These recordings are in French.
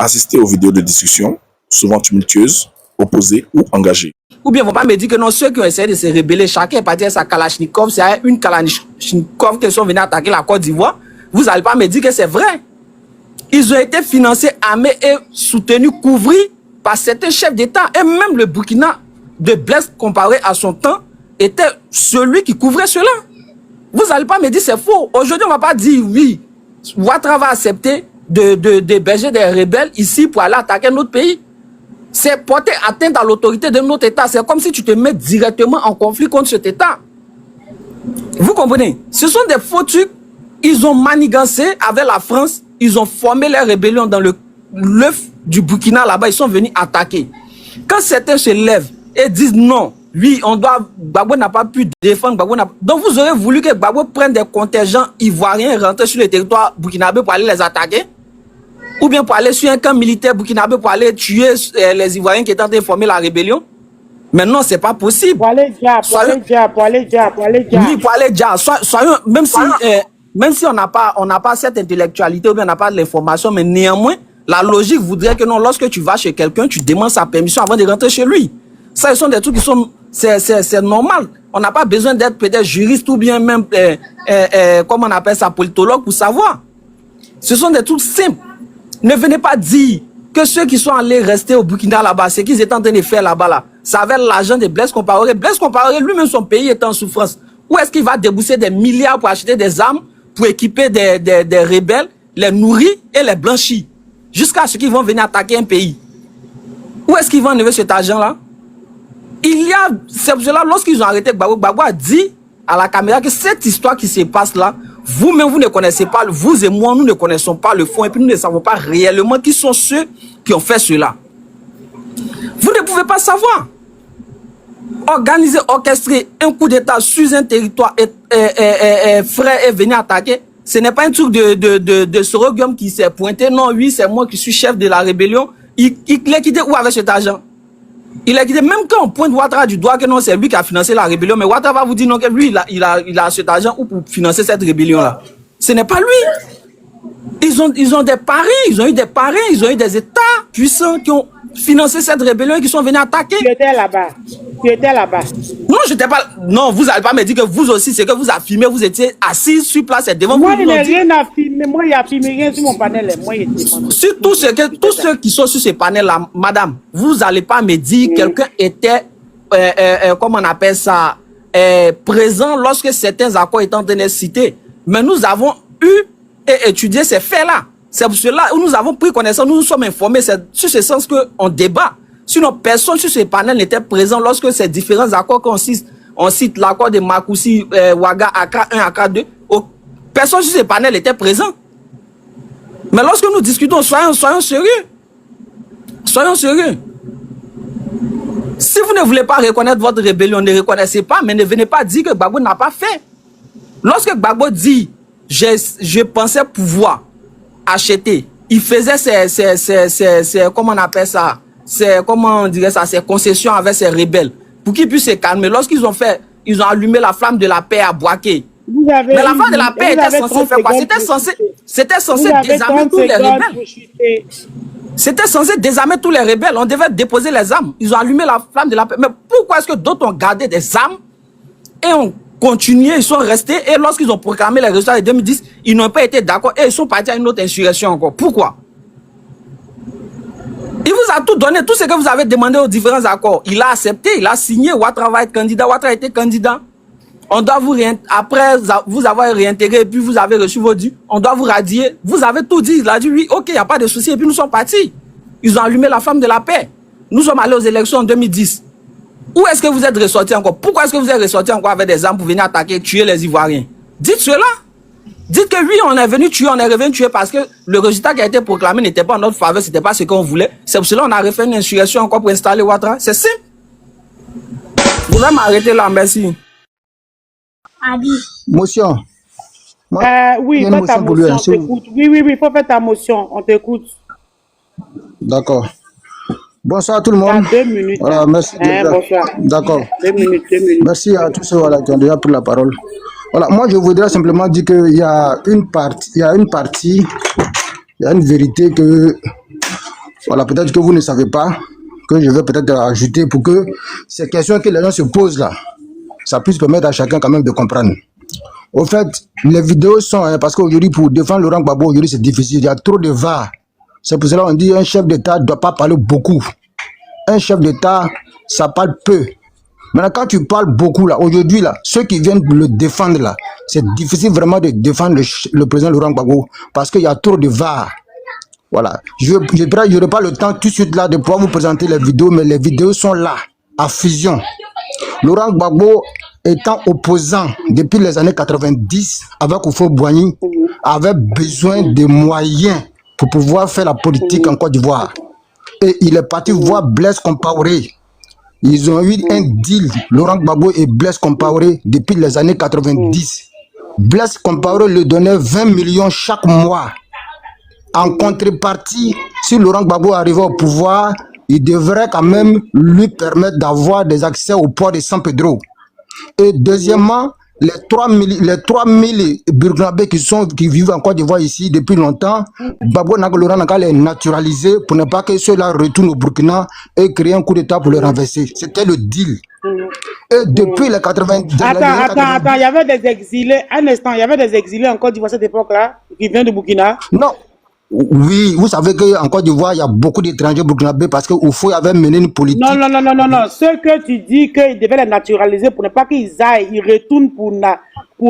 Assister aux vidéos de discussion, souvent tumultueuses, opposées ou engagées. Ou bien, ils ne vont pas me dire que non, ceux qui ont essayé de se rebeller, chacun est parti à sa Kalachnikov, c'est une Kalachnikov qui sont venus attaquer la Côte d'Ivoire. Vous n'allez pas me dire que c'est vrai. Ils ont été financés, armés et soutenus, couvris par certains chefs d'État. Et même le Burkina de Blaise, comparé à son temps, était celui qui couvrait cela. Vous n'allez pas me dire c'est faux. Aujourd'hui, on ne va pas dire oui, Ouattara va accepter d'héberger des rebelles ici pour aller attaquer notre pays. C'est porter atteinte à l'autorité de notre État. C'est comme si tu te mets directement en conflit contre cet État. Vous comprenez? Ce sont des faux trucs. Ils ont manigancé avec la France. Ils ont formé les rébellions dans l'œuf du Burkina là-bas. Ils sont venus attaquer. Quand certains se lèvent et disent non, oui, on doit, Gbagbo n'a pas pu défendre, donc vous aurez voulu que Gbagbo prenne des contingents ivoiriens et rentre sur le territoire burkinabé pour aller les attaquer? Ou bien pour aller sur un camp militaire burkinabé pour aller tuer les Ivoiriens qui étaient en train de former la rébellion? Mais non, c'est pas possible. Pour aller dire. Oui, pour aller dire. Soyons, même si on n'a pas cette intellectualité ou bien on n'a pas de l'information, mais néanmoins, la logique voudrait que non, lorsque tu vas chez quelqu'un, tu demandes sa permission avant de rentrer chez lui. Ça, ce sont des trucs qui sont, c'est normal. On n'a pas besoin d'être peut-être juriste ou bien même, comment on appelle ça, politologue pour savoir. Ce sont des trucs simples. Ne venez pas dire que ceux qui sont allés rester au Burkina là-bas, ce qu'ils étaient en train de faire là-bas, là, ça avait l'argent de Blaise Compaoré. Blaise Compaoré, lui-même, son pays est en souffrance. Où est-ce qu'il va débourser des milliards pour acheter des armes, pour équiper des rebelles, les nourrir et les blanchir, jusqu'à ce qu'ils vont venir attaquer un pays? Où est-ce qu'ils vont enlever cet argent-là? C'est pour cela, lorsqu'ils ont arrêté Gbagbo, Gbagbo a dit à la caméra que cette histoire qui se passe là, vous-même, vous ne connaissez pas, vous et moi, nous ne connaissons pas le fond et puis nous ne savons pas réellement qui sont ceux qui ont fait cela. Vous ne pouvez pas savoir. Organiser, orchestrer un coup d'État sur un territoire frais et venir attaquer, ce n'est pas un truc de Sorogium qui s'est pointé. Non, oui, c'est moi qui suis chef de la rébellion. Il est quitté où avec cet argent? Il a quitté, même quand on pointe Ouattara du doigt que non, c'est lui qui a financé la rébellion, mais Ouattara va vous dire non, que lui, il a cet argent pour financer cette rébellion-là. Ce n'est pas lui. Ils ont des paris, ils ont eu des parrains, ils ont eu des États puissants qui ont financé cette rébellion et qui sont venus attaquer. Tu étais là-bas. Non, je n'étais pas. Non, vous n'allez pas me dire que vous aussi, c'est que vous affirmez, vous étiez assis sur place et devant moi, vous. Moi, il n'y a rien à filmer. Moi, il n'y a filmé rien sur mon panel. Moi, sur tous ceux qui sont sur ce panel-là, madame, vous n'allez pas me dire que quelqu'un était, comment on appelle ça, présent lorsque certains accords étaient en train d'être cités. Mais nous avons eu et étudié ces faits-là. C'est pour cela où nous avons pris connaissance, nous nous sommes informés. C'est sur ce sens qu'on débat. Sinon, personne sur ce panel n'était présent lorsque ces différents accords on cite l'accord de Makoussi, Ouaga, Accra 1, Accra 2. Personne sur ce panel était présent. Mais lorsque nous discutons, soyons sérieux. Soyons sérieux. Si vous ne voulez pas reconnaître votre rébellion, ne reconnaissez pas, mais ne venez pas dire que Gbagbo n'a pas fait. Lorsque Gbagbo dit, je pensais pouvoir acheter, il faisait comment on appelle ça, comment on dirait ça, ses concessions avec ses rebelles, pour qu'ils puissent se calmer. Lorsqu'ils ont ils ont allumé la flamme de la paix à Bouaké. Mais la flamme de la paix était censée faire quoi? C'était censé désarmer tous les rebelles. C'était censé désarmer tous les rebelles. On devait déposer les armes. Ils ont allumé la flamme de la paix. Mais pourquoi est-ce que d'autres ont gardé des armes et ont continué, ils sont restés, et lorsqu'ils ont proclamé les résultats de 2010, ils n'ont pas été d'accord et ils sont partis à une autre insurrection encore. Pourquoi? Il vous a tout donné, tout ce que vous avez demandé aux différents accords. Il a accepté, il a signé. Ouattara va être candidat, Ouattara a été candidat. On doit vous après vous avoir réintégré et puis vous avez reçu vos dûs, on doit vous radier. Vous avez tout dit, il a dit oui, ok, il n'y a pas de souci. Et puis nous sommes partis. Ils ont allumé la flamme de la paix. Nous sommes allés aux élections en 2010. Où est-ce que vous êtes ressortis encore? Pourquoi est-ce que vous êtes ressortis encore avec des armes pour venir attaquer, tuer les Ivoiriens? Dites cela. Dites que oui, on est venu tuer, on est revenu tuer parce que le résultat qui a été proclamé n'était pas en notre faveur, c'était pas ce qu'on voulait. C'est pour cela qu'on a refait une insurrection encore pour installer Ouattara. C'est simple. Vous pouvez m'arrêter là, merci. Motion. Oui, fais ta motion, on t'écoute. Oui, faut faire ta motion, on t'écoute. D'accord. Bonsoir tout le monde. 2 minutes. Voilà, merci. Bonsoir. D'accord. 2 minutes. Merci à tous ceux qui ont déjà pris la parole. Voilà, moi je voudrais simplement dire qu'il y a une vérité que Voilà, peut-être que vous ne savez pas, que je vais peut-être ajouter pour que ces questions que les gens se posent là, ça puisse permettre à chacun quand même de comprendre. Au fait, les vidéos sont, parce qu'aujourd'hui, pour défendre Laurent Gbagbo, aujourd'hui c'est difficile, il y a trop de VAR. C'est pour cela qu'on dit un chef d'État ne doit pas parler beaucoup. Un chef d'État, ça parle peu. Maintenant, quand tu parles beaucoup là, aujourd'hui là, ceux qui viennent le défendre là, c'est difficile vraiment de défendre le président Laurent Gbagbo parce qu'il y a trop de VAR. Voilà. Je n'aurai pas le temps tout de suite là de pouvoir vous présenter les vidéos, mais les vidéos sont là, à fusion. Laurent Gbagbo étant opposant depuis les années 90 avec Houphouët-Boigny, avait besoin de moyens pour pouvoir faire la politique en Côte d'Ivoire. Et il est parti voir Blaise Compaoré. Ils ont eu un deal, Laurent Gbagbo et Blaise Compaoré, depuis les années 90. Blaise Compaoré lui donnait 20 millions chaque mois. En contrepartie, si Laurent Gbagbo arrivait au pouvoir, il devrait quand même lui permettre d'avoir des accès au port de San Pedro. Et deuxièmement, les 3000 Burkinabés qui vivent en Côte d'Ivoire ici depuis longtemps, Gbagbo Laurent n'a qu'à les naturaliser pour ne pas que ceux-là retournent au Burkina et créer un coup d'État pour les renverser. C'était le deal. Et depuis les 90... Attends, il y avait des exilés, un instant, il y avait des exilés en Côte d'Ivoire à cette époque-là, qui viennent du Burkina? Non. Oui, vous savez qu'en Côte d'Ivoire, il y a beaucoup d'étrangers burkinabés parce que Oufou avait mené une politique. Non. Ce que tu dis qu'ils devaient les naturaliser pour ne pas qu'ils aillent, ils retournent pour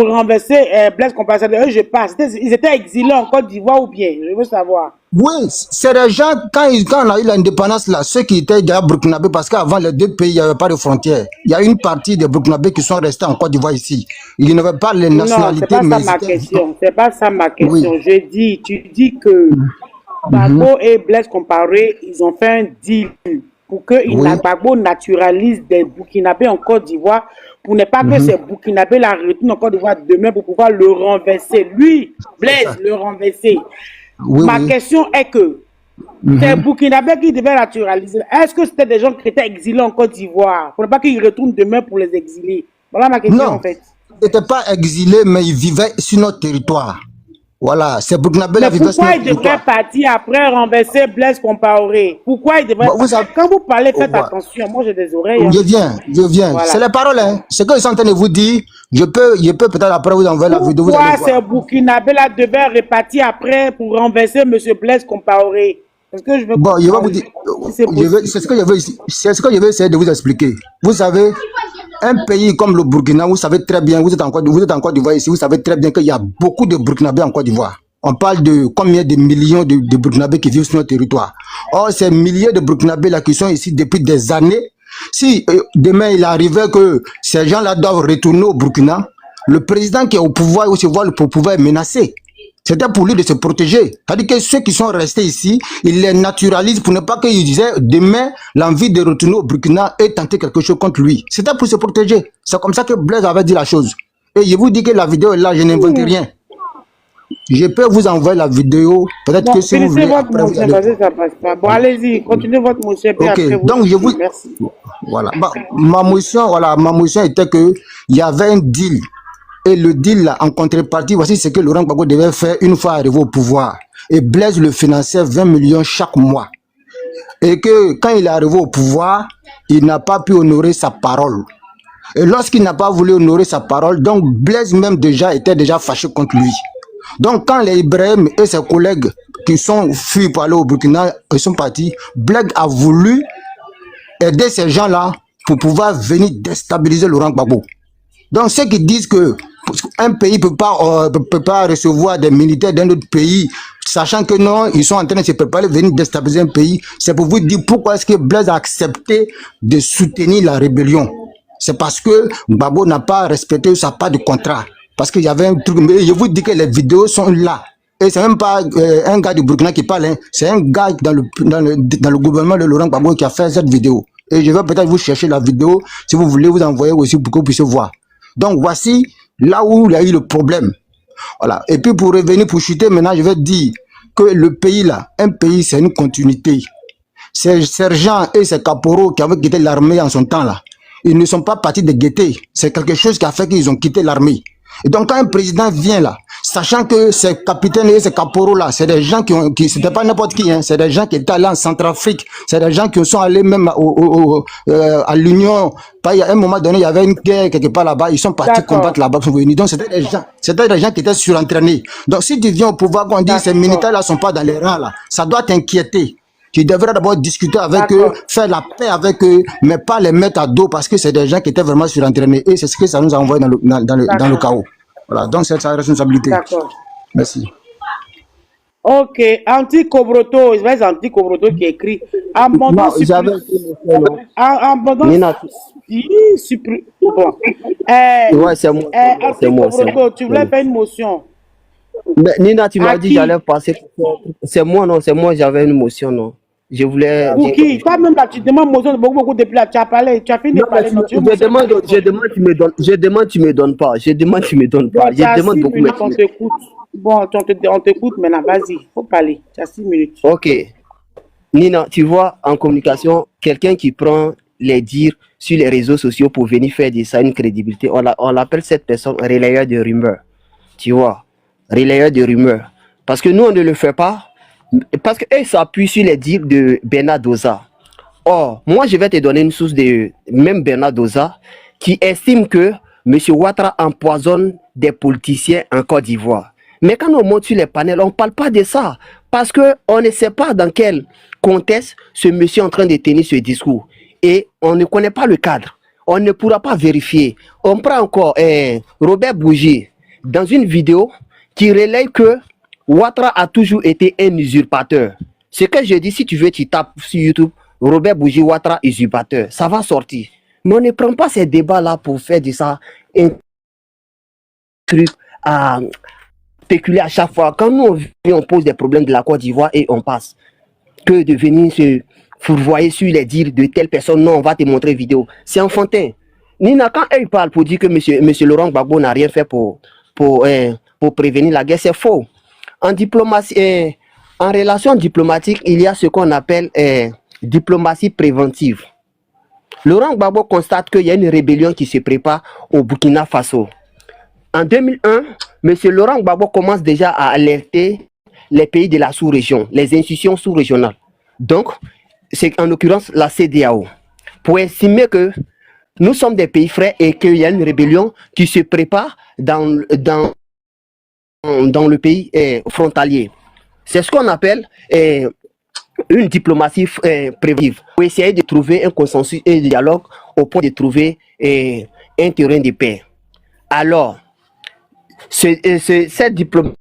renverser Blaise Compaoré. Eux, je passe. Ils étaient exilés en Côte d'Ivoire ou bien? Je veux savoir. Oui, c'est des gens, quand on a eu l'indépendance là, ceux qui étaient déjà burkinabés, parce qu'avant les deux pays, il n'y avait pas de frontières. Il y a une partie des burkinabés qui sont restés en Côte d'Ivoire ici. Ils n'avaient pas les nationalités. Non, c'est pas ça ma question. Oui. Tu dis que Gbagbo et Blaise Compaoré, ils ont fait un deal pour que Gbagbo naturalise des burkinabés en Côte d'Ivoire, pour ne pas que ces burkinabés la retournent en Côte d'Ivoire demain pour pouvoir le renverser. Lui, Blaise, le renverser. Ma question est que ces Burkinabés qui devaient naturaliser, est-ce que c'était des gens qui étaient exilés en Côte d'Ivoire pour ne pas qu'ils retournent demain pour les exiler? Voilà ma question en fait. Ils n'étaient pas exilés, mais ils vivaient sur notre territoire. Voilà, ces Burkinabés-là vivaient sur notre territoire. Pourquoi ils devraient partir après renverser Blaise Compaoré? Pourquoi ils devraient Quand vous parlez, faites attention. Moi, j'ai des oreilles. Je viens. Voilà. C'est les paroles. Hein. Ce que je suis en train de vous dire, je peux peut-être après vous envoyer la vidéo. Pourquoi ces Burkinabés-là devaient repartir après pour renverser M. Blaise Compaoré? Parce que je veux je vais vous dire. C'est ce que je vais essayer de vous expliquer. Vous savez, un pays comme le Burkina, vous savez très bien, vous êtes en Côte d'Ivoire ici, vous savez très bien qu'il y a beaucoup de Burkinabés en Côte d'Ivoire. On parle de combien de millions de Burkinabés qui vivent sur notre territoire. Or, ces milliers de Burkinabés là qui sont ici depuis des années, si demain il arrivait que ces gens-là doivent retourner au Burkina, le président qui est au pouvoir aussi voit le pouvoir est menacé. C'était pour lui de se protéger. C'est-à-dire que ceux qui sont restés ici, il les naturalise pour ne pas qu'ils disaient demain l'envie de retourner au Burkina et tenter quelque chose contre lui. C'était pour se protéger. C'est comme ça que Blaise avait dit la chose. Et je vous dis que la vidéo est là, je n'invente rien. Je peux vous envoyer la vidéo. Peut-être que si vous voulez. Après, vous allez... ça passe pas. Bon, allez-y, continuez votre motion. Ok, donc je vous. Merci. Voilà. Ma motion était que il y avait un deal. Et le deal là, en contrepartie, voici ce que Laurent Gbagbo devait faire une fois arrivé au pouvoir. Et Blaise le finançait 20 millions chaque mois. Et que quand il est arrivé au pouvoir, il n'a pas pu honorer sa parole. Et lorsqu'il n'a pas voulu honorer sa parole, donc Blaise même était déjà fâché contre lui. Donc quand les Ibrahim et ses collègues qui sont fuis pour aller au Burkina sont partis, Blaise a voulu aider ces gens-là pour pouvoir venir déstabiliser Laurent Gbagbo. Donc ceux qui disent que un pays ne peut pas recevoir des militaires d'un autre pays, sachant que non, ils sont en train de se préparer à venir déstabiliser un pays, c'est pour vous dire pourquoi est-ce que Blaise a accepté de soutenir la rébellion. C'est parce que Gbagbo n'a pas respecté sa part de contrat. Parce qu'il y avait un truc, mais je vous dis que les vidéos sont là. Et c'est même pas un gars du Burkina qui parle, hein. C'est un gars dans le gouvernement de Laurent Gbagbo qui a fait cette vidéo. Et je vais peut-être vous chercher la vidéo, si vous voulez vous envoyer aussi pour que vous puissiez voir. Donc voici là où il y a eu le problème. Voilà. Et puis pour revenir, pour chuter, maintenant je vais dire que le pays là, un pays c'est une continuité. Ces sergents et ces caporaux qui avaient quitté l'armée en son temps là, ils ne sont pas partis de guetter. C'est quelque chose qui a fait qu'ils ont quitté l'armée. Et donc quand un président vient là, sachant que ces capitaines et ces caporaux-là, c'est des gens c'était pas n'importe qui, hein, c'est des gens qui étaient allés en Centrafrique, c'est des gens qui sont allés même à l'Union. Il y a un moment donné, il y avait une guerre quelque part là-bas, ils sont partis combattre là-bas, sont venus. Donc c'était des gens qui étaient surentraînés. Donc si tu viens au pouvoir, qu'on dit ces militaires-là sont pas dans les rangs là, ça doit t'inquiéter. Tu devrais d'abord discuter avec eux, faire la paix avec eux, mais pas les mettre à dos parce que c'est des gens qui étaient vraiment surentraînés. Et c'est ce que ça nous a envoyé dans le chaos. Voilà, donc c'est sa responsabilité. D'accord. Merci. Ok, anti-Cobroto, c'est anti-Cobroto qui écrit. Abandon Nina, bon. ouais, c'est moi. Anti-Cobroto, tu voulais faire une motion. Mais Nina, tu m'as dit qui? j'allais passer. C'est moi, non, c'est moi, j'avais une motion, non. Je voulais. Pour qui? Toi-même, là, tu demandes motion beaucoup depuis là. Tu as parlé, tu as fini de parler. Je demande, tu me donnes pas. Je demande, tu me donnes pas. Je demande beaucoup. Minutes, on t'écoute. Bon, on t'écoute maintenant, vas-y, faut parler. Tu as 6 minutes. Ok. Nina, tu vois, en communication, quelqu'un qui prend les dires sur les réseaux sociaux pour venir faire de ça une crédibilité, on l'appelle cette personne relayeur de rumeurs. Tu vois, relayeur de rumeurs. Parce que nous, on ne le fait pas. Parce qu'eux s'appuient sur les dires de Bernard Doza. Or, moi, je vais te donner une source de même Bernard Doza qui estime que M. Ouattara empoisonne des politiciens en Côte d'Ivoire. Mais quand on monte sur les panels, on ne parle pas de ça. Parce qu'on ne sait pas dans quel contexte ce monsieur est en train de tenir ce discours. Et on ne connaît pas le cadre. On ne pourra pas vérifier. On prend encore Robert Bougie dans une vidéo qui relaye que Ouattara a toujours été un usurpateur. Ce que je dis, si tu veux, tu tapes sur YouTube, Robert Bougie, Ouattara, usurpateur. Ça va sortir. Mais on ne prend pas ces débats-là pour faire de ça un truc à spéculer à chaque fois. Quand nous, on pose des problèmes de la Côte d'Ivoire et on passe. Que de venir se fourvoyer sur les dires de telle personne, non, on va te montrer vidéo. C'est enfantin. Nina, quand elle parle pour dire que monsieur Laurent Gbagbo n'a rien fait pour prévenir la guerre, c'est faux. En diplomatie, en relation diplomatique, il y a ce qu'on appelle diplomatie préventive. Laurent Gbagbo constate qu'il y a une rébellion qui se prépare au Burkina Faso. En 2001, M. Laurent Gbagbo commence déjà à alerter les pays de la sous-région, les institutions sous-régionales. Donc, c'est en l'occurrence la CEDEAO, pour estimer que nous sommes des pays frères et qu'il y a une rébellion qui se prépare dans le pays frontalier. C'est ce qu'on appelle une diplomatie préventive pour essayer de trouver un consensus et un dialogue au point de trouver un terrain de paix. Alors, cette diplomatie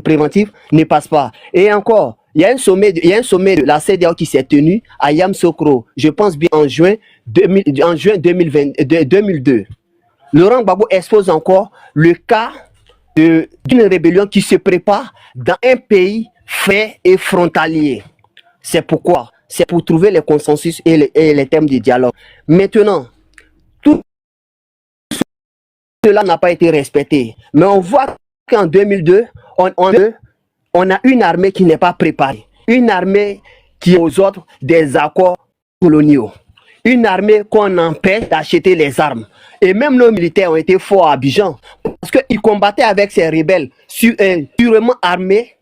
préventive ne passe pas. Et encore, il y a un sommet de la CEDEAO qui s'est tenu à Yamoussoukro, je pense bien en juin 2002. Laurent Gbagbo expose encore le cas d'une rébellion qui se prépare dans un pays frère et frontalier. C'est pourquoi, c'est pour trouver les consensus et les thèmes de dialogue. Maintenant, tout cela n'a pas été respecté. Mais on voit qu'en 2002, on a une armée qui n'est pas préparée. Une armée qui est aux ordres des accords coloniaux. Une armée qu'on empêche d'acheter les armes. Et même nos militaires ont été forts à Abidjan parce qu'ils combattaient avec ces rebelles purement armés,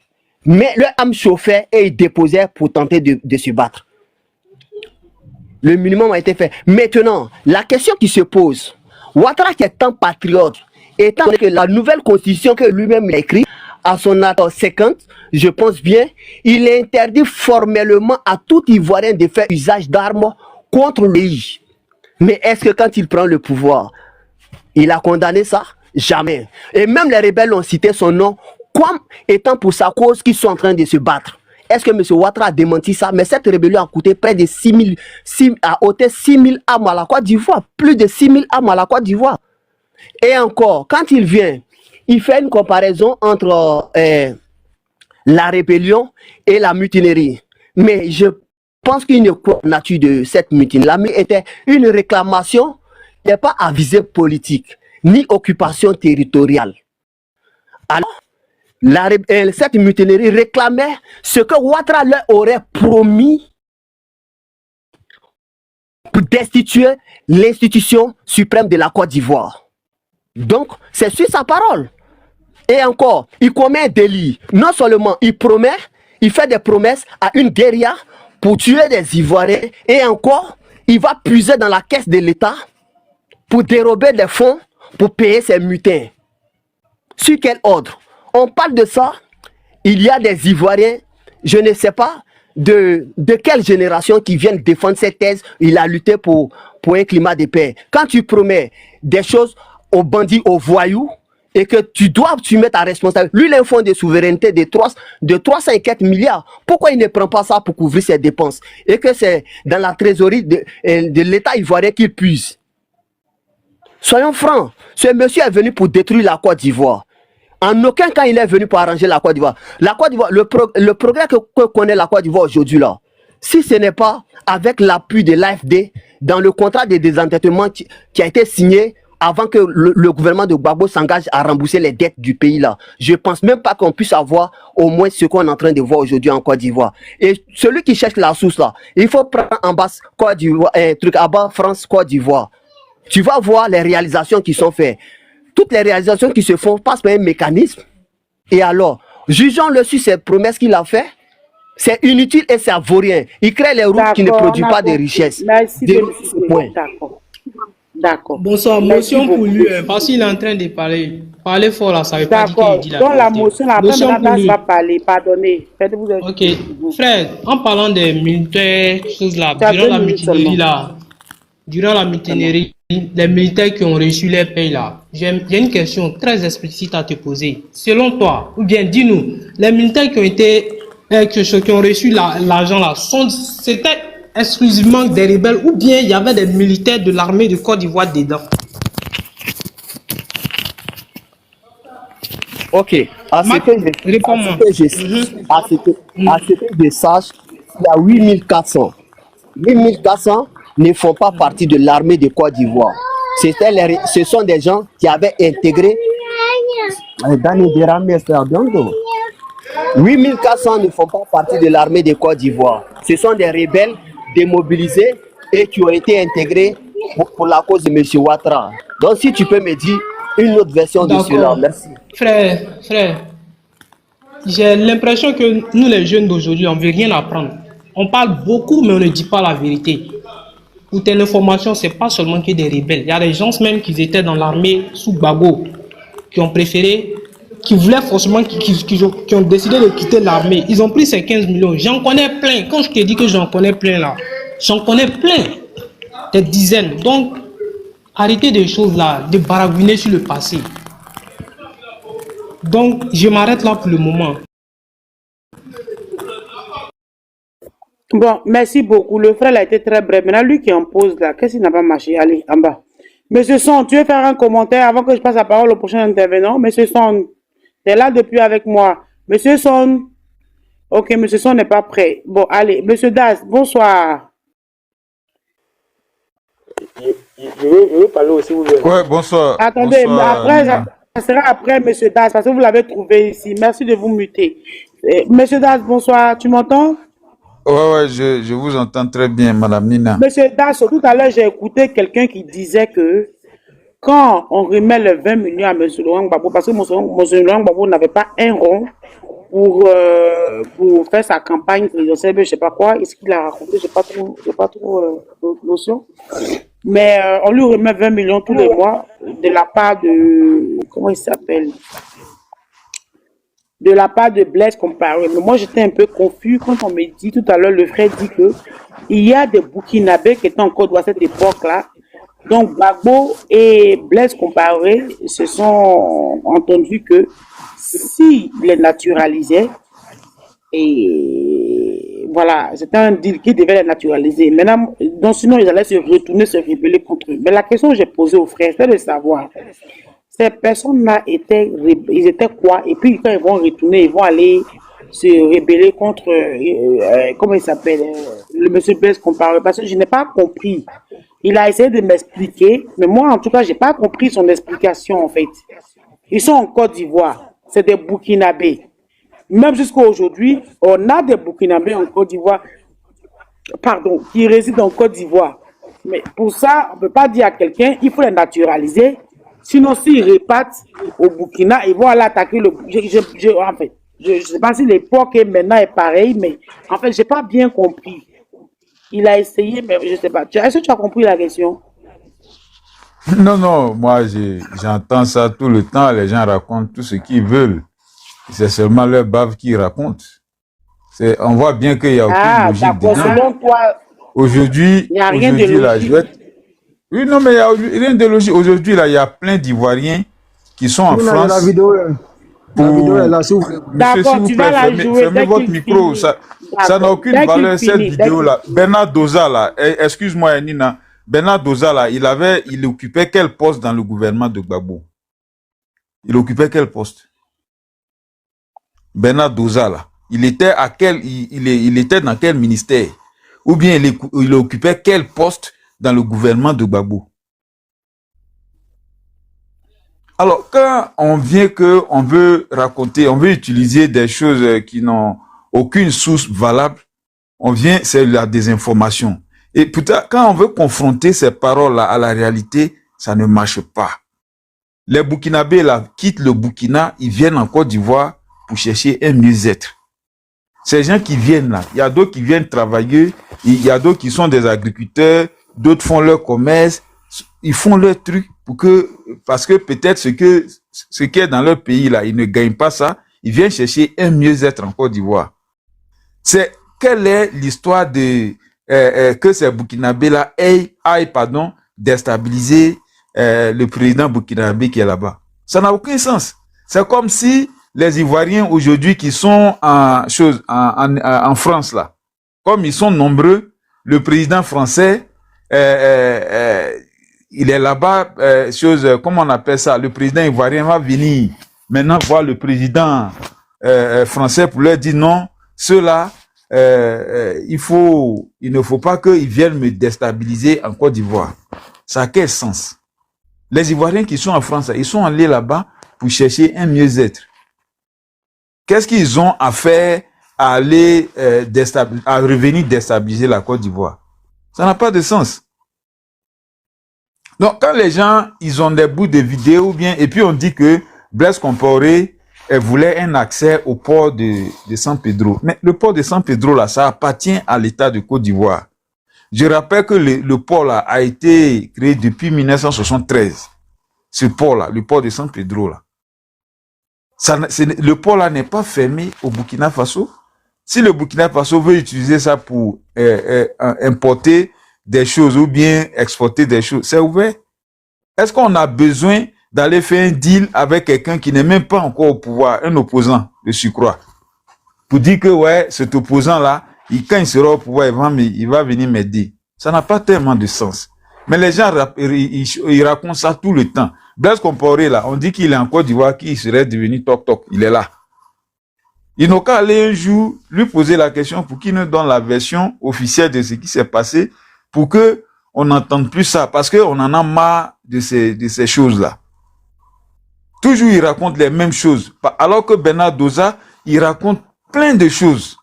mais leur âme chauffait et ils déposaient pour tenter de se battre. Le minimum a été fait. Maintenant, la question qui se pose, Ouattara qui est un patriote, étant donné que la nouvelle constitution que lui-même a écrite, à son article 50, je pense bien, il interdit formellement à tout Ivoirien de faire usage d'armes contre le pays. Mais est-ce que quand il prend le pouvoir, il a condamné ça? Jamais. Et même les rebelles ont cité son nom comme étant pour sa cause qu'ils sont en train de se battre. Est-ce que M. Ouattara a démenti ça? Mais cette rébellion a coûté près de 6 000 âmes à la Côte d'Ivoire. Plus de 6 000 âmes à la Côte d'Ivoire. Et encore, quand il vient, il fait une comparaison entre la rébellion et la mutinerie. Mais je pense qu'il n'y a pas de nature de cette mutinerie. La mutinerie était une réclamation qui n'est pas à visée politique, ni occupation territoriale. Alors, cette mutinerie réclamait ce que Ouattara leur aurait promis pour destituer l'institution suprême de la Côte d'Ivoire. Donc, c'est sur sa parole. Et encore, il commet un délit. Non seulement il promet, il fait des promesses à une guérilla pour tuer des Ivoiriens. Et encore, il va puiser dans la caisse de l'État pour dérober des fonds pour payer ses mutins. Sur quel ordre? On parle de ça. Il y a des Ivoiriens, je ne sais pas de quelle génération qui viennent défendre cette thèse. Il a lutté pour un climat de paix. Quand tu promets des choses aux bandits, aux voyous, et que tu dois tu mettre à responsabilité. Lui, il a un fonds de souveraineté de 304 milliards. Pourquoi il ne prend pas ça pour couvrir ses dépenses? Et que c'est dans la trésorerie de l'État ivoirien qu'il puise. Soyons francs, ce monsieur est venu pour détruire la Côte d'Ivoire. En aucun cas, il est venu pour arranger la Côte d'Ivoire. La Côte d'Ivoire, le progrès que connaît la Côte d'Ivoire aujourd'hui, là, si ce n'est pas avec l'appui de l'AFD dans le contrat de désendettement qui a été signé avant que le gouvernement de Gbagbo s'engage à rembourser les dettes du pays là, je pense même pas qu'on puisse avoir au moins ce qu'on est en train de voir aujourd'hui en Côte d'Ivoire. Et celui qui cherche la source là, il faut prendre en bas Côte d'Ivoire, en bas France, Côte d'Ivoire. Tu vas voir les réalisations qui sont faites. Toutes les réalisations qui se font passent par un mécanisme. Et alors, jugeons-le sur ces promesses qu'il a fait. C'est inutile et ça vaut rien. Il crée les routes qui ne produisent pas de richesses. Merci de point. D'accord. Bonsoir, motion pour lui, parce qu'il est en train de parler. Parlez fort là, ça veut pas dire qu'il dit la vérité. Donc la motion, après, va parler, pardonnez. Ok, frère, en parlant des militaires, choses là, durant la mutinerie, les militaires qui ont reçu les payes là, j'ai une question très explicite à te poser. Selon toi, ou bien dis-nous, les militaires qui ont été, qui ont reçu l'argent là, c'était exclusivement des rebelles ou bien il y avait des militaires de l'armée de Côte d'Ivoire dedans? Ok, à ce que je sache, il y a 8400. 8400 ne font pas partie de l'armée de Côte d'Ivoire. Ce sont des gens qui avaient intégré 8400 ne font pas partie de l'armée de Côte d'Ivoire. Ce sont des rebelles démobilisés et qui ont été intégrés pour la cause de M. Ouattara. Donc si tu peux me dire une autre version de cela, merci. Frère, j'ai l'impression que nous les jeunes d'aujourd'hui, on ne veut rien apprendre. On parle beaucoup mais on ne dit pas la vérité. Pour telle information, ce n'est pas seulement que des rebelles. Il y a des gens même qui étaient dans l'armée sous Gbagbo, qui ont préféré, qui voulaient forcément, qui ont décidé de quitter l'armée. Ils ont pris ces 15 millions. J'en connais plein. Quand je te dis que j'en connais plein là, j'en connais plein. Des dizaines. Donc, arrêtez des choses là, de baragouiner sur le passé. Donc, je m'arrête là pour le moment. Bon, merci beaucoup. Le frère a été très bref. Maintenant, lui qui en pose là, qu'est-ce qui n'a pas marché? Allez, en bas. Monsieur Son, tu veux faire un commentaire avant que je passe la parole au prochain intervenant? Monsieur Son, tu es là depuis avec moi. Monsieur Son. Ok, Monsieur Son n'est pas prêt. Bon, allez. Monsieur Das, bonsoir. Je veux parler aussi. Ouais, bonsoir. Attendez, bonsoir. après, ça sera après Monsieur Das, parce que vous l'avez trouvé ici. Merci de vous muter. Monsieur Das, bonsoir. Tu m'entends? Ouais, je vous entends très bien, Madame Nina. Monsieur Das, tout à l'heure, j'ai écouté quelqu'un qui disait que quand on remet les 20 millions à M. Laurent Gbagbo, parce que M. Laurent Gbagbo n'avait pas un rond pour faire sa campagne présidentielle, je ne sais pas quoi, est-ce qu'il a raconté, je n'ai pas trop notion. Mais on lui remet 20 millions tous les mois de la part de, comment il s'appelle? De la part de Blaise Compaoré. Mais moi, j'étais un peu confus quand on me dit tout à l'heure, le frère dit que il y a des Burkinabés qui étaient en Côte d'Ivoire à cette époque-là. Donc, Gbagbo et Blaise Compaoré se sont entendus que s'ils les naturalisaient, et voilà, c'était un deal qui devait les naturaliser. Maintenant, donc sinon, ils allaient se retourner, se rebeller contre eux. Mais la question que j'ai posée aux frères, c'est de savoir, ces personnes-là ils étaient quoi? Et puis quand ils vont retourner, ils vont aller se rebeller contre, comment il s'appelle, le monsieur Blaise Compaoré, parce que je n'ai pas compris. Il a essayé de m'expliquer, mais moi en tout cas, j'ai pas compris son explication en fait. Ils sont en Côte d'Ivoire, c'est des Burkinabés. Même jusqu'à aujourd'hui, on a des Burkinabés en Côte d'Ivoire, pardon, qui résident en Côte d'Ivoire. Mais pour ça, on ne peut pas dire à quelqu'un, il faut les naturaliser. Sinon, s'ils repartent au Burkina, ils vont aller attaquer le... en fait, je ne sais pas si l'époque maintenant est pareille, mais en fait, je n'ai pas bien compris. Il a essayé, mais je ne sais pas. Est-ce que tu as compris la question? Non, non, moi j'entends ça tout le temps, les gens racontent tout ce qu'ils veulent. C'est seulement leur bave qu'ils racontent. On voit bien qu'il n'y a aucune logique dedans. Selon toi, aujourd'hui, il n'y a rien de logique. Oui, non, mais il n'y a rien de logique. Aujourd'hui, là, il y a plein d'Ivoiriens qui sont en France. La vidéo est là, s'il vous plaît. Monsieur, s'il vous plaît, fermez votre micro. Ça n'a aucune valeur, cette vidéo-là. Bernard Doza, là, excuse-moi, Nina. Bernard Doza, là, il occupait quel poste dans le gouvernement de Gbagbo? Il occupait quel poste? Bernard Doza, là. Il était dans quel ministère? Ou bien il occupait quel poste dans le gouvernement de Gbagbo? Alors, quand on vient on veut raconter, on veut utiliser des choses qui n'ont aucune source valable, c'est la désinformation. Et putain, quand on veut confronter ces paroles-là à la réalité, ça ne marche pas. Les Burkinabés, là, quittent le Burkina, ils viennent en Côte d'Ivoire pour chercher un mieux-être. Ces gens qui viennent là, il y a d'autres qui viennent travailler, il y a d'autres qui sont des agriculteurs, d'autres font leur commerce, ils font leur truc parce que peut-être ce qui est dans leur pays là, ils ne gagnent pas ça, ils viennent chercher un mieux-être en Côte d'Ivoire. Quelle est l'histoire que ces Burkinabés là aillent déstabiliser le président burkinabé qui est là-bas? Ça n'a aucun sens. C'est comme si les Ivoiriens aujourd'hui qui sont en France là, comme ils sont nombreux, le président français il est là-bas, comment on appelle ça? Le président ivoirien va venir maintenant voir le président français pour leur dire non, ceux-là, il ne faut pas qu'ils viennent me déstabiliser en Côte d'Ivoire. Ça a quel sens? Les Ivoiriens qui sont en France, ils sont allés là-bas pour chercher un mieux-être. Qu'est-ce qu'ils ont à faire à aller à revenir déstabiliser la Côte d'Ivoire? Ça n'a pas de sens. Donc, quand les gens, ils ont des bouts de vidéos et puis on dit que Blaise Compaoré voulait un accès au port de San Pedro. Mais le port de San Pedro, là, ça appartient à l'État de Côte d'Ivoire. Je rappelle que le port, là, a été créé depuis 1973. Ce port-là, le port de San Pedro, là. Le port, là, n'est pas fermé au Burkina Faso. Si le Burkina Faso veut utiliser ça pour importer des choses ou bien exporter des choses, c'est ouvert. Est-ce qu'on a besoin d'aller faire un deal avec quelqu'un qui n'est même pas encore au pouvoir, un opposant de surcroît, pour dire que ouais, cet opposant-là, quand il sera au pouvoir, il va venir m'aider? Ça n'a pas tellement de sens. Mais les gens, ils racontent ça tout le temps. Blaise Compaoré, là, on dit qu'il est en Côte d'Ivoire, qu'il serait devenu toc-toc. Il est là. Ils n'ont qu'à aller un jour lui poser la question pour qu'il nous donne la version officielle de ce qui s'est passé, pour que on n'entende plus ça, parce qu'on en a marre de ces choses-là. Toujours, il raconte les mêmes choses. Alors que Bernard Doza, il raconte plein de choses.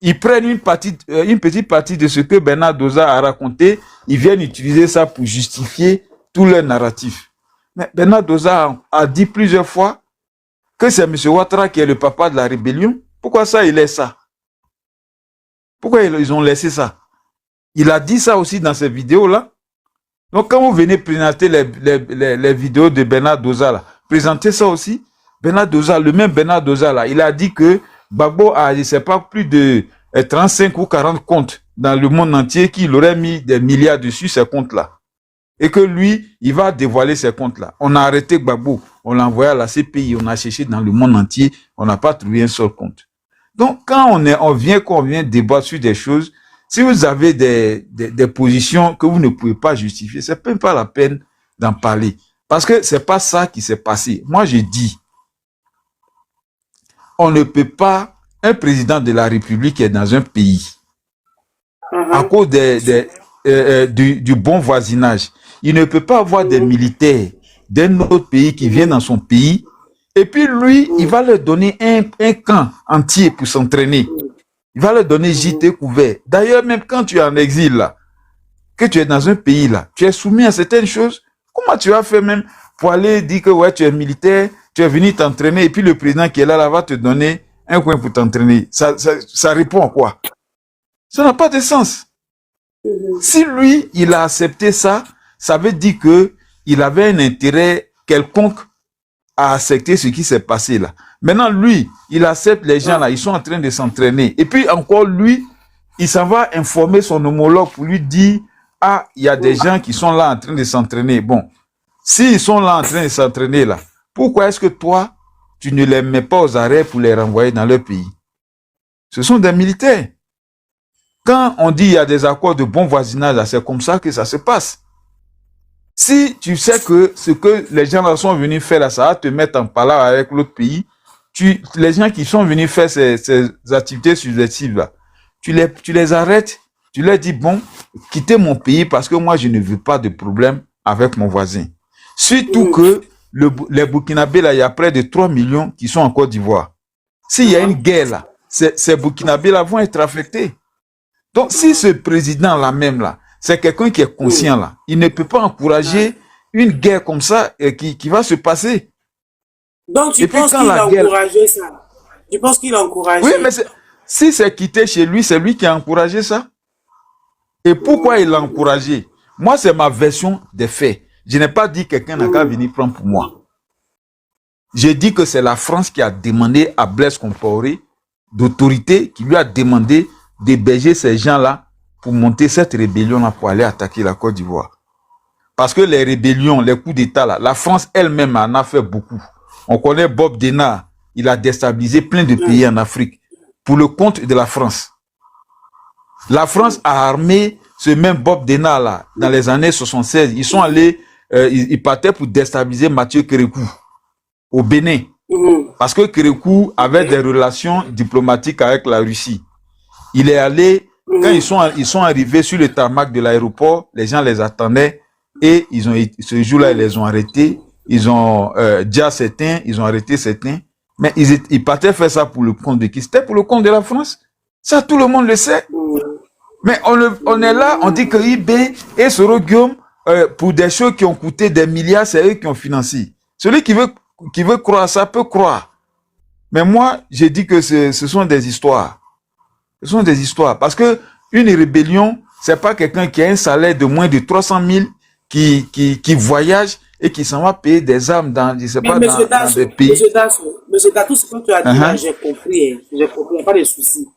Ils prennent une petite partie de ce que Bernard Doza a raconté, ils viennent utiliser ça pour justifier tout leur narratif. Mais Bernard Doza a dit plusieurs fois que c'est M. Ouattara qui est le papa de la rébellion. Pourquoi ça, il laisse ça? Pourquoi ils ont laissé ça? Il a dit ça aussi dans ces vidéos-là. Donc, quand vous venez présenter les vidéos de Bernard Doza, là, présentez ça aussi. Bernard Doza, le même Bernard Doza, là, il a dit que Gbagbo a, je ne sais pas, plus de 35 ou 40 comptes dans le monde entier, qu'il aurait mis des milliards dessus, ces comptes-là. Et que lui, il va dévoiler ces comptes-là. On a arrêté Gbagbo, on l'a envoyé à la CPI, on a cherché dans le monde entier, on n'a pas trouvé un seul compte. Donc, quand on vient débattre sur des choses, si vous avez des positions que vous ne pouvez pas justifier, c'est même pas la peine d'en parler. Parce que c'est pas ça qui s'est passé. Moi, je dis, on ne peut pas, un président de la République est dans un pays, à cause du bon voisinage, il ne peut pas avoir des militaires d'un autre pays qui viennent dans son pays, et puis lui, il va leur donner un camp entier pour s'entraîner. Il va leur donner gîte couvert. D'ailleurs, même quand tu es en exil là, que tu es dans un pays là, tu es soumis à certaines choses. Comment tu vas faire même pour aller dire que ouais, tu es militaire, tu es venu t'entraîner, et puis le président qui est là va te donner un coin pour t'entraîner. Ça répond à quoi? Ça n'a pas de sens. Si lui, il a accepté ça, ça veut dire que il avait un intérêt quelconque à accepter ce qui s'est passé là. Maintenant, lui, il accepte les gens là, ils sont en train de s'entraîner. Et puis encore, lui, il s'en va informer son homologue pour lui dire, ah, il y a des gens qui sont là en train de s'entraîner. Bon, s'ils sont là en train de s'entraîner là, pourquoi est-ce que toi, tu ne les mets pas aux arrêts pour les renvoyer dans leur pays? Ce sont des militaires. Quand on dit il y a des accords de bon voisinage, c'est comme ça que ça se passe. Si tu sais que ce que les gens là sont venus faire là, ça va te mettre en palabre avec l'autre pays, les gens qui sont venus faire ces activités subversives là, tu les arrêtes, tu leur dis bon, quittez mon pays parce que moi je ne veux pas de problème avec mon voisin. Surtout que les Burkinabés là, il y a près de 3 millions qui sont en Côte d'Ivoire. S'il y a une guerre là, ces Burkinabés là vont être affectés. Donc, si ce président-là même, là, c'est quelqu'un qui est conscient, là, il ne peut pas encourager une guerre comme ça qui va se passer. Donc, tu penses qu'il a encouragé ça? Tu penses qu'il a encouragé? Oui, mais si c'est quitté chez lui, c'est lui qui a encouragé ça. Et pourquoi il l'a encouragé? Moi, c'est ma version des faits. Je n'ai pas dit que quelqu'un n'a qu'à venir prendre pour moi. J'ai dit que c'est la France qui a demandé à Blaise Compaoré, d'autorité, qui lui a demandé d'héberger ces gens-là pour monter cette rébellion-là pour aller attaquer la Côte d'Ivoire. Parce que les rébellions, les coups d'État, là, la France elle-même en a fait beaucoup. On connaît Bob Denard, il a déstabilisé plein de pays en Afrique pour le compte de la France. La France a armé ce même Bob Denard là dans les années 76. Ils sont allés, ils partaient pour déstabiliser Mathieu Kérékou au Bénin. Parce que Kérékou avait des relations diplomatiques avec la Russie. Il est allé, quand ils sont arrivés sur le tarmac de l'aéroport, les gens les attendaient et ce jour-là, ils les ont arrêtés. Ils ont dit à certains, ils ont arrêté certains. Mais ils partaient faire ça pour le compte de qui? C'était pour le compte de la France. Ça, tout le monde le sait. Mais on est là, on dit que IB et Soro Guillaume, pour des choses qui ont coûté des milliards, c'est eux qui ont financé. Celui qui veut croire ça peut croire. Mais moi, j'ai dit que ce sont des histoires. Ce sont des histoires. Parce que une rébellion, c'est pas quelqu'un qui a un salaire de moins de 300 000 qui voyage et qui s'en va payer des armes dans, je sais pas, dans des pays. Monsieur Dasso, ce que tu as dit là, j'ai compris, il n'y a pas de souci.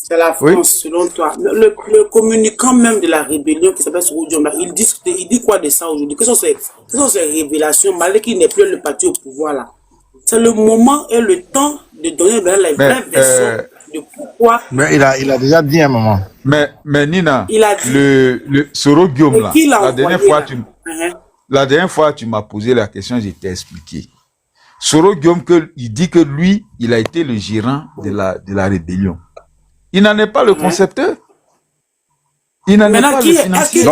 C'est la France, selon toi. Le communicant même de la rébellion qui s'appelle Soro Dioma, il dit quoi de ça aujourd'hui? Quelles sont ces révélations, malgré qu'il n'est plus le parti au pouvoir là? C'est le moment et le temps de donner la vraie version de pourquoi. Mais il a déjà dit un moment. Mais Nina, il a dit, le Soro Guillaume là, la dernière fois tu m'as posé la question, je t'ai expliqué. Soro Guillaume, il dit que lui, il a été le gérant de la rébellion. Il n'en est pas le concepteur. Il n'en est pas le financier.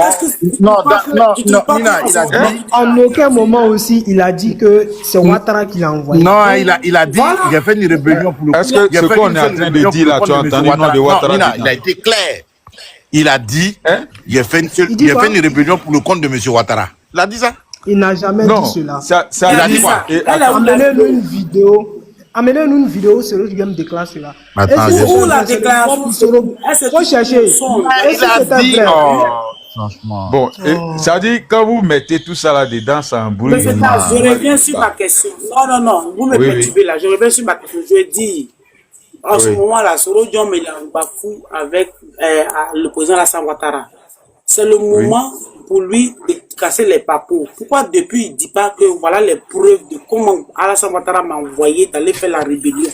Non, Nina, il a dit. En aucun moment aussi, il a dit que c'est Ouattara qui l'a envoyé. Non, il a dit, il a fait une rébellion pour le compte. Est-ce que ce qu'on est en train de dire là, tu as entendu le nom de Ouattara? Non, Nina, il a été clair. Il a dit, il a fait une rébellion pour le compte de M. Ouattara. Il a dit ça? Il n'a jamais dit cela. Il a dit quoi? Amenez-nous une vidéo. Amenez-nous une vidéo, c'est le game déclare cela. Où la déclaration? Faut chercher. Il a dit, franchement. Bon, ça dit, quand vous mettez tout ça là-dedans, ça embrouille. Mais c'est ça, je reviens sur ma question. Non, vous me perturbez là. Je reviens sur ma question. Je dis, en ce moment-là, Soro Dioma, il est en bafou avec le président Alassane Ouattara. C'est le moment pour lui de casser les papous. Pourquoi depuis il ne dit pas que voilà les preuves de comment Alassane Ouattara m'a envoyé d'aller faire la rébellion?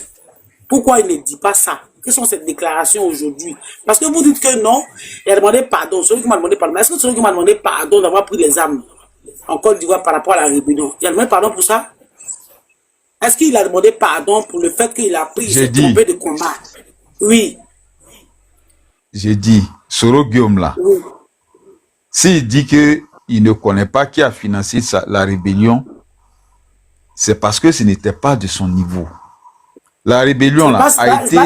Pourquoi il ne dit pas ça? Quelles sont ces déclarations aujourd'hui? Parce que vous dites que non, il a demandé pardon. Celui qui m'a demandé pardon. Est-ce que celui qui m'a demandé pardon d'avoir pris les armes en Côte d'Ivoire par rapport à la rébellion, il a demandé pardon pour ça? Est-ce qu'il a demandé pardon pour le fait qu'il a pris, il s'est trompé de combat? Oui. J'ai dit, Soro Guillaume là. Oui. S'il dit qu'il ne connaît pas qui a financé la rébellion, c'est parce que ce n'était pas de son niveau. La rébellion là a été...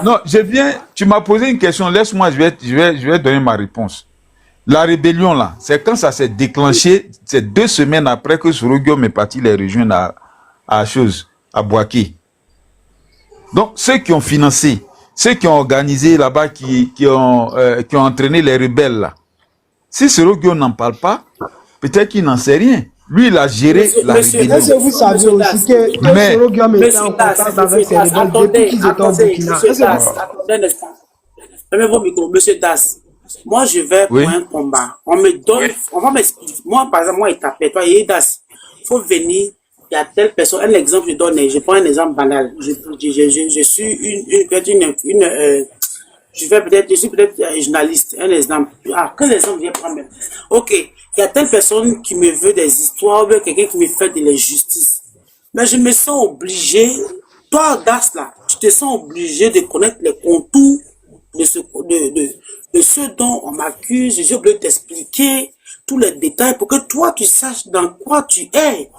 Non, tu m'as posé une question, laisse-moi, je vais donner ma réponse. La rébellion, là, c'est quand ça s'est déclenché, c'est 2 semaines après que Soro Guillaume est parti les rejoindre à Boaké. Donc, ceux qui ont financé, ceux qui ont organisé là-bas, qui ont entraîné les rebelles, là, si Soro Guillaume n'en parle pas, peut-être qu'il n'en sait rien. Lui, il a géré la rébellion. Est-ce que vous savez aussi que Soro Guillaume était en contact avec ces rebelles depuis qu'ils étaient au Burkina? Attendez un instant. Fermez vos micros, monsieur Das. Moi, je vais pour un combat. On me donne, on va m'expliquer. Moi, par exemple, moi, il t'appelle, toi, Das, il faut venir, il y a telle personne. Un exemple, je prends un exemple banal. Je suis peut-être journaliste. Un exemple. Ah, quel exemple je prends même? Ok, il y a telle personne qui me veut des histoires, ou bien quelqu'un qui me fait de l'injustice. Mais je me sens obligé, toi, Das, là, tu te sens obligé de connaître les contours de ce dont on m'accuse. J'ai oublié de t'expliquer tous les détails pour que toi, tu saches dans quoi tu es.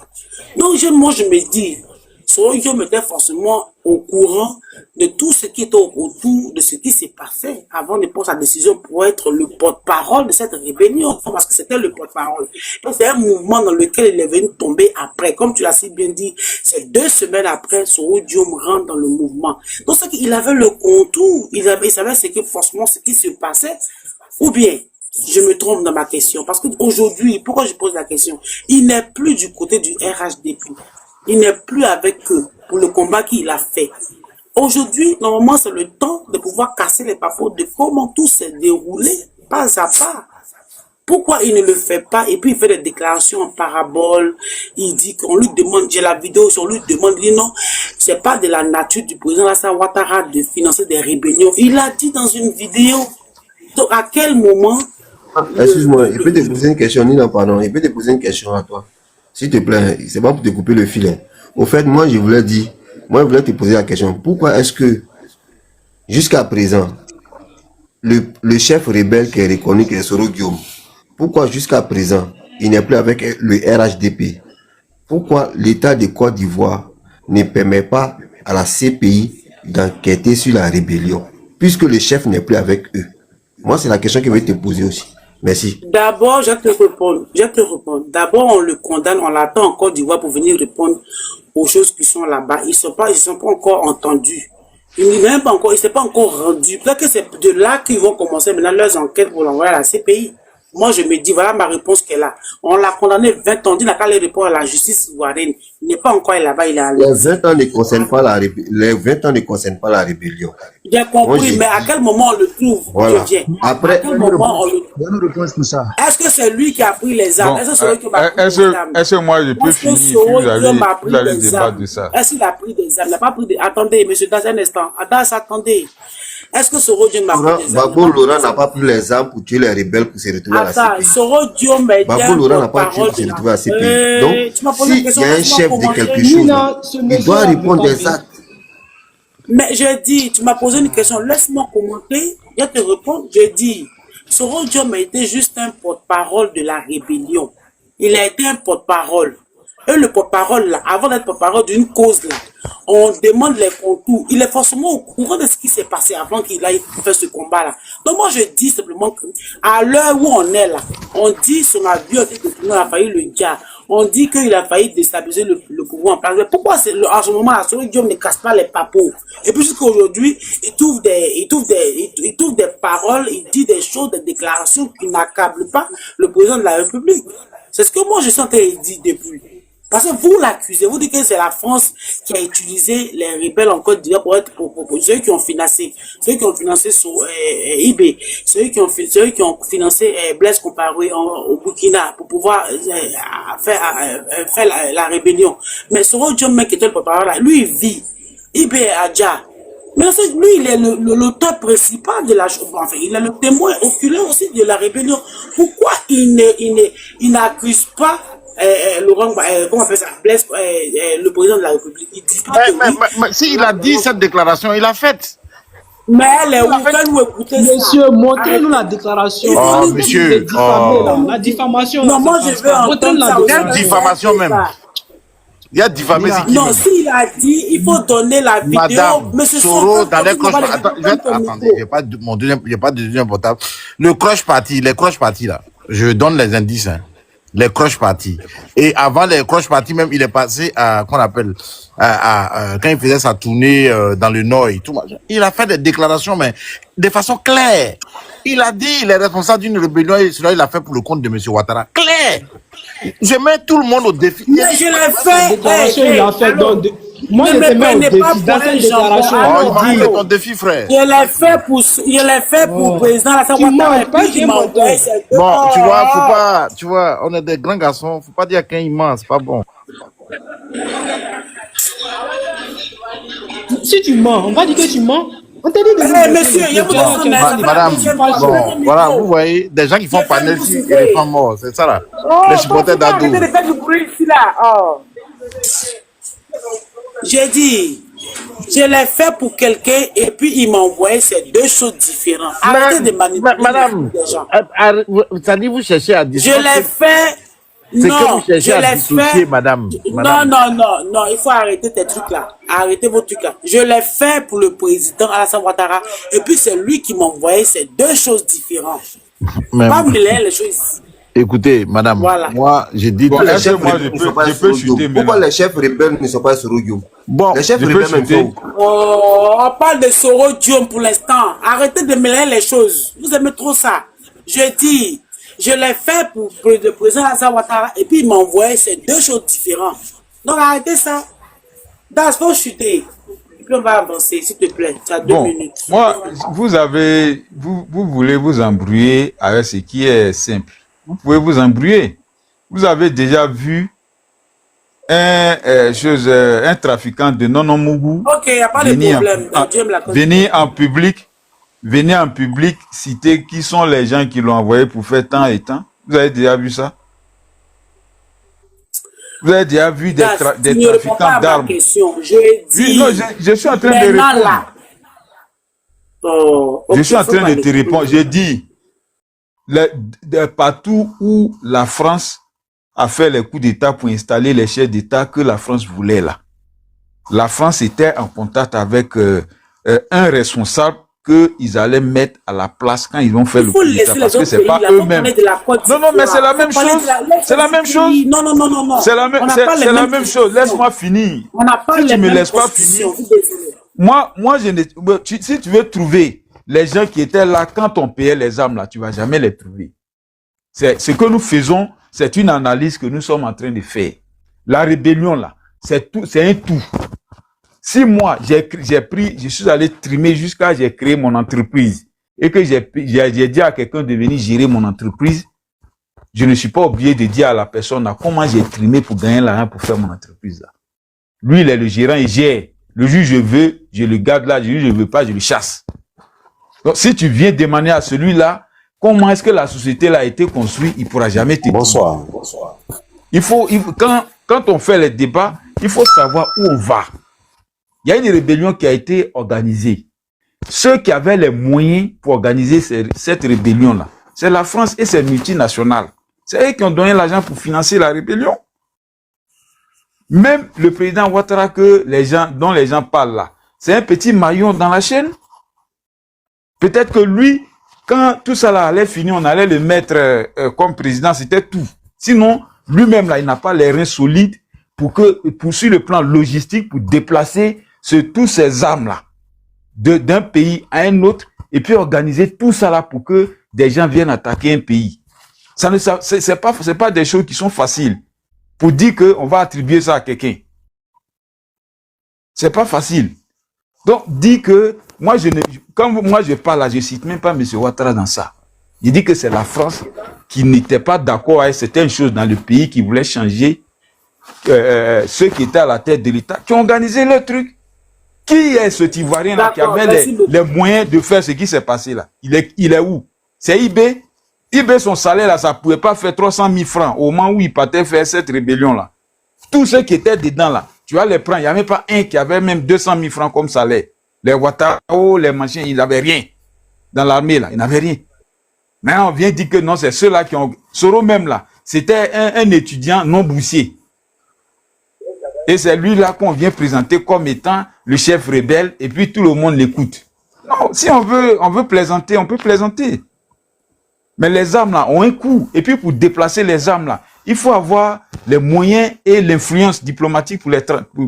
Donc, moi, je me dis, Soro Guillaume était forcément au courant de tout ce qui était autour de ce qui s'est passé avant de prendre sa décision pour être le porte-parole de cette rébellion, parce que c'était le porte-parole. Donc, c'est un mouvement dans lequel il est venu tomber après. Comme tu l'as si bien dit, c'est 2 semaines après, Soro Guillaume rentre dans le mouvement. Donc, c'est qu'il avait le contour, il savait forcément ce qui se passait, ou bien, je me trompe dans ma question, parce qu'aujourd'hui, pourquoi je pose la question? Il n'est plus du côté du RHDP. Il n'est plus avec eux pour le combat qu'il a fait. Aujourd'hui, normalement, c'est le temps de pouvoir casser les papeaux de comment tout s'est déroulé, pas à pas. Pourquoi il ne le fait pas? Et puis il fait des déclarations en parabole. Il dit qu'on lui demande, j'ai la vidéo, on lui demande, il dit non, c'est pas de la nature du président Alassane Ouattara de financer des rébellions. Il a dit dans une vidéo. Donc à quel moment... Excuse-moi, il peut te poser une question, Nina, pardon, il peut te poser une question à toi. S'il te plaît, c'est pas pour te couper le filet. Au fait, moi, je voulais te poser la question. Pourquoi est-ce que, jusqu'à présent, le chef rebelle qui est reconnu, qui est Soro Guillaume, pourquoi jusqu'à présent, il n'est plus avec le RHDP? Pourquoi l'État de Côte d'Ivoire ne permet pas à la CPI d'enquêter sur la rébellion, puisque le chef n'est plus avec eux? Moi, c'est la question que je vais te poser aussi. Merci. D'abord, je vais te répondre. D'abord, on le condamne, on l'attend en Côte d'Ivoire pour venir répondre aux choses qui sont là-bas. Ils sont pas encore entendus. Il ne s'est pas encore rendu. Peut-être que c'est de là qu'ils vont commencer maintenant leurs enquêtes pour l'envoyer à la CPI. Moi, je me dis, voilà ma réponse qu'elle a. On l'a condamné 20 ans. On dit n'a qu'à aller répondre à la justice ivoirienne. Il n'est pas encore là-bas, il est allé. Les 20 ans ne concernent pas la rébellion. J'ai compris, mais à quel moment on le trouve? Voilà. Après, à quel moment on le trouve? Est-ce que c'est lui qui a pris les armes? Est-ce que c'est lui qui a pris les armes? Est-ce que moi je peux finir si vous allez débattre de ça? Est-ce qu'il a pris des armes? Il n'a pas pris des... Attendez, monsieur, dans un instant. Attendez. Est-ce que Soro Guillaume a pris des armes? Babou Laurent n'a pas pris les armes pour tuer les rebelles pour se retrouver à la CPI. Soro Guillaume Babou Laurent n'a pas tué pour se retrouver à la CPI. Donc, s'il y a un chef de quelque chose, il doit répondre des actes. Mais je dis, tu m'as posé une question, laisse-moi commenter, je te réponds. Je dis, Soro Guillaume a été juste un porte-parole de la rébellion. Il a été un porte-parole. Et le porte-parole, là, avant d'être porte-parole d'une cause, là, on demande les contours. Il est forcément au courant de ce qui s'est passé avant qu'il aille faire ce combat-là. Donc moi, je dis simplement qu'à l'heure où on est là, on dit son avion a failli le dire. On dit qu'il a failli déstabiliser le pouvoir en place. Mais pourquoi à ce moment-là, Soro Guillaume ne casse pas les papeaux? Et puis jusqu'à aujourd'hui, il trouve des paroles, il dit des choses, des déclarations qui n'accablent pas le président de la République. C'est ce que moi je sens qu'il dit depuis. Parce que vous l'accusez, vous dites que c'est la France qui a utilisé les rebelles en Côte d'Ivoire pour ceux qui ont financé sur IB, ceux qui ont financé Blaise Compaoré au Burkina pour pouvoir faire la rébellion. Mais Soro Guillaume qui était le porte-parole, lui il vit, IB Adja. Mais lui, il est l'auteur principal de la chose. Enfin, il est le témoin oculaire aussi de la rébellion. Pourquoi il n'accuse pas Laurent, comment on appelle ça, Blaise, le président de la République? Il dit pas que oui. Mais s'il a dit cette déclaration, il l'a faite. Mais elle est où? Faites-nous écouter ça. Monsieur, montrez-nous la déclaration. Oh, monsieur. La diffamation. Non, moi je veux entendre ça. Quelle diffamation même? Il y a diffamé Ziki. Non, s'il a dit, il faut donner la vidéo. Madame Mais ce Soro, sont dans les croches parties. Attendez, j'ai pas de deuxième portable. Le croche party, les croches parties là. Je donne les indices, hein. Les croches parties. Et avant les croches parties, même, il est passé à, qu'on appelle, quand il faisait sa tournée dans le Nord et tout. Il a fait des déclarations, mais de façon claire. Il a dit, il est responsable d'une rébellion et cela, il l'a fait pour le compte de M. Ouattara. Clair! Je mets tout le monde au défi. Mais je l'ai fait. Déclaration, il a fait dans moi, je te mets au défi dans cette déclaration. C'est ton défi, frère. Je l'ai fait pour le président Alassane Ouattara. Bon, tu vois, tu vois, on est des grands garçons, faut pas dire qu'un immense, c'est pas bon. Si tu mens, on va dire que tu mens. On t'a dit de monsieur, il y a madame, bon, voilà, vous voyez, des gens qui font panel ici et les femmes morts, c'est ça là. Les supporters d'Ado. Arrêtez de faire du bruit ici là. Oh. J'ai dit, je l'ai fait pour quelqu'un et puis il m'a envoyé ces deux choses différentes. Arrêtez de manipuler madame, les gens. Ça dit vous cherchez à dire. Je l'ai fait. C'est non, que vous cherchez à dissocier, madame. Non, il faut arrêter tes trucs là. Arrêtez vos trucs là. Je l'ai fait pour le président Alassane Ouattara et puis c'est lui qui m'a envoyé ces deux choses différentes. Pas mêler les choses. Écoutez, madame, voilà. Moi, j'ai dit que les chefs rebelles ne sont pas Sorogo. Pourquoi les chefs rebelles ne sont pas Sorogo? Bon, les chefs rebelles même sont. Oh, on parle de Sorogo pour l'instant. Arrêtez de mêler les choses. Vous aimez trop ça. Je dis, je l'ai fait pour le président Alassane Ouattara et puis il m'a envoyé ces deux choses différentes. Donc arrêtez ça. Das, faut chuter. Et puis on va avancer, s'il te plaît. Tu as 2 minutes. Moi, vous voulez vous embrouiller avec ce qui est simple. Vous pouvez vous embrouiller. Vous avez déjà vu un trafiquant de Nonomougou venir en public citer qui sont les gens qui l'ont envoyé pour faire tant et tant. Vous avez déjà vu ça? Vous avez déjà vu des trafiquants d'armes? Je suis en train de répondre. Je suis en train de te répondre. J'ai dit, partout où la France a fait les coups d'État pour installer les chefs d'État que la France voulait là, la France était en contact avec un responsable qu'ils allaient mettre à la place quand ils vont faire le coup d'État, parce que c'est pas eux-mêmes. Non, mais c'est la même chose. C'est la même chose. Non. C'est la même chose. Laisse-moi finir. Si tu me laisses pas finir, moi, si tu veux trouver les gens qui étaient là quand on payait les armes là, tu vas jamais les trouver. Ce que nous faisons, c'est une analyse que nous sommes en train de faire. La rébellion là, c'est un tout. Si moi, je suis allé trimer jusqu'à j'ai créé mon entreprise et que j'ai dit à quelqu'un de venir gérer mon entreprise, je ne suis pas obligé de dire à la personne là, comment j'ai trimé pour gagner l'argent pour faire mon entreprise là. Lui, il est le gérant, il gère. Le jour je veux, je le garde là, le jour je veux pas, je le chasse. Donc, si tu viens demander à celui-là, comment est-ce que la société là a été construite, il pourra jamais te dire. Bonsoir. Quand on fait les débats, il faut savoir où on va. Il y a une rébellion qui a été organisée. Ceux qui avaient les moyens pour organiser cette rébellion-là, c'est la France et ses multinationales. C'est eux qui ont donné l'argent pour financer la rébellion. Même le président Ouattara dont les gens parlent là, c'est un petit maillon dans la chaîne. Peut-être que lui, quand tout ça là allait finir, on allait le mettre comme président, c'était tout. Sinon, lui-même là, il n'a pas les reins solides pour sur le plan logistique, pour déplacer tous ces armes-là d'un pays à un autre et puis organiser tout ça là pour que des gens viennent attaquer un pays. C'est pas des choses qui sont faciles. Pour dire qu'on va attribuer ça à quelqu'un. C'est pas facile. Donc, dit que, quand moi je parle là, je cite même pas M. Ouattara dans ça. Il dit que c'est la France qui n'était pas d'accord avec certaines choses dans le pays, qui voulait changer ceux qui étaient à la tête de l'État, qui ont organisé le truc. Qui est ce Ivoirien là qui avait les moyens de faire ce qui s'est passé là? Il est où? C'est IB? IB, son salaire là, ça pouvait pas faire 300 000 francs au moment où il partait faire cette rébellion là. Tous ceux qui étaient dedans là, tu vas les prendre. Il n'y avait pas un qui avait même 200 000 francs comme salaire. Les Ouattara, les machins, ils n'avaient rien. Dans l'armée là, ils n'avaient rien. Maintenant, on vient dire que non, c'est ceux-là qui ont... Soro même là, c'était un étudiant non boursier. Et c'est lui-là qu'on vient présenter comme étant le chef rebelle et puis tout le monde l'écoute. Non, si on veut plaisanter, on peut plaisanter. Mais les armes là ont un coût. Et puis pour déplacer les armes là, il faut avoir les moyens et l'influence diplomatique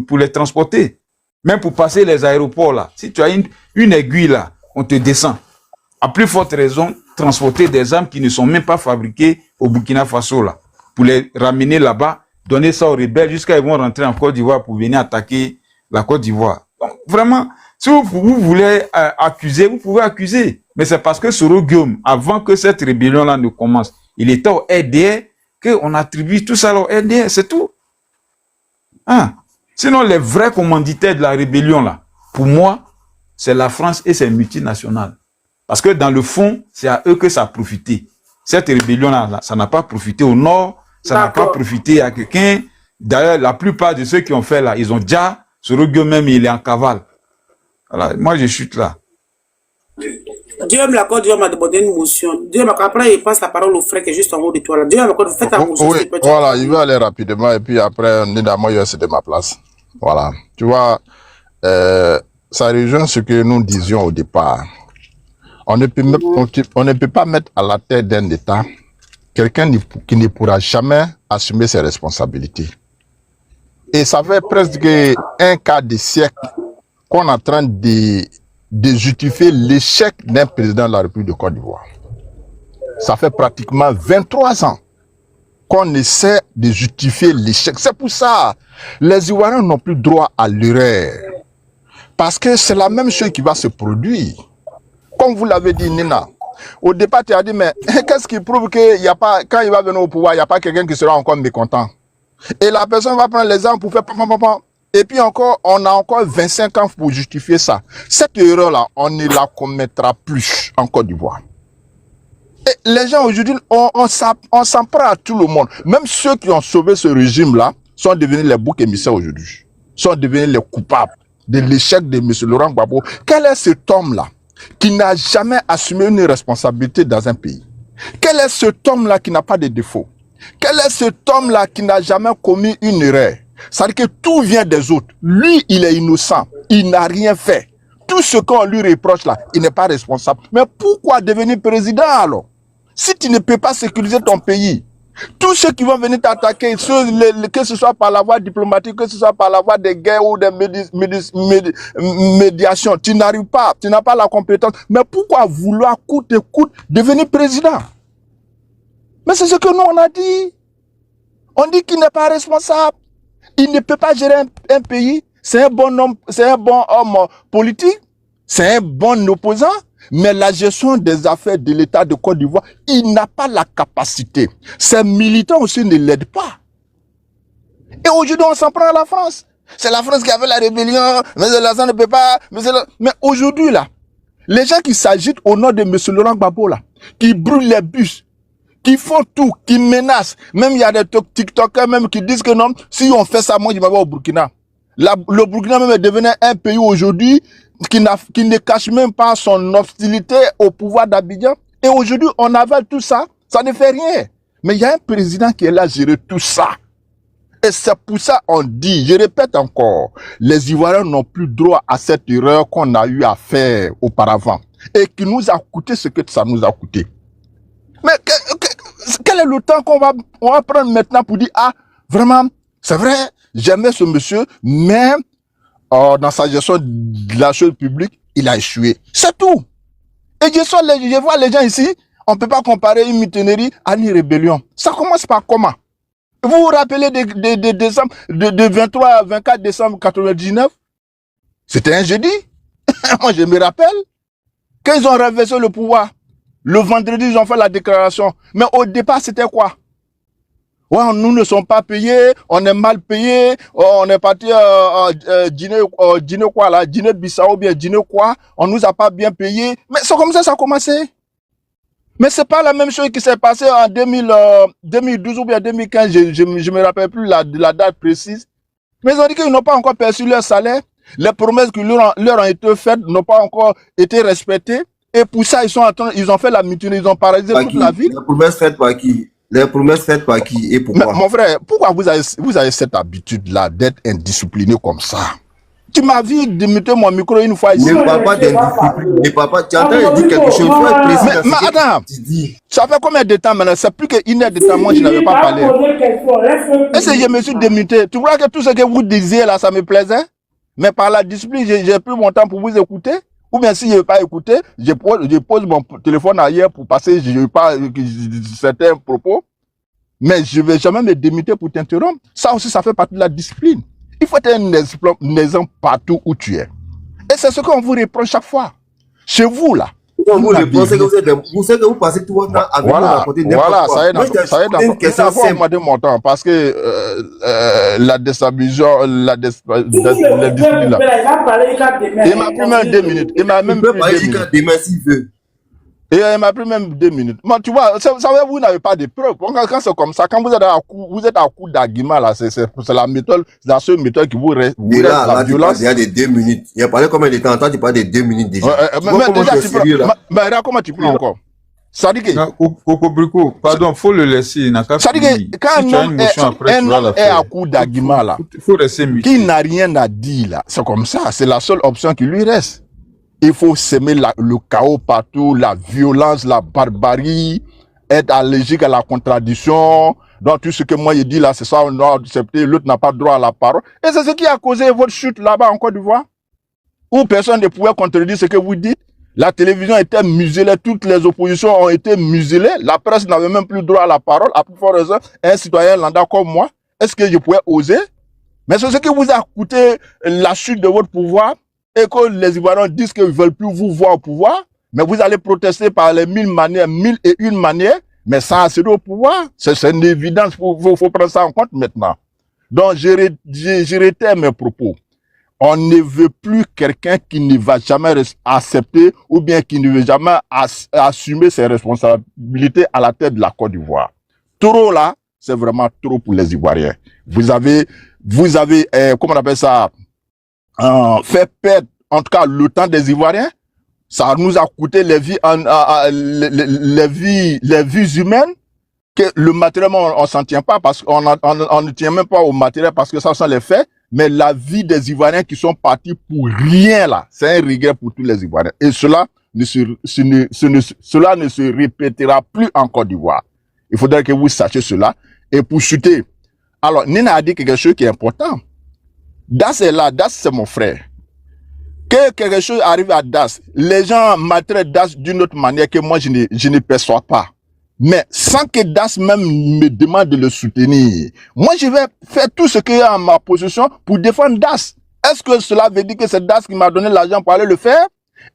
pour les transporter. Même pour passer les aéroports là. Si tu as une aiguille là, on te descend. À plus forte raison, transporter des armes qui ne sont même pas fabriquées au Burkina Faso là. Pour les ramener là-bas, donner ça aux rebelles jusqu'à ils vont rentrer en Côte d'Ivoire pour venir attaquer la Côte d'Ivoire. Donc vraiment, si vous voulez accuser, vous pouvez accuser. Mais c'est parce que Soro Guillaume, avant que cette rébellion-là ne commence, il était au RDR, qu'on attribue tout ça au RDR, c'est tout. Hein? Sinon, les vrais commanditaires de la rébellion-là, pour moi, c'est la France et ses multinationales. Parce que dans le fond, c'est à eux que ça a profité. Cette rébellion-là, ça n'a pas profité au nord, ça n'a pas profité à quelqu'un. D'ailleurs, la plupart de ceux qui ont fait là, ils ont déjà, Soro Guillaume même, il est en cavale. Voilà, moi, je chute là. Dieu me l'accorde, Dieu m'a demandé une motion. Dieu m'a après, il passe la parole au frère qui est juste en haut de toi là. Dieu m'accorde, faites ta motion. Oui, voilà, il veut aller rapidement et puis après, Nina, moi, il va céder ma place. Voilà. Tu vois, ça rejoint ce que nous disions au départ. On ne peut pas mettre à la tête d'un État quelqu'un qui ne pourra jamais assumer ses responsabilités. Et ça fait presque un quart de siècle qu'on est en train de justifier l'échec d'un président de la République de Côte d'Ivoire. Ça fait pratiquement 23 ans qu'on essaie de justifier l'échec. C'est pour ça que les Ivoiriens n'ont plus droit à l'erreur. Parce que c'est la même chose qui va se produire. Comme vous l'avez dit, Nina, au départ, tu as dit, mais qu'est-ce qui prouve qu'il y a pas, quand il va venir au pouvoir, il n'y a pas quelqu'un qui sera encore mécontent. Et la personne va prendre les armes pour faire pam. Et puis encore, on a encore 25 ans pour justifier ça. Cette erreur-là, on ne la commettra plus en Côte d'Ivoire. Et les gens aujourd'hui, on s'en prend à tout le monde. Même ceux qui ont sauvé ce régime-là sont devenus les boucs émissaires aujourd'hui. Sont devenus les coupables de l'échec de M. Laurent Gbagbo. Quel est cet homme-là qui n'a jamais assumé une responsabilité dans un pays? Quel est cet homme-là qui n'a pas de défaut? Quel est cet homme-là qui n'a jamais commis une erreur? C'est-à-dire que tout vient des autres. Lui, il est innocent. Il n'a rien fait. Tout ce qu'on lui reproche là, il n'est pas responsable. Mais pourquoi devenir président alors? Si tu ne peux pas sécuriser ton pays, tous ceux qui vont venir t'attaquer, que ce soit par la voie diplomatique, que ce soit par la voie des guerres ou des médiations, tu n'arrives pas, tu n'as pas la compétence. Mais pourquoi vouloir coûte que coûte devenir président? Mais c'est ce que nous on a dit. On dit qu'il n'est pas responsable. Il ne peut pas gérer un pays. C'est un bon homme, politique. C'est un bon opposant. Mais la gestion des affaires de l'État de Côte d'Ivoire, il n'a pas la capacité. Ses militants aussi ne l'aident pas. Et aujourd'hui, on s'en prend à la France. C'est la France qui avait la rébellion, mais ça ne peut pas. Mais aujourd'hui, là, les gens qui s'agitent au nom de M. Laurent Gbagbo, là, qui brûlent les bus, qui font tout, qui menacent. Même il y a des TikTokers même qui disent que non, si on fait ça, moi je vais aller au Burkina. Le Burkina même est devenu un pays aujourd'hui qui ne cache même pas son hostilité au pouvoir d'Abidjan. Et aujourd'hui, on avale tout ça, ça ne fait rien. Mais il y a un président qui est là à gérer tout ça. Et c'est pour ça qu'on dit, je répète encore, les Ivoiriens n'ont plus droit à cette erreur qu'on a eu à faire auparavant. Et qui nous a coûté ce que ça nous a coûté. Mais quel est le temps qu'on va prendre maintenant pour dire, ah, vraiment, c'est vrai, j'aimais ce monsieur, mais dans sa gestion de la chose publique, il a échoué. C'est tout. Et je vois les gens ici, on ne peut pas comparer une mutinerie à une rébellion. Ça commence par comment? Vous vous rappelez de 23 à 24 décembre 99? C'était un jeudi. Moi, je me rappelle. Quand ils ont renversé le pouvoir, le vendredi, ils ont fait la déclaration. Mais au départ, c'était quoi? Ouais, nous ne sommes pas payés, on est mal payés, on est parti Guinée Bissau, bien Guinée quoi, on nous a pas bien payés. Mais c'est comme ça a commencé. Mais c'est pas la même chose qui s'est passé en 2012 ou bien 2015, je me rappelle plus la date précise. Mais ils ont dit qu'ils n'ont pas encore perçu leur salaire. Les promesses qui leur ont été faites n'ont pas encore été respectées. Et pour ça, ils ont fait la mutinerie, ils ont paralysé toute la ville. La promesse faite par qui? Les promesses faites par qui et pourquoi? Mon frère, pourquoi vous avez cette habitude-là d'être indiscipliné comme ça? Tu m'as vu démuter mon micro une fois ici. Ne parle pas d'indiscipline. Ne parle pas. Tu es en train de dire quelque chose. Il faut être précis. Mais attends, ça fait combien de temps maintenant? C'est plus qu'une heure de temps, moi je n'avais pas parlé. Est-ce que je me suis démuté? Tu vois que tout ce que vous disiez là, ça me plaisait? Mais par la discipline, j'ai plus mon temps pour vous écouter. Ou bien si je n'ai pas écouté, je pose mon téléphone ailleurs pour passer, je n'ai pas certains propos. Mais je ne vais jamais me démuter pour t'interrompre. Ça aussi, ça fait partie de la discipline. Il faut être un exemple partout où tu es. Et c'est ce qu'on vous reproche chaque fois. Chez vous, là. Vous pensez que vous passez tout votre temps à venir raconter n'importe quoi. Ça y est, une question simple. Mon temps, parce que la déstabilisation, la discipline, là. Il m'a pris même 2 minutes. Il m'a même pris 2 minutes. Demain s'il veut. Et il m'a pris même 2 minutes. Moi, tu vois, vous n'avez pas de preuves. Quand c'est comme ça, quand vous êtes à coup d'argument, là, c'est la méthode, la seule méthode qui vous reste. Et là, tu parles déjà de 2 minutes. Il a parlé combien de temps? Toi, tu parles de 2 minutes déjà. Mais regarde comment tu prends encore. Ça dit que. Coco, pardon, faut le laisser. Ça dit que quand un homme est à coup d'argument, là, qui n'a rien à dire, là, c'est comme ça. C'est la seule option qui lui reste. Il faut s'aimer le chaos partout, la violence, la barbarie, être allergique à la contradiction. Donc tout ce que moi je dis là, c'est ça, on doit accepter, l'autre n'a pas droit à la parole. Et c'est ce qui a causé votre chute là-bas en Côte d'Ivoire, où personne ne pouvait contredire ce que vous dites. La télévision était muselée, toutes les oppositions ont été muselées, la presse n'avait même plus droit à la parole, à plus forte raison, un citoyen lambda comme moi, est-ce que je pouvais oser? Mais c'est ce qui vous a coûté la chute de votre pouvoir. Et que les Ivoiriens disent qu'ils ne veulent plus vous voir au pouvoir, mais vous allez protester par les 1000 manières, 1001 manières, mais sans accéder au pouvoir. C'est une évidence, il faut prendre ça en compte maintenant. Donc, je réitère mes propos. On ne veut plus quelqu'un qui ne va jamais accepter ou bien qui ne veut jamais assumer ses responsabilités à la tête de la Côte d'Ivoire. Trop là, c'est vraiment trop pour les Ivoiriens. Vous avez, comment on appelle ça, fait perdre, en tout cas, le temps des Ivoiriens. Ça nous a coûté les vies humaines, que le matériel, on s'en tient pas parce qu'on ne tient même pas au matériel parce que ça sont les faits, mais la vie des Ivoiriens qui sont partis pour rien là, c'est un regret pour tous les Ivoiriens. Et cela ne se répétera plus en Côte d'Ivoire. Il faudrait que vous sachiez cela. Et pour chuter, alors, Nina a dit quelque chose qui est important. Das est là, Das c'est mon frère. Que quelque chose arrive à Das, les gens maltraitent Das d'une autre manière que moi je ne perçois pas. Mais sans que Das même me demande de le soutenir, moi je vais faire tout ce qui est en ma possession pour défendre Das. Est-ce que cela veut dire que c'est Das qui m'a donné l'argent pour aller le faire?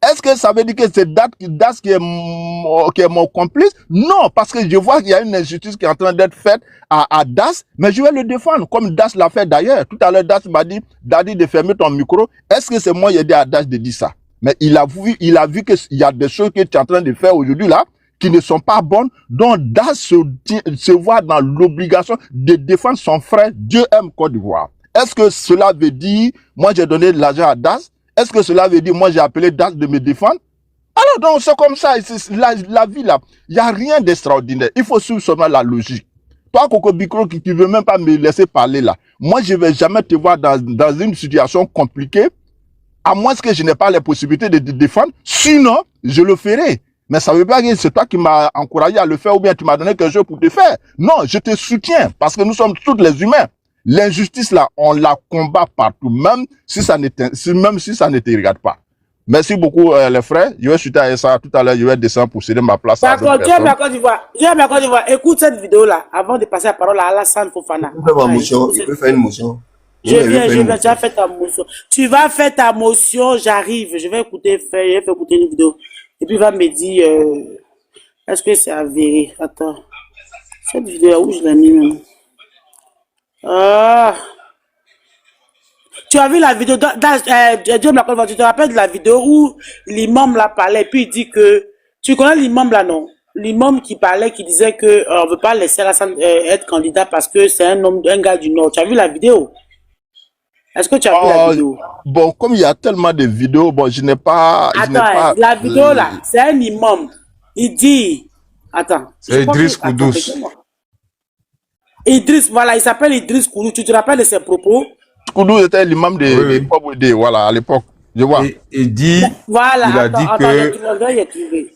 Est-ce que ça veut dire que c'est Das qui est mon complice? Non, parce que je vois qu'il y a une injustice qui est en train d'être faite à Das, mais je vais le défendre, comme Das l'a fait d'ailleurs. Tout à l'heure, Das m'a dit, Daddy, de fermer ton micro. Est-ce que c'est moi qui ai dit à Das de dire ça? Mais il a vu qu'il y a des choses que tu es en train de faire aujourd'hui là, qui ne sont pas bonnes, dont Das se voit dans l'obligation de défendre son frère. Dieu aime Côte d'Ivoire. Est-ce que cela veut dire, moi j'ai donné de l'argent à Das? Est-ce que cela veut dire, moi j'ai appelé Das de me défendre? Alors donc c'est comme ça, la vie là, il n'y a rien d'extraordinaire. Il faut suivre seulement la logique. Toi, Coco Bicro, qui ne veux même pas me laisser parler là, moi je ne vais jamais te voir dans une situation compliquée, à moins que je n'ai pas les possibilités de te défendre. Sinon, je le ferai. Mais ça ne veut pas dire que c'est toi qui m'as encouragé à le faire ou bien tu m'as donné quelque chose pour te faire. Non, je te soutiens parce que nous sommes tous les humains. L'injustice là, on la combat partout, même si ça ne te regarde pas. Merci beaucoup les frères. Je vais chuter à ça tout à l'heure. Je vais descendre pour céder ma place. D'accord, Dieu ma Côte d'Ivoire. Écoute cette vidéo là avant de passer la parole à Alassane Fofana. Il peut faire une motion. Je viens, tu vas faire ta motion. Tu vas faire ta motion, j'arrive. Je vais écouter une vidéo. Et puis il va me dire est-ce que c'est avéré? Attends. Cette vidéo là où je l'ai mis même. Tu as vu la vidéo Dieu m'accorde, tu te rappelles de la vidéo où l'imam là parlait, puis il dit que tu connais l'imam là, non? L'imam qui parlait, qui disait que on veut pas laisser Alassane être candidat parce que c'est un gars du Nord. Tu as vu la vidéo? Est-ce que tu as vu la vidéo? Bon, comme il y a tellement de vidéos, bon, je n'ai pas. Attends, la vidéo là, c'est un imam. Il dit, attends. C'est Idriss Koudous. Idriss, voilà, il s'appelle Idriss Koudou. Tu te rappelles de ses propos? Koudou était l'imam de Pabodé, voilà, à l'époque. Je vois. Et dit, voilà, il a dit que... il a trouvé.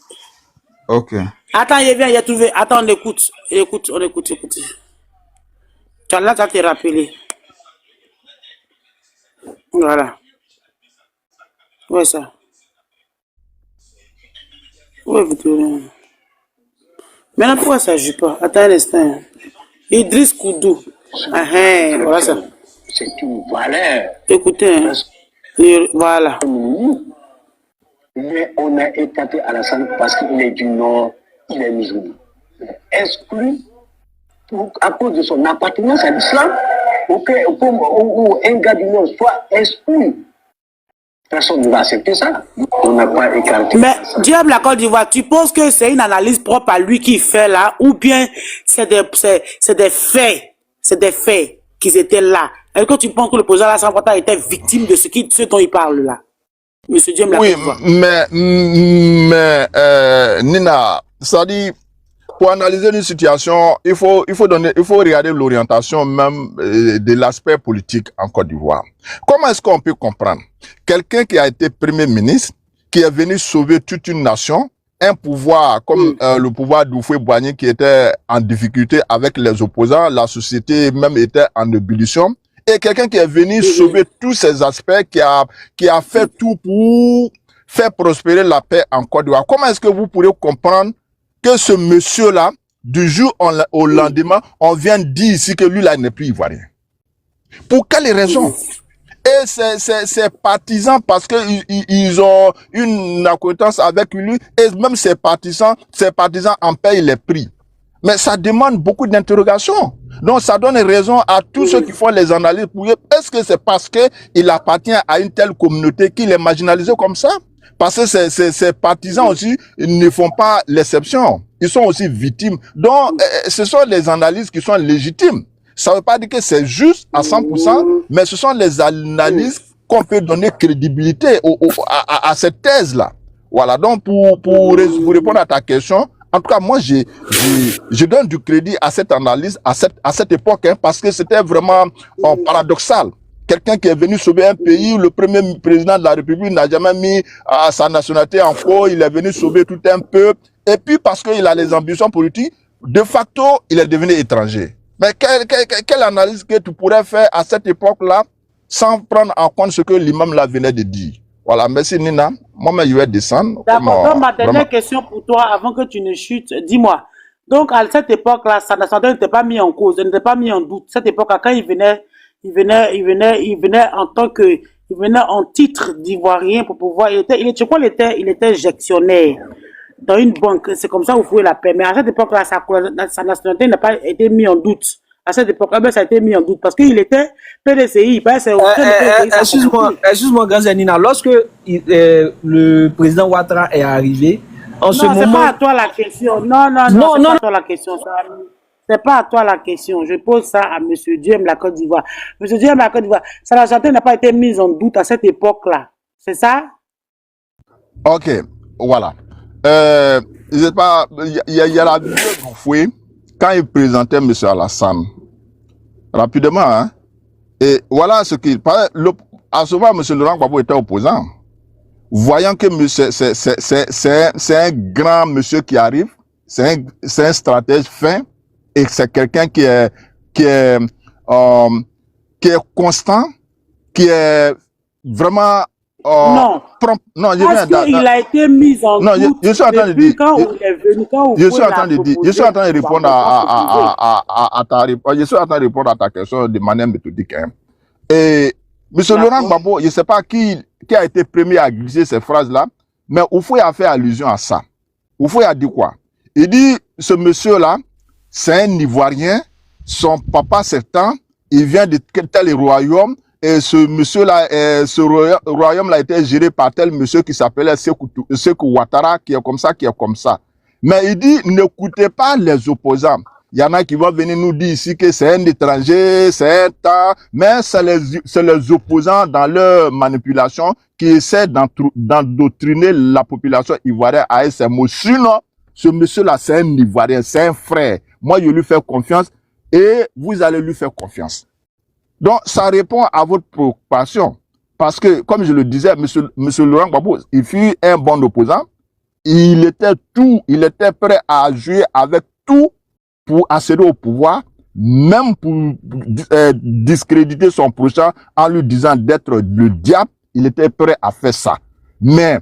Ok. Attends, il vient, il a trouvé. Attends, on écoute. On écoute. Tu as là, tu as te rappelé. Voilà. Ouais, ça. Ouais, vous maintenant, pourquoi ça ne joue pas? Attends un instant. Idriss Koudou. Voilà ça. C'est une valeur. Écoutez, hein. Voilà. Mais on a écarté Alassane parce qu'il est du Nord, il est musulman. Exclu à cause de son appartenance à l'islam, ou un gars du Nord soit exclu. Personne ne va accepter ça. On n'a pas écarté. Mais Diable la Côte d'Ivoire, tu penses que c'est une analyse propre à lui qui fait là, ou bien c'est des faits qu'ils étaient là? Est-ce que tu penses que le président Alassane Ouattara était victime de ce dont il parle là? Monsieur Diable la Côte d'Ivoire. Mais Nina, ça dit, pour analyser une situation, il faut regarder l'orientation même de l'aspect politique en Côte d'Ivoire. Comment est-ce qu'on peut comprendre quelqu'un qui a été Premier ministre, qui est venu sauver toute une nation, un pouvoir comme le pouvoir d'Houphouët-Boigny qui était en difficulté avec les opposants, la société même était en ébullition, et quelqu'un qui est venu sauver tous ces aspects, qui a fait tout pour faire prospérer la paix en Côte d'Ivoire. Comment est-ce que vous pourrez comprendre que ce monsieur-là, du jour au lendemain, on vient dire ici que lui-là n'est plus ivoirien? Pour quelle raison? Et ses partisans, parce qu'ils ont une acquaintance avec lui, et même ses partisans en payent les prix. Mais ça demande beaucoup d'interrogations. Donc ça donne raison à tous ceux qui font les analyses. Est-ce que c'est parce qu'il appartient à une telle communauté qu'il est marginalisé comme ça? Parce que ces partisans aussi ne font pas l'exception. Ils sont aussi victimes. Donc, ce sont les analyses qui sont légitimes. Ça ne veut pas dire que c'est juste à 100%, mais ce sont les analyses qu'on peut donner crédibilité à cette thèse-là. Voilà. Donc, pour répondre à ta question, en tout cas, moi, je donne du crédit à cette analyse, à cette époque, hein, parce que c'était vraiment paradoxal. Quelqu'un qui est venu sauver un pays, le premier président de la République n'a jamais mis sa nationalité en cause, il est venu sauver tout un peuple, et puis parce qu'il a les ambitions politiques, de facto, il est devenu étranger. Mais quelle analyse que tu pourrais faire à cette époque-là, sans prendre en compte ce que l'imam là venait de dire? Voilà, merci Nina. Moi, je vais descendre. D'accord, donc ma dernière question pour toi, avant que tu ne chutes, dis-moi. Donc, à cette époque-là, sa nationalité n'était pas mise en cause, elle n'était pas mise en doute. Cette époque-là, quand il venait en tant que, il venait en titre d'ivoirien pour pouvoir, il était gestionnaire dans une banque. C'est comme ça vous pouvez la paix. Mais à cette époque-là, sa nationalité n'a pas été mise en doute. À cette époque-là, ça a été mis en doute parce qu'il était PDCI. Excuse-moi, Gazanina. Lorsque le président Ouattara est arrivé, en ce moment... Non, c'est pas à toi la question. Non, c'est pas à toi la question. C'est pas à toi la question. Je pose ça à Monsieur Diem, la Côte d'Ivoire. Monsieur Diem, la Côte d'Ivoire, sa nationalité n'a pas été mise en doute à cette époque-là. C'est ça? Ok, voilà. Il y a la vidéo de Houphouët quand il présentait M. Alassane. Rapidement, hein. Et voilà ce qu'il parlait. À ce moment, M. Laurent Gbagbo était opposant. Voyant que c'est un grand monsieur qui arrive, c'est un stratège fin, et c'est quelqu'un qui est constant, qui est vraiment non. Prompt. Non, parce qu'il a été mis en doute. Je suis en train de dire. Je suis en train de répondre à ta réponse. Je suis en train de répondre à ta question de manière méthodique. Hein. Et M. Laurent Gbagbo, je ne sais pas qui a été premier à glisser ces phrases-là, mais Houphouët a fait allusion à ça. Houphouët a dit quoi? Il dit, ce monsieur-là, c'est un Ivoirien, son papa c'est temps, il vient de tel royaume, et ce monsieur-là, ce royaume-là a été géré par tel monsieur qui s'appelait Sékou Ouattara, qui est comme ça, qui est comme ça. Mais il dit, n'écoutez pas les opposants. Il y en a qui vont venir nous dire ici que c'est un étranger, c'est un tas, mais c'est les opposants dans leur manipulation qui essaient d'endoctriner la population ivoirienne à ces mots. Sinon, ce monsieur-là, c'est un Ivoirien, c'est un frère. Moi, je lui fais confiance. et vous allez lui faire confiance. Donc, ça répond à votre préoccupation. Parce que, comme je le disais, monsieur Laurent Gbagbo, il fut un bon opposant. Il était prêt à jouer avec tout pour accéder au pouvoir, même pour discréditer son prochain en lui disant d'être le diable. Il était prêt à faire ça. Mais,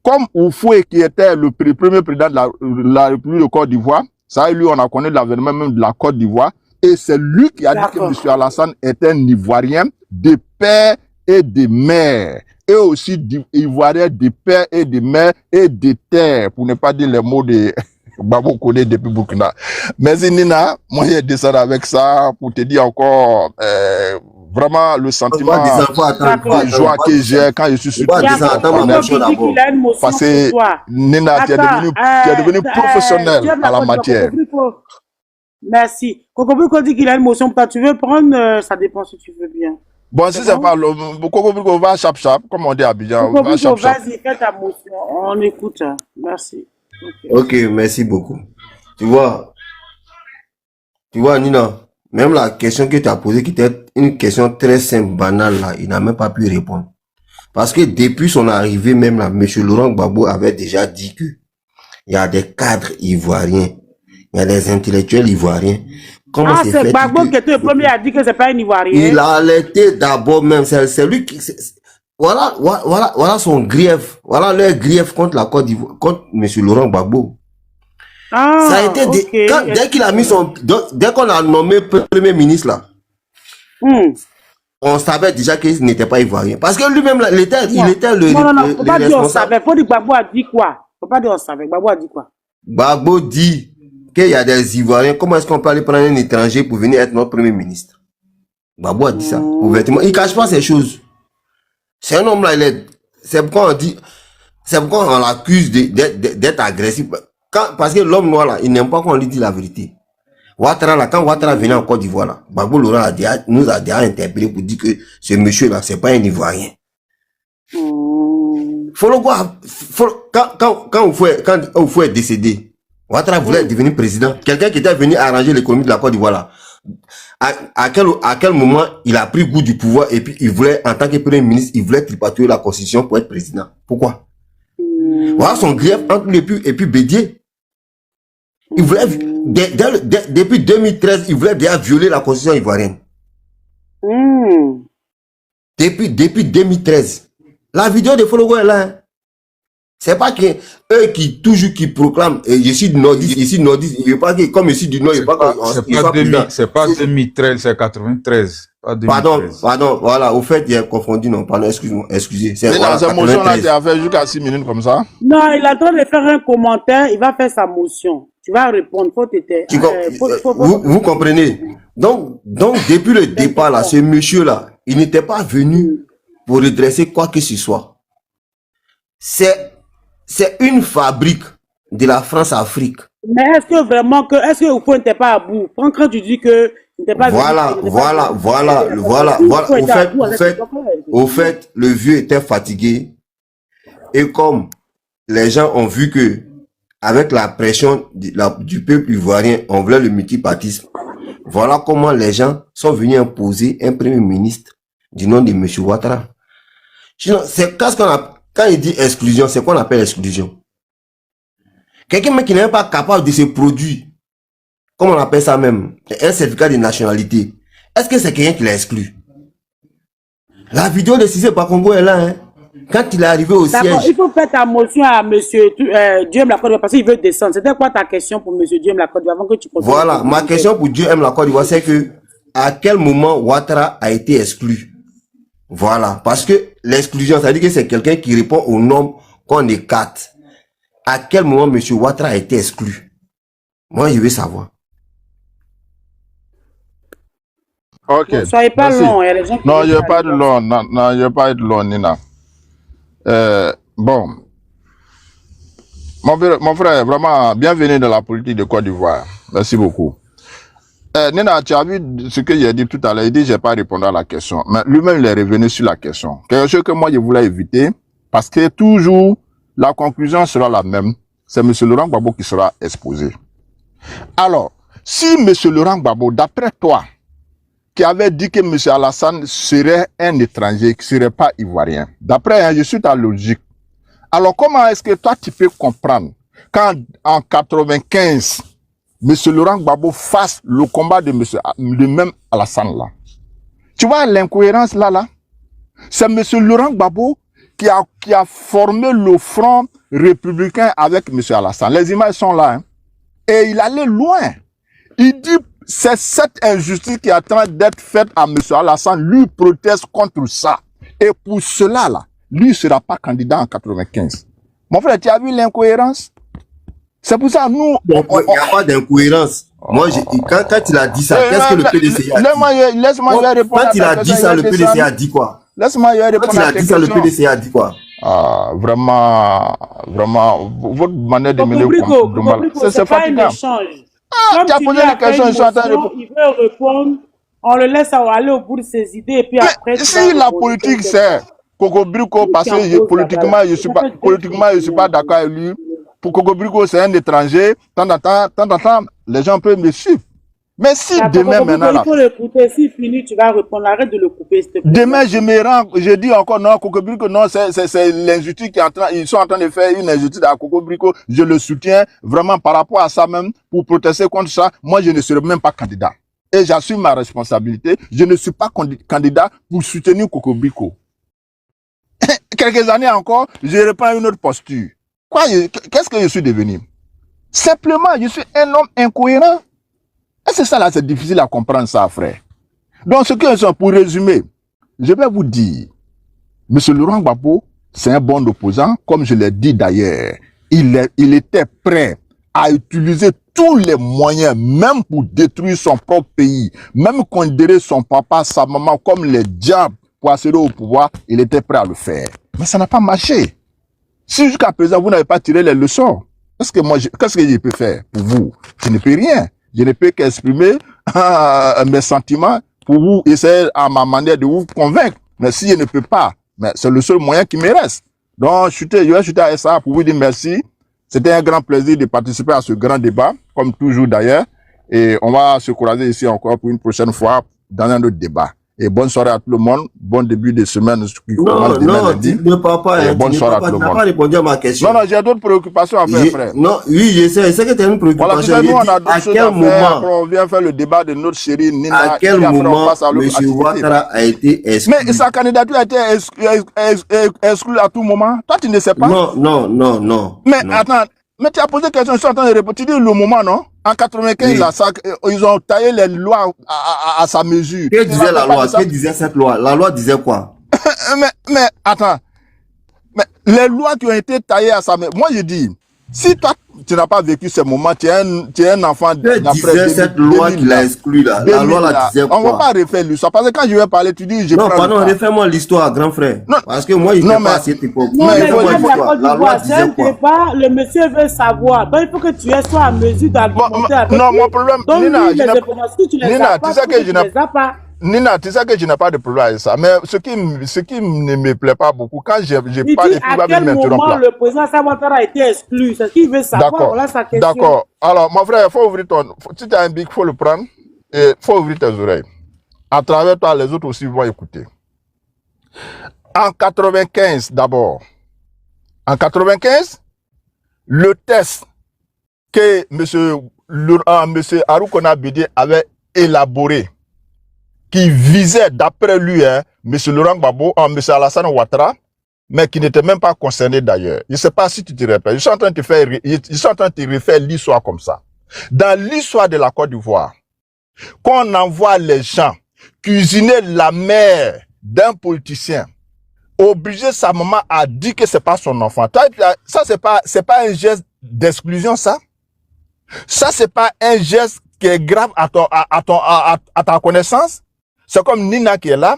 comme Oufoué, qui était le premier président de la République de Côte d'Ivoire, ça, lui, on a connu l'avènement même de la Côte d'Ivoire, et c'est lui qui a dit que M. Alassane est un Ivoirien de père et de mère, et aussi Ivoirien de père et de mère et de terre, pour ne pas dire les mots de Babo Koné depuis Burkina. Mais Nina, moi j'ai descendu avec ça pour te dire encore vraiment le sentiment de joie que j'ai quand je suis sur le parce que Nina, tu es devenu professionnel à la matière. Merci. Kokobiko dit qu'il a une motion pour toi. Tu veux prendre, ça dépend si tu veux bien. Bon, si c'est pas le Kokobiko va chap-chap, comme on dit à Abidjan. Kokobiko, vas-y, fais ta motion. On écoute. Merci. Ok, merci beaucoup. Tu vois, Nina, même la question que tu as posée, qui était une question très simple, banale, là, il n'a même pas pu répondre. Parce que depuis son arrivée, même là, M. Laurent Gbagbo avait déjà dit que il y a des cadres ivoiriens, il y a des intellectuels ivoiriens. Comment c'est Gbagbo qui était le premier à dire que c'est pas un Ivoirien. Il a alerté d'abord même, c'est lui qui... Voilà son grief. Voilà leur grief contre la Côte d'Ivoire, contre M. Laurent Gbagbo. Ça a été dès qu'il a mis dès qu'on a nommé premier ministre là, on savait déjà qu'il n'était pas ivoirien. Parce que lui-même, il était le. Non, faut pas dire on savait. Faut dire Gbagbo a dit quoi? Faut pas dire on savait. Gbagbo a dit quoi? Gbagbo dit qu'il y a des Ivoiriens. Comment est-ce qu'on peut aller prendre un étranger pour venir être notre premier ministre? Gbagbo a dit ça ouvertement. Il cache pas ces choses. C'est un homme là, c'est pourquoi on l'accuse d'être agressif. Parce que l'homme noir là, il n'aime pas qu'on lui dise la vérité. Ouattara là, quand Ouattara venait en Côte d'Ivoire là, Gbagbo Laurent nous a déjà interpellé pour dire que ce monsieur là, c'est pas un Ivoirien. Quand Oufoué est décédé, Ouattara voulait devenir président. Quelqu'un qui était venu arranger l'économie de la Côte d'Ivoire là. À quel moment il a pris goût du pouvoir et puis il voulait, en tant que premier ministre, il voulait tripatouiller la constitution pour être président. Pourquoi? Voilà son grief entre lui et puis Bédier. Il voulait, depuis 2013, il voulait déjà violer la constitution ivoirienne. Depuis 2013. La vidéo de Fologo est là. Hein. C'est pas que eux qui proclament je suis nordiste, ici nordiste, il veut pas que comme je suis du nord, il veut pas que c'est pas 2013, c'est 93. Pas 2013. Pardon, voilà, au fait, il a confondu, non, pardon, excusez. C'est dans sa motion là, tu as fait jusqu'à 6 minutes comme ça. Non, il a le droit de faire un commentaire, il va faire sa motion. Tu vas répondre, faut t'aider. Vous comprenez? Donc, depuis le départ là, ce monsieur là, il n'était pas venu pour redresser quoi que ce soit. C'est une fabrique de la France-Afrique. Mais est-ce que Oufoué n'était pas à bout? Quand tu dis que n'était pas voilà. Au fait, le vieux était fatigué. Et comme les gens ont vu que, avec la pression du peuple ivoirien, on voulait le multipartisme. Voilà comment les gens sont venus imposer un premier ministre du nom de M. Ouattara. C'est quand il dit exclusion, c'est quoi on appelle exclusion? Quelqu'un qui n'est pas capable de se produire, comment on appelle ça même, un certificat de nationalité. Est-ce que c'est quelqu'un qui l'a exclu? La vidéo de Cissé Bakongo est là, hein. Quand il est arrivé au siège. Il faut faire ta motion à monsieur Dieu aime la Côte d'Ivoire parce qu'il veut descendre. C'était quoi ta question pour monsieur Dieu aime la Côte d'Ivoire avant que tu continues? Voilà, ma question pour Dieu aime la Côte d'Ivoire, c'est que à quel moment Ouattara a été exclu? Voilà, parce que l'exclusion, ça veut dire que c'est quelqu'un qui répond aux normes qu'on écarte. À quel moment M. Ouattara a été exclu? Moi, je veux savoir. Ok. Ne soyez pas long, il y a des gens qui... Non, il n'y a pas de long, non, il n'y a pas de long, Nina. Bon. Mon frère, vraiment, bienvenue dans la politique de Côte d'Ivoire. Merci beaucoup. Nina, tu as vu ce que j'ai dit tout à l'heure. Il dit, j'ai pas répondu à la question. Mais lui-même, il est revenu sur la question. Quelque chose que moi, je voulais éviter. Parce que toujours, la conclusion sera la même. C'est M. Laurent Gbagbo qui sera exposé. Alors, si M. Laurent Gbagbo, d'après toi, qui avait dit que M. Alassane serait un étranger, qui ne serait pas ivoirien, d'après, je suis ta logique. Alors, comment est-ce que toi, tu peux comprendre quand, en 95, M. Laurent Gbagbo fasse le combat de même Alassane là? Tu vois l'incohérence là? C'est M. Laurent Gbagbo qui a formé le front républicain avec M. Alassane. Les images sont là. Hein. Et il allait loin. Il dit, c'est cette injustice qui est en train d'être faite à M. Alassane. Lui proteste contre ça. Et pour cela, là, lui ne sera pas candidat en 95. Mon frère, tu as vu l'incohérence? C'est pour ça, nous... Il n'y a pas d'incohérence. Moi, quand il a dit ça, qu'est-ce que le PDC a dit? Laisse-moi répondre. Quand il a dit ça, le PDC a dit quoi? Laisse-moi répondre. Quand il a dit ça, le PDC a dit quoi? Ah, vraiment, votre manière de mener le mal. C'est fatigant. Ah, tu as posé la question, il veut répondre, on le laisse aller au bout de ses idées et puis après... Si la politique c'est Kokobriko, parce que politiquement, je ne suis pas d'accord avec lui, pour Kokobriko, c'est un étranger, tant en temps, les gens peuvent me suivre. Mais si demain, maintenant... Il faut l'écouter, s'il finit, tu vas répondre, arrête de le couper. Demain, je dis encore, non, Kokobriko, non, c'est l'injustice ils sont en train de faire une injustice à Kokobriko, je le soutiens vraiment par rapport à ça même, pour protester contre ça, moi, je ne serai même pas candidat. Et j'assume ma responsabilité, je ne suis pas candidat pour soutenir Kokobriko. Quelques années encore, je reprends une autre posture. Qu'est-ce que je suis devenu? Simplement, je suis un homme incohérent. Et c'est ça là, c'est difficile à comprendre ça, frère. Donc, pour résumer, je vais vous dire, M. Laurent Gbagbo, c'est un bon opposant, comme je l'ai dit d'ailleurs. Il était prêt à utiliser tous les moyens, même pour détruire son propre pays, même considérer son papa, sa maman comme les diables pour accéder au pouvoir, il était prêt à le faire. Mais ça n'a pas marché. Si jusqu'à présent, vous n'avez pas tiré les leçons, qu'est-ce que je peux faire pour vous? Je ne peux rien. Je ne peux qu'exprimer mes sentiments pour vous essayer à ma manière de vous convaincre. Mais si je ne peux pas, c'est le seul moyen qui me reste. Donc, je vais chuter à ça pour vous dire merci. C'était un grand plaisir de participer à ce grand débat, comme toujours d'ailleurs. Et on va se croiser ici encore pour une prochaine fois dans un autre débat. Et bonne soirée à tout le monde. Bon début de semaine. Non, ne parle pas. Bonne soirée à tout le monde. Tu n'as pas répondu à ma question. Non, j'ai d'autres préoccupations à faire, frère. Non, oui, je sais que tu as une préoccupation. Voilà, nous, on a d'autres choses à faire. Après, on vient faire le débat de notre chérie Nina. À quel moment M. Ouattara a été exclu? Mais sa candidature a été exclue à tout moment. Toi, tu ne sais pas? Non. Mais attends. Mais tu as posé question, je suis en train de répondre. Tu dis le moment, non? En 95, là, ils ont taillé les lois à sa mesure. Que disait la loi? Que disait cette loi? La loi disait quoi? mais attends. Mais les lois qui ont été taillées à sa mesure. Moi, je dis, si toi, tu n'as pas vécu ces moments, tu es un enfant d'après cette loi qui l'a exclu là. La loi la disait quoi? On ne va pas refaire l'histoire. Parce que quand je vais parler, tu dis, non, pardon, refais-moi l'histoire, grand frère. Non. Parce que moi, je ne sais pas à cette époque. Non, mais la loi disait quoi? Le monsieur veut savoir. Donc, il faut que tu sois à mesure d'argumenter avec lui. Non, mon problème, Nina, Nina, tu sais que je n'ai pas. Nina, tu sais que je n'ai pas de problème avec ça. Mais ce qui ne me plaît pas beaucoup, quand j'ai pas les pouvoirs de m'interrompre. À quel moment le président Ouattara a été exclu? C'est ce qu'il veut savoir. Voilà sa question. D'accord. Alors, mon frère, il faut ouvrir si tu as un bic, il faut le prendre. Et il faut ouvrir tes oreilles. À travers toi, les autres aussi vont écouter. En 95, d'abord. En 95, le test que M. Arukona Bédié avait élaboré, qui visait, d'après lui, M. Laurent Gbagbo, M. Alassane Ouattara, mais qui n'était même pas concerné d'ailleurs. Je ne sais pas si tu te rappelles. Ils sont en train de te refaire l'histoire comme ça. Dans l'histoire de la Côte d'Ivoire, quand on envoie les gens cuisiner la mère d'un politicien, obliger sa maman à dire que c'est pas son enfant. Ça, c'est pas un geste d'exclusion, ça? Ça, c'est pas un geste qui est grave à ta connaissance? C'est comme Nina qui est là,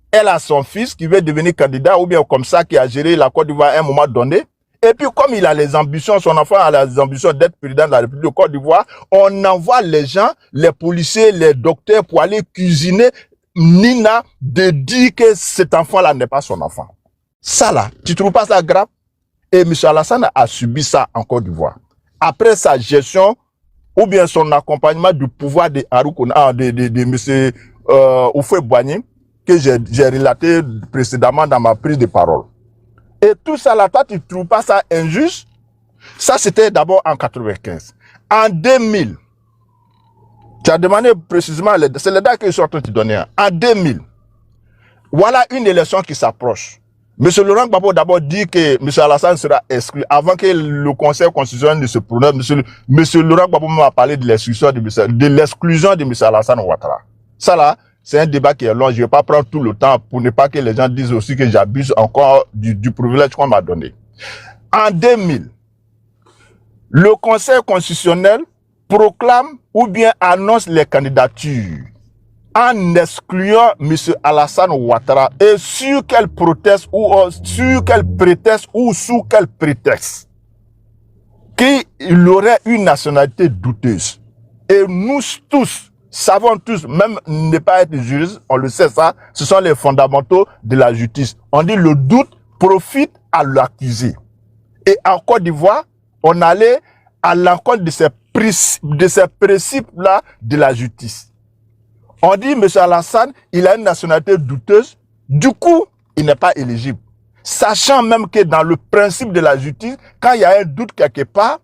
elle a son fils qui veut devenir candidat ou bien comme ça qui a géré la Côte d'Ivoire à un moment donné. Et puis comme il a les ambitions, son enfant a les ambitions d'être président de la République de Côte d'Ivoire, on envoie les gens, les policiers, les docteurs pour aller cuisiner Nina de dire que cet enfant-là n'est pas son enfant. Ça là, tu trouves pas ça grave? Et M. Alassane a subi ça en Côte d'Ivoire. Après sa gestion ou bien son accompagnement du pouvoir de Haroukona, de M. Houphouët-Boigny, que j'ai relaté précédemment dans ma prise de parole. Et tout ça là, toi, tu ne trouves pas ça injuste? Ça, c'était d'abord en 95. En 2000, tu as demandé précisément, c'est les dates que je suis en train de te donner. En 2000, voilà une élection qui s'approche. M. Laurent Gbagbo d'abord dit que M. Alassane sera exclu. Avant que le Conseil constitutionnel ne se prononce, M. Laurent Gbagbo m'a parlé de l'exclusion de M. Alassane Ouattara. Ça là, c'est un débat qui est long. Je ne vais pas prendre tout le temps pour ne pas que les gens disent aussi que j'abuse encore du privilège qu'on m'a donné. En 2000, le Conseil constitutionnel proclame ou bien annonce les candidatures en excluant M. Alassane Ouattara. Et sur quel prétexte ou sous quel prétexte qu'il aurait une nationalité douteuse. Et nous tous savons tous, même ne pas être juriste, on le sait ça, ce sont les fondamentaux de la justice. On dit le doute profite à l'accusé. Et en Côte d'Ivoire, on allait à l'encontre de ces principes-là de la justice. On dit, M. Alassane, il a une nationalité douteuse, du coup, il n'est pas éligible. Sachant même que dans le principe de la justice, quand il y a un doute quelque part,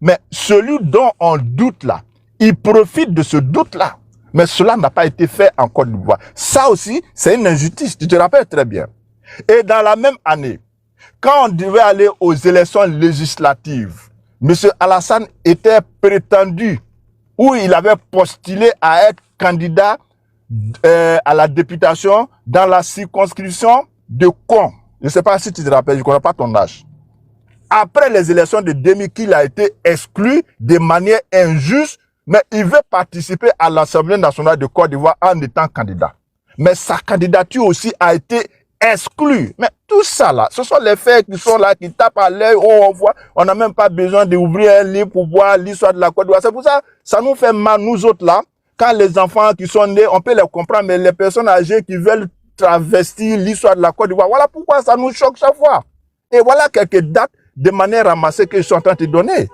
mais celui dont on doute là, il profite de ce doute-là. Mais cela n'a pas été fait en Côte d'Ivoire. Ça aussi, c'est une injustice, tu te rappelles très bien. Et dans la même année, quand on devait aller aux élections législatives, M. Alassane était prétendu, ou il avait postulé à être candidat à la députation dans la circonscription de Caen. Je ne sais pas si tu te rappelles, je ne connais pas ton âge. Après les élections de 2000, qu'il a été exclu de manière injuste, mais il veut participer à l'Assemblée nationale de Côte d'Ivoire en étant candidat. Mais sa candidature aussi a été exclue. Mais tout ça là, ce sont les faits qui sont là, qui tapent à l'œil, on voit, on n'a même pas besoin d'ouvrir un livre pour voir l'histoire de la Côte d'Ivoire. C'est pour ça, ça nous fait mal, nous autres là, quand les enfants qui sont nés, on peut les comprendre, mais les personnes âgées qui veulent travestir l'histoire de la Côte d'Ivoire, voilà pourquoi ça nous choque chaque fois. Et voilà quelques dates de manière ramassée que je suis en train de te donner.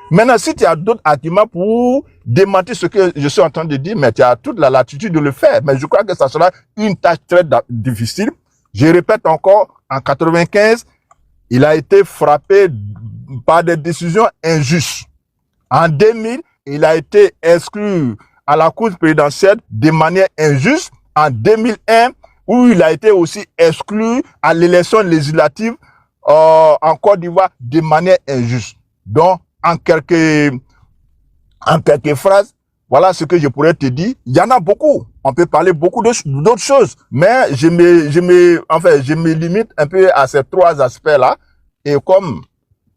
Maintenant, si tu as d'autres arguments pour démentir ce que je suis en train de dire, mais tu as toute la latitude de le faire. Mais je crois que ça sera une tâche très difficile. Je répète encore, en 95, il a été frappé par des décisions injustes. En 2000, il a été exclu à la cour présidentielle de manière injuste. En 2001, où il a été aussi exclu à l'élection législative en Côte d'Ivoire de manière injuste. Donc, en quelques phrases, voilà ce que je pourrais te dire. Il y en a beaucoup. On peut parler beaucoup d'autres choses. Mais je me limite un peu à ces trois aspects-là. Et comme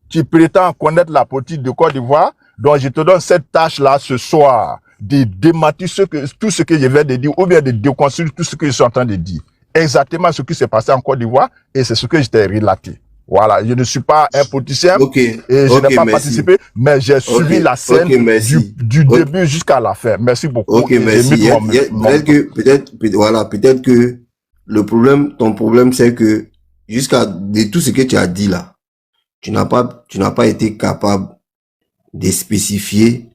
tu prétends connaître la politique de Côte d'Ivoire, donc je te donne cette tâche-là ce soir, de démentir tout ce que je viens de dire, ou bien de déconstruire tout ce que je suis en train de dire. Exactement ce qui s'est passé en Côte d'Ivoire, et c'est ce que je t'ai relaté. Voilà, je ne suis pas un politicien et je n'ai pas participé, mais j'ai suivi la scène du début jusqu'à la fin. Merci beaucoup. Ok, merci. Peut-être que ton problème, c'est que jusqu'à de tout ce que tu as dit là, tu n'as pas été capable de spécifier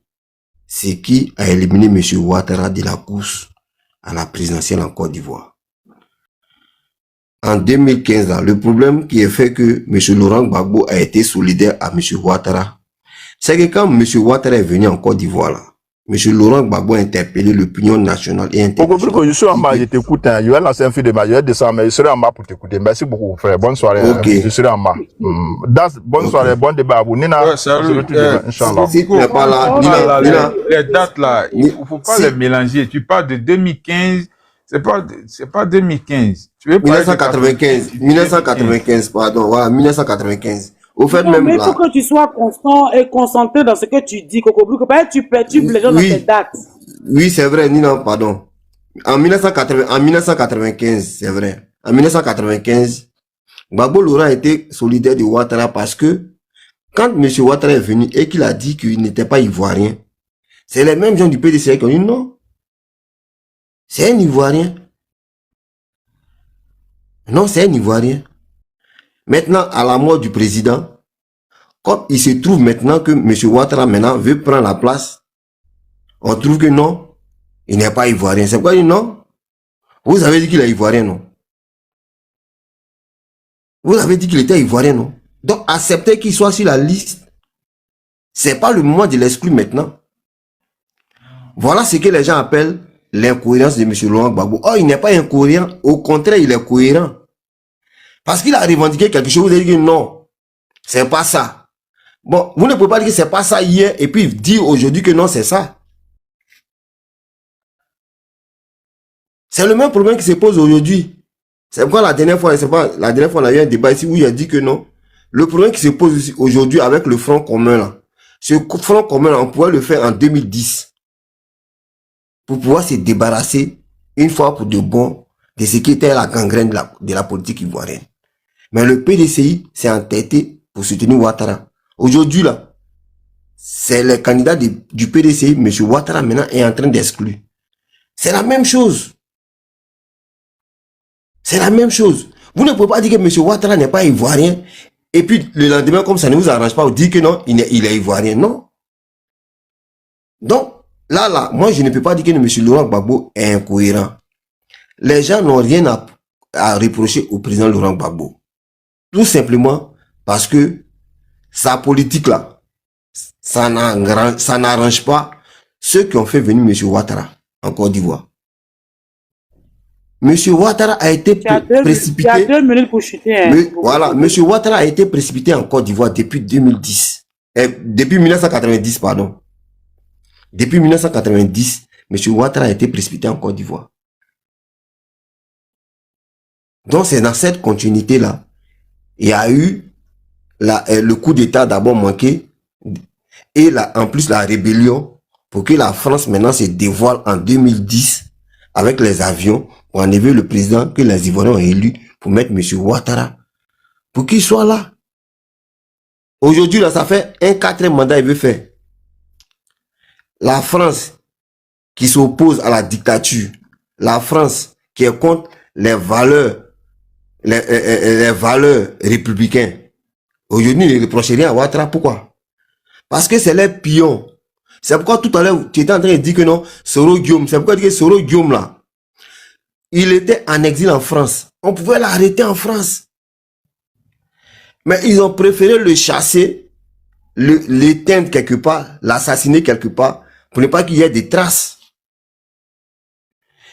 ce qui a éliminé M. Ouattara de la course à la présidentielle en Côte d'Ivoire. En 2015, là, le problème qui est fait que M. Laurent Gbagbo a été solidaire à M. Ouattara, c'est que quand M. Ouattara est venu en Côte d'Ivoire, là, M. Laurent Gbagbo a interpellé l'opinion nationale et internationale. Je suis en bas, je t'écoute. Je vais lancer un fil de ma, je vais descendre, mais je serai en bas pour t'écouter. Merci beaucoup, frère. Bonne soirée. Okay. Je serai en bas. Bonne soirée, bon débat à vous. Nina, salut. Inch'Allah. Si tu n'es pas là, Nina, les dates là, il faut pas les mélanger. Tu parles de 2015. C'est pas 2015. Tu veux 1995, pardon, voilà, 1995. Au fait, non, même mais il là. faut que tu sois constant et concentré dans ce que tu dis, Coco Blue, que peut-être tu perturbes les gens dans tes dates. Oui, c'est vrai, Nina, pardon. En 1995, c'est vrai. En 1995, Gbagbo Laurent a été solidaire de Ouattara parce que quand M. Ouattara est venu et qu'il a dit qu'il n'était pas ivoirien, c'est les mêmes gens du PDC qui ont dit non. C'est un Ivoirien. Non, c'est un Ivoirien. Maintenant, à la mort du président, comme il se trouve maintenant que M. Ouattara maintenant veut prendre la place on trouve que non, il n'est pas ivoirien. C'est pourquoi il dit non. Vous avez dit qu'il est ivoirien, non? Vous avez dit qu'il était ivoirien, non? Donc, accepter qu'il soit sur la liste, c'est pas le moment de l'exclure maintenant. Voilà ce que les gens appellent l'incohérence de M. Laurent Gbagbo. Oh, il n'est pas incohérent. Au contraire, il est cohérent. Parce qu'il a revendiqué quelque chose, vous avez dit que non, c'est pas ça. Bon, vous ne pouvez pas dire que c'est pas ça hier et puis dire aujourd'hui que non, c'est ça. C'est le même problème qui se pose aujourd'hui. C'est pourquoi la dernière fois, on a eu un débat ici où il a dit que non. Le problème qui se pose aujourd'hui avec le Front commun là, ce Front commun là, on pourrait le faire en 2010 pour pouvoir se débarrasser une fois pour de bon de ce qui était la gangrène de la politique ivoirienne. Mais le PDCI s'est entêté pour soutenir Ouattara. Aujourd'hui là, c'est le candidat du PDCI, M. Ouattara maintenant est en train d'exclure. C'est la même chose. C'est la même chose. Vous ne pouvez pas dire que M. Ouattara n'est pas ivoirien et puis le lendemain, comme ça ne vous arrange pas, vous dites que non, il est ivoirien. Non. Donc, là, moi je ne peux pas dire que M. Laurent Gbagbo est incohérent. Les gens n'ont rien à reprocher au président Laurent Gbagbo. Tout simplement parce que sa politique là, ça n'arrange pas ceux qui ont fait venir M. Ouattara en Côte d'Ivoire. M. Ouattara a été précipité. Il y a 2 minutes pour chuter. Hein, voilà, M. Ouattara a été précipité en Côte d'Ivoire depuis 2010. Depuis 1990, pardon. Depuis 1990, M. Ouattara a été précipité en Côte d'Ivoire. Donc c'est dans cette continuité-là. Il y a eu le coup d'État d'abord manqué et en plus la rébellion pour que la France maintenant se dévoile en 2010 avec les avions pour enlever le président que les Ivoiriens ont élu pour mettre M. Ouattara pour qu'il soit là. Aujourd'hui, là, ça fait un 4e mandat il veut faire. La France qui s'oppose à la dictature, la France qui est contre les valeurs républicaines. Aujourd'hui, il ne reproche rien à Ouattara. Pourquoi? Parce que c'est les pions. C'est pourquoi tout à l'heure, tu étais en train de dire que non, Soro Guillaume, c'est pourquoi tu dis que Soro Guillaume là, il était en exil en France. On pouvait l'arrêter en France. Mais ils ont préféré le chasser, l'éteindre quelque part, l'assassiner quelque part, pour ne pas qu'il y ait des traces.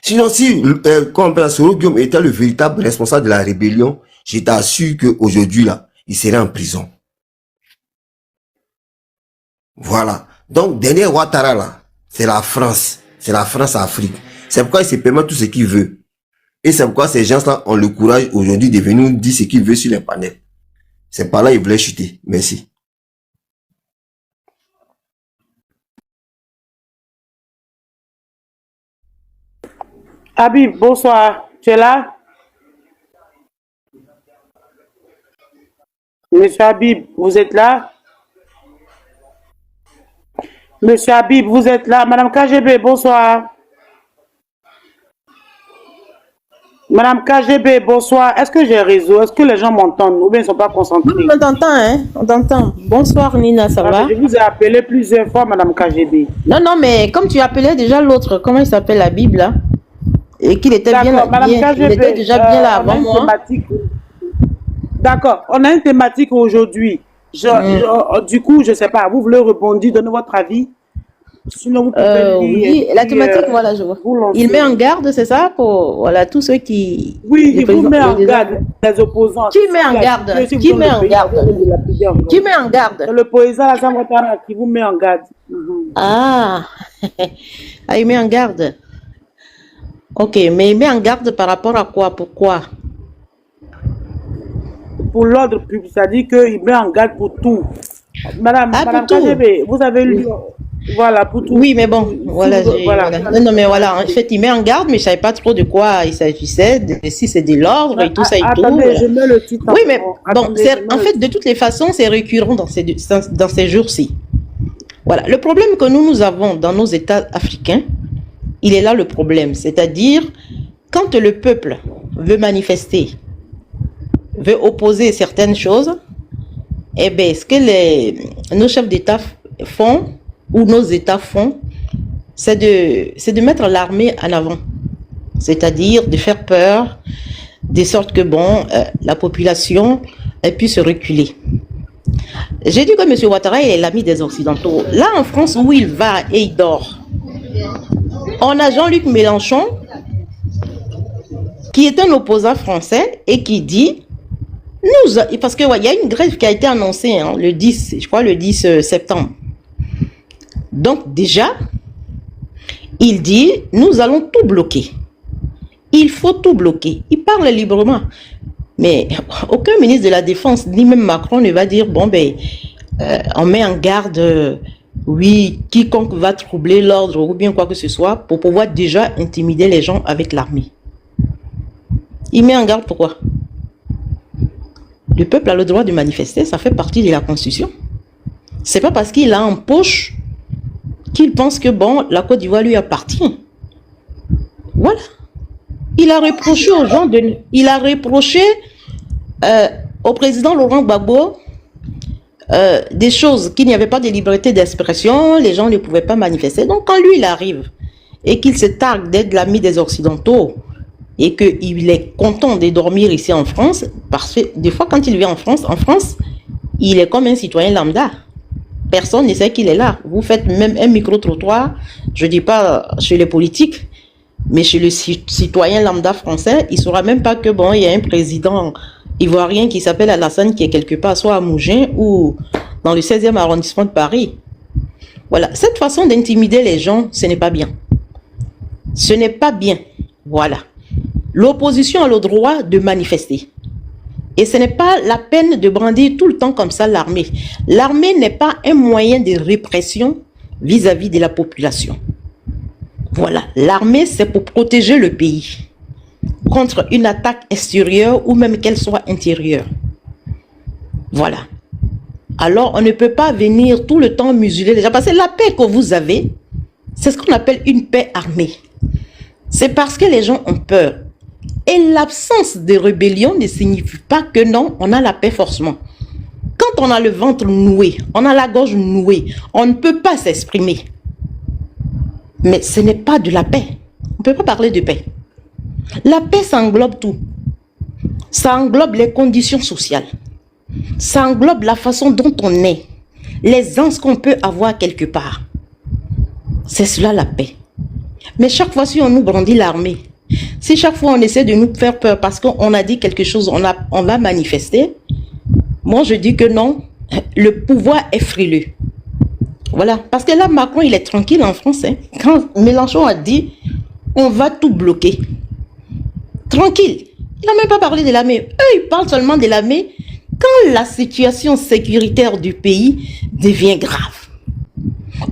Sinon, si Soro Guillaume était le véritable responsable de la rébellion, je t'assure qu'aujourd'hui, là, il serait en prison. Voilà. Donc, derrière Ouattara, là, c'est la France. C'est la France-Afrique. C'est pourquoi il se permet tout ce qu'il veut. Et c'est pourquoi ces gens-là ont le courage aujourd'hui de venir nous dire ce qu'ils veulent sur les panels. C'est par là qu'ils voulaient chuter. Merci. Habib, bonsoir. Tu es là? Monsieur Habib, vous êtes là? Monsieur Habib, vous êtes là? Madame KGB, bonsoir. Madame KGB, bonsoir. Est-ce que j'ai réseau? Est-ce que les gens m'entendent ou bien ils ne sont pas concentrés? On t'entend, hein? On t'entend. Bonsoir Nina, ça va? Je vous ai appelé plusieurs fois, Madame KGB. Non, mais comme tu appelais déjà l'autre, comment il s'appelle la Bible, là? Et qu'il était bien là, il était déjà bien là avant moi. D'accord, on a une thématique aujourd'hui. Du coup, je ne sais pas, vous voulez rebondir, donner votre avis? Sinon, vous pouvez oui, la thématique, voilà, je vois. Il met en garde, c'est ça, pour voilà, tous ceux qui... Oui, il vous met en garde, les opposants. Qui met en garde? Qui met en garde? Qui met en garde? Le président Alassane Ouattara qui vous met en garde. Ah, il met en garde. Ok, mais il met en garde par rapport à quoi? Pourquoi? Pour l'ordre public, c'est-à-dire qu'il met en garde pour tout. Madame KGB, vous avez lu... Voilà, pour tout. Oui, mais bon, voilà. Non, mais voilà, en fait, il met en garde, mais je ne savais pas trop de quoi il s'agissait, si c'est de l'ordre et tout ça et tout. Je mets le titre. Oui, mais bon, en fait, de toutes les façons, c'est récurrent dans ces jours-ci. Voilà, le problème que nous avons dans nos États africains, il est là le problème, c'est-à-dire, quand le peuple veut manifester, veut opposer certaines choses, eh bien, ce que nos chefs d'État font, ou nos États font, c'est de mettre l'armée en avant. C'est-à-dire de faire peur, de sorte que, bon, la population puisse reculer. J'ai dit que M. Ouattara est l'ami des Occidentaux. Là, en France, où il va et il dort, on a Jean-Luc Mélenchon, qui est un opposant français et qui dit, parce qu'il y a une grève qui a été annoncée le 10, je crois le 10 septembre. Donc déjà, il dit, nous allons tout bloquer. Il faut tout bloquer. Il parle librement. Mais aucun ministre de la Défense, ni même Macron ne va dire, bon ben, on met en garde, oui, quiconque va troubler l'ordre ou bien quoi que ce soit, pour pouvoir déjà intimider les gens avec l'armée. Il met en garde pourquoi? Le peuple a le droit de manifester, ça fait partie de la Constitution. C'est pas parce qu'il a en poche qu'il pense que, bon, la Côte d'Ivoire lui appartient. Voilà. Il a reproché aux gens il a reproché au président Laurent Gbagbo des choses, qu'il n'y avait pas de liberté d'expression, les gens ne pouvaient pas manifester. Donc quand lui il arrive et qu'il se targue d'être l'ami des Occidentaux et qu'il est content de dormir ici en France, parce que des fois quand il vient en France, il est comme un citoyen lambda. Personne ne sait qu'il est là. Vous faites même un micro-trottoir, je ne dis pas chez les politiques, mais chez le citoyen lambda français, il ne saura même pas que, bon, il y a un président ivoirien qui s'appelle Alassane qui est quelque part soit à Mougins ou dans le 16e arrondissement de Paris. Voilà. Cette façon d'intimider les gens, ce n'est pas bien. Ce n'est pas bien. Voilà. L'opposition a le droit de manifester. Et ce n'est pas la peine de brandir tout le temps comme ça l'armée. L'armée n'est pas un moyen de répression vis-à-vis de la population. Voilà, l'armée c'est pour protéger le pays contre une attaque extérieure ou même qu'elle soit intérieure. Voilà. Alors on ne peut pas venir tout le temps museler les gens parce que la paix que vous avez, c'est ce qu'on appelle une paix armée. C'est parce que les gens ont peur. Et l'absence de rébellion ne signifie pas que non, on a la paix forcément. Quand on a le ventre noué, on a la gorge nouée, on ne peut pas s'exprimer. Mais ce n'est pas de la paix. On ne peut pas parler de paix. La paix, ça englobe tout. Ça englobe les conditions sociales. Ça englobe la façon dont on est. Les anses qu'on peut avoir quelque part. C'est cela la paix. Mais chaque fois, si on nous brandit l'armée, si chaque fois on essaie de nous faire peur parce qu'on a dit quelque chose, on va manifester, moi je dis que non, le pouvoir est frileux. Voilà, parce que là, Macron, il est tranquille en France. Hein. Quand Mélenchon a dit, on va tout bloquer. Tranquille. Il n'a même pas parlé de l'armée. Eux, ils parlent seulement de l'armée quand la situation sécuritaire du pays devient grave.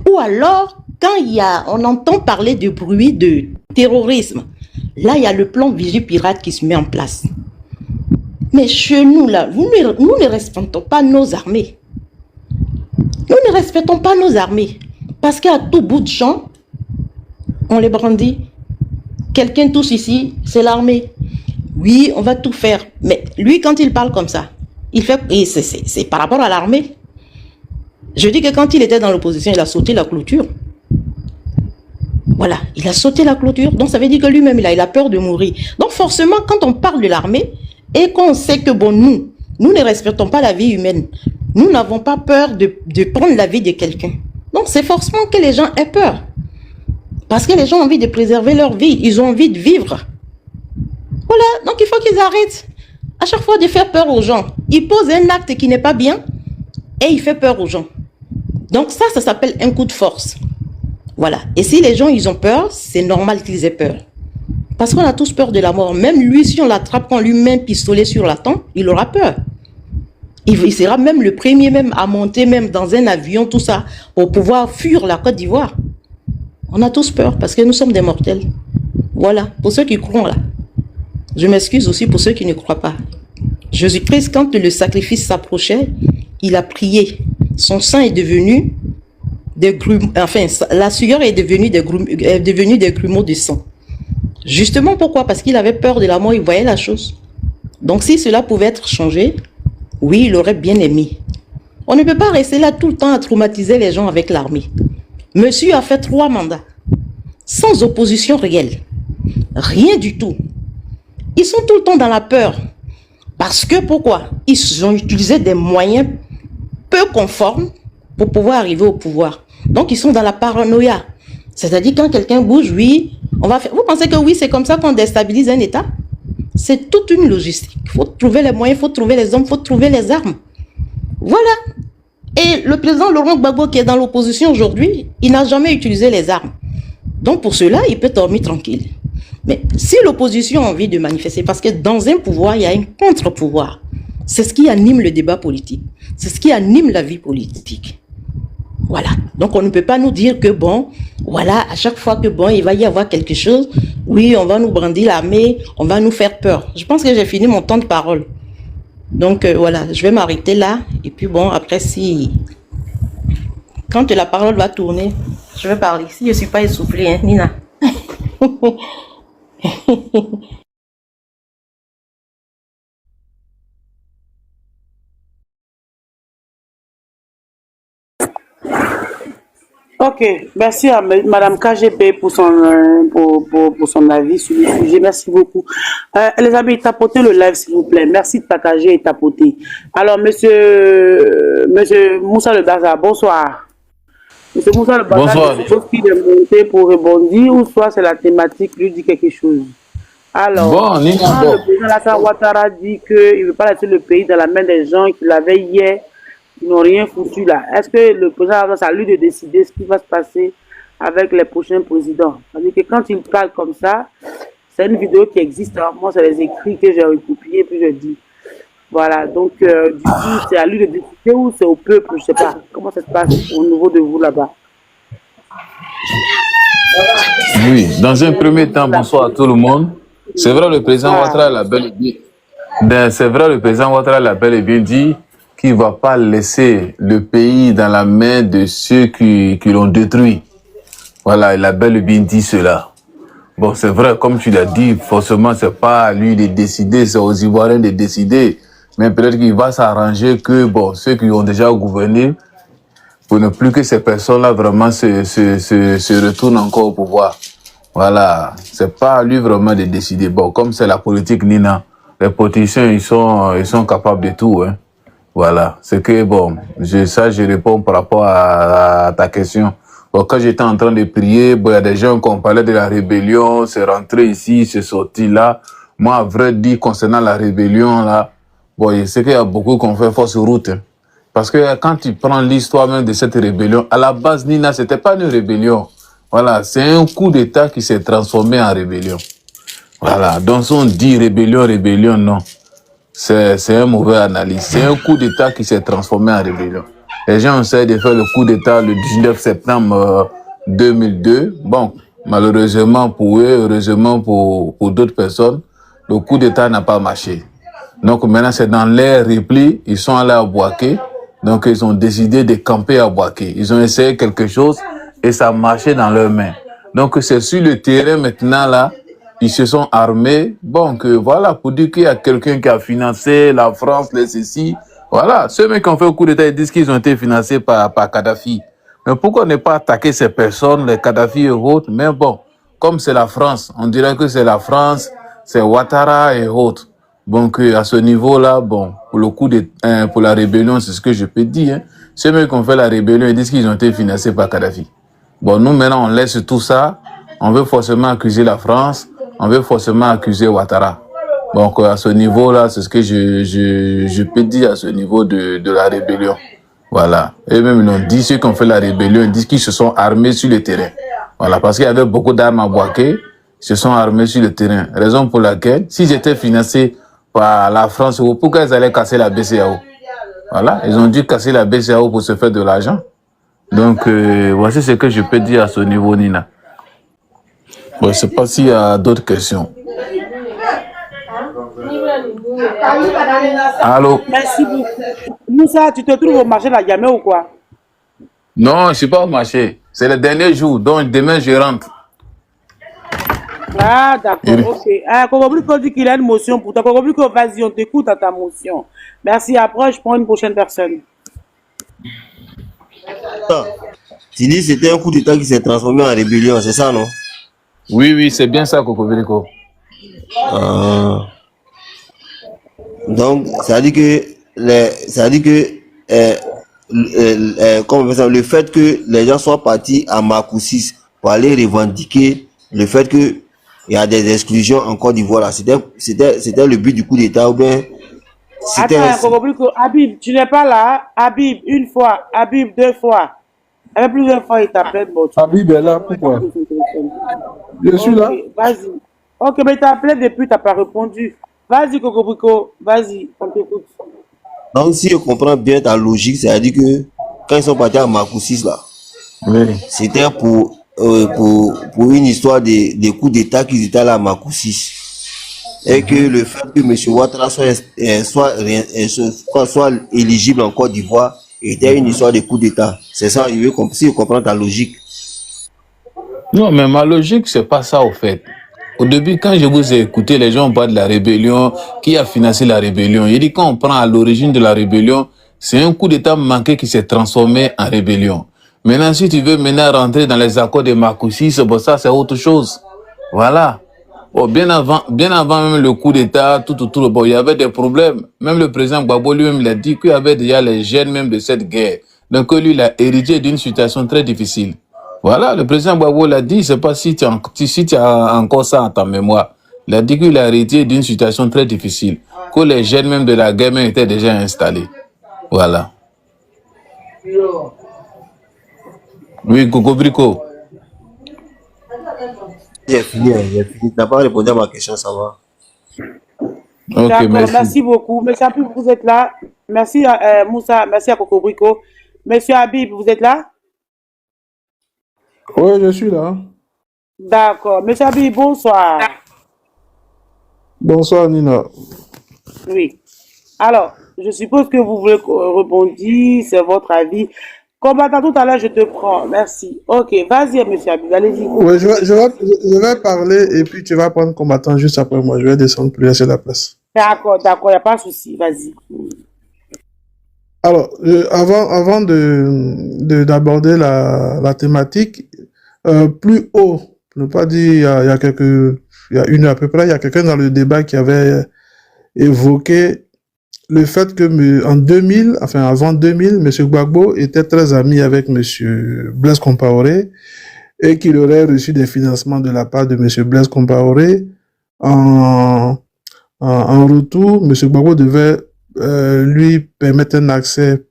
Ou alors, quand on entend parler de bruit de terrorisme, là, il y a le plan Vigipirate qui se met en place. Mais chez nous, là, nous ne respectons pas nos armées. Nous ne respectons pas nos armées. Parce qu'à tout bout de champ, on les brandit. Quelqu'un touche ici, c'est l'armée. Oui, on va tout faire. Mais lui, quand il parle comme ça, il fait, et c'est par rapport à l'armée. Je dis que quand il était dans l'opposition, il a sauté la clôture. Voilà, il a sauté la clôture. Donc ça veut dire que lui-même, il a peur de mourir. Donc forcément, quand on parle de l'armée, et qu'on sait que bon, nous ne respectons pas la vie humaine. Nous n'avons pas peur de prendre la vie de quelqu'un. Donc c'est forcément que les gens aient peur. Parce que les gens ont envie de préserver leur vie. Ils ont envie de vivre. Voilà, donc il faut qu'ils arrêtent à chaque fois de faire peur aux gens. Ils posent un acte qui n'est pas bien et il fait peur aux gens. Donc ça s'appelle un coup de force. Voilà. Et si les gens, ils ont peur, c'est normal qu'ils aient peur. Parce qu'on a tous peur de la mort. Même lui, si on l'attrape, quand lui met un pistolet sur la tempe, il aura peur. Il sera même le premier même à monter même dans un avion, tout ça, pour pouvoir fuir la Côte d'Ivoire. On a tous peur parce que nous sommes des mortels. Voilà, pour ceux qui croient là. Je m'excuse aussi pour ceux qui ne croient pas. Jésus-Christ, quand le sacrifice s'approchait, il a prié. Son sang est devenu des grumeaux, enfin, la sueur est devenue des grumeaux de sang. Justement, pourquoi? Parce qu'il avait peur de la mort, il voyait la chose. Donc, si cela pouvait être changé, oui, il aurait bien aimé. On ne peut pas rester là tout le temps à traumatiser les gens avec l'armée. Monsieur a fait 3 mandats. sans opposition réelle. Rien du tout. Ils sont tout le temps dans la peur. Parce que pourquoi? Ils ont utilisé des moyens peu conformes pour pouvoir arriver au pouvoir. Donc ils sont dans la paranoïa. C'est-à-dire quand quelqu'un bouge, oui, on va faire. Vous pensez que oui, c'est comme ça qu'on déstabilise un État? C'est toute une logistique. Il faut trouver les moyens, il faut trouver les hommes, il faut trouver les armes. Voilà. Et le président Laurent Gbagbo qui est dans l'opposition aujourd'hui, il n'a jamais utilisé les armes. Donc pour cela, il peut dormir tranquille. Mais si l'opposition a envie de manifester, parce que dans un pouvoir, il y a un contre-pouvoir. C'est ce qui anime le débat politique. C'est ce qui anime la vie politique. Voilà. Donc on ne peut pas nous dire que bon, voilà, à chaque fois que bon, il va y avoir quelque chose, oui, on va nous brandir l'armée, on va nous faire peur. Je pense que j'ai fini mon temps de parole. Donc voilà, je vais m'arrêter là. Et puis bon, après si... Quand la parole va tourner, je vais parler. Si je ne suis pas essoufflée, hein, Nina. Ok, merci à Madame KGP pour son avis sur le sujet. Merci beaucoup. Les amis, tapotez le live s'il vous plaît. Merci de partager et tapoter. Alors, monsieur Moussa Le Baza, bonsoir. Monsieur Moussa Le Baza, Bonsoir. je suppose qu'il est monté pour rebondir ou soit c'est la thématique lui dit quelque chose. Alors, Bon, Nina, quand bon. le président Alassane Ouattara dit qu'il ne veut pas laisser le pays dans la main des gens qu'il avait hier, ils n'ont rien foutu là. Est-ce que le président a à lui de décider ce qui va se passer avec les prochains présidents? C'est-à-dire que quand il parle comme ça, c'est une vidéo qui existe. Hein. Moi, c'est les écrits que j'ai recopiés, puis je dis. Voilà, donc du coup, c'est à lui de décider ou c'est au peuple, je ne sais pas. Comment ça se passe au niveau de vous là-bas? Oui, dans un premier temps, bonsoir à tout le monde. C'est vrai, le président Ouattara l'a bel et bien. C'est vrai, le président Ouattara l'a bel et bien dit qu'il ne va pas laisser le pays dans la main de ceux qui l'ont détruit. Voilà, il a bel et bien dit cela. Bon, c'est vrai, comme tu l'as dit, forcément, c'est pas à lui de décider, c'est aux Ivoiriens de décider. Mais peut-être qu'il va s'arranger que, bon, ceux qui ont déjà gouverné, pour ne plus que ces personnes-là vraiment se retournent encore au pouvoir. Voilà, c'est pas à lui vraiment de décider. Bon, comme c'est la politique, Nina, les politiciens, ils sont capables de tout, hein. Voilà, c'est que, bon, je réponds par rapport à ta question. Bon, quand j'étais en train de prier, bon, il y a des gens qui ont parlé de la rébellion, c'est rentré ici, c'est sorti là. Moi, à vrai dire, concernant la rébellion, là, bon, je sais qu'il y a beaucoup qui ont fait fausse route, hein. Parce que quand tu prends l'histoire même de cette rébellion, à la base, Nina, c'était pas une rébellion. Voilà, c'est un coup d'État qui s'est transformé en rébellion. Voilà, donc si on dit rébellion, non. C'est un mauvais analyse. C'est un coup d'État qui s'est transformé en rébellion. Les gens essaient de faire le coup d'État le 19 septembre 2002. Bon, malheureusement pour eux, heureusement pour d'autres personnes, le coup d'État n'a pas marché. Donc maintenant, c'est dans l'air repli, ils sont allés à Bouaké. Donc ils ont décidé de camper à Bouaké. Ils ont essayé quelque chose et ça a marché dans leurs mains. Donc c'est sur le terrain maintenant là, ils se sont armés. Bon, que voilà, pour dire qu'il y a quelqu'un qui a financé la France, les ceci. Voilà, ceux mecs qui ont fait le coup d'État, ils disent qu'ils ont été financés par Kadhafi. Mais pourquoi ne pas attaquer ces personnes, les Kadhafi et autres? Mais bon, comme c'est la France, on dirait que c'est la France, c'est Ouattara et autres. Donc à ce niveau-là, bon, pour le coup pour la rébellion, c'est ce que je peux dire. Hein. Ceux mecs qui ont fait la rébellion, ils disent qu'ils ont été financés par Kadhafi. Bon, nous maintenant, on laisse tout ça. On veut forcément accuser la France. On veut forcément accuser Ouattara. Donc à ce niveau-là, c'est ce que je peux dire à ce niveau de la rébellion. Voilà. Et même ils ont dit, ceux qui ont fait la rébellion, ils disent qu'ils se sont armés sur le terrain. Voilà, parce qu'il y avait beaucoup d'armes à Bouaké, ils se sont armés sur le terrain. Raison pour laquelle, si j'étais financé par la France, pourquoi ils allaient casser la BCAO? Voilà, ils ont dû casser la BCAO pour se faire de l'argent. Donc voici ce que je peux dire à ce niveau, Nina. Bon, je ne sais pas s'il y a d'autres questions. Allô? Merci beaucoup. Moussa, tu te trouves au marché la Yamé ou quoi? Non, je ne suis pas au marché. C'est le dernier jour, donc demain je rentre. Ah, d'accord, ok. Ah, Kokobriko dit qu'il a une motion pour toi. Kokobriko, vas-y, on t'écoute à ta motion. Merci, après, je prends une prochaine personne. Tu dis que c'était un coup d'État qui s'est transformé en rébellion, c'est ça, non? Oui, oui, c'est bien ça, Coco Virico. Donc, ça dit que, comment on fait ça, le fait que les gens soient partis à Makoussis pour aller revendiquer le fait que il y a des exclusions en Côte d'Ivoire, là, c'était le but du coup d'État ou bien c'était... Attends, Habib, tu n'es pas là. Habib, une fois. Habib, deux fois. Avec plusieurs fois, il t'appelle. Bon, Habib est là, pourquoi? Je suis là. Vas-y. Ok, mais il t'a appelé depuis, tu n'as pas répondu. Vas-y, Coco, vas-y, on t'écoute. Donc, si je comprends bien ta logique, c'est-à-dire que quand ils sont partis à Makoussis, là, c'était pour une histoire des coups d'État qu'ils étaient là à Makoussis. Et que le fait que M. Ouattara soit éligible en Côte d'Ivoire était une histoire de coup d'État. C'est ça, si je comprends ta logique. Non, mais ma logique, c'est pas ça, au fait. Au début, quand je vous ai écouté, les gens parlent de la rébellion, qui a financé la rébellion. Il dit quand on prend à l'origine de la rébellion, c'est un coup d'État manqué qui s'est transformé en rébellion. Maintenant, si tu veux maintenant rentrer dans les accords de Makoussis, bon, ça, c'est autre chose. Voilà. Bon, bien avant même le coup d'État, tout autour, bon, il y avait des problèmes. Même le président Gbagbo lui-même, il a dit qu'il y avait déjà les gènes même de cette guerre. Donc, lui, il a hérité d'une situation très difficile. Voilà, le président Gbagbo l'a dit, je ne sais pas si tu as encore ça en ta mémoire. Il a dit qu'il a hérité d'une situation très difficile, que les gènes même de la guerre même étaient déjà installés. Voilà. Oui, Coco Brico. J'ai fini. Tu n'as pas répondu à ma question, ça va. Ok, d'accord, merci beaucoup. Monsieur Habib, vous êtes là. Merci à Moussa, merci à Coco Brico. Monsieur Habib, vous êtes là? Oui, je suis là. D'accord. Monsieur Habib, bonsoir. Bonsoir, Nina. Oui. Alors, je suppose que vous voulez répondre, c'est votre avis. Combattant, tout à l'heure, je te prends. Merci. Ok, vas-y, monsieur Habib, allez-y. Oui, je vais parler et puis tu vas prendre combattant juste après moi. Je vais descendre plus laisser la place. D'accord, il n'y a pas de souci, vas-y. Alors, avant d'aborder la thématique, plus haut, pour ne pas dire, il y a une heure à peu près, il y a quelqu'un dans le débat qui avait évoqué le fait que avant 2000, M. Gbagbo était très ami avec M. Blaise Compaoré et qu'il aurait reçu des financements de la part de M. Blaise Compaoré. En retour, M. Gbagbo devait lui permettre un accès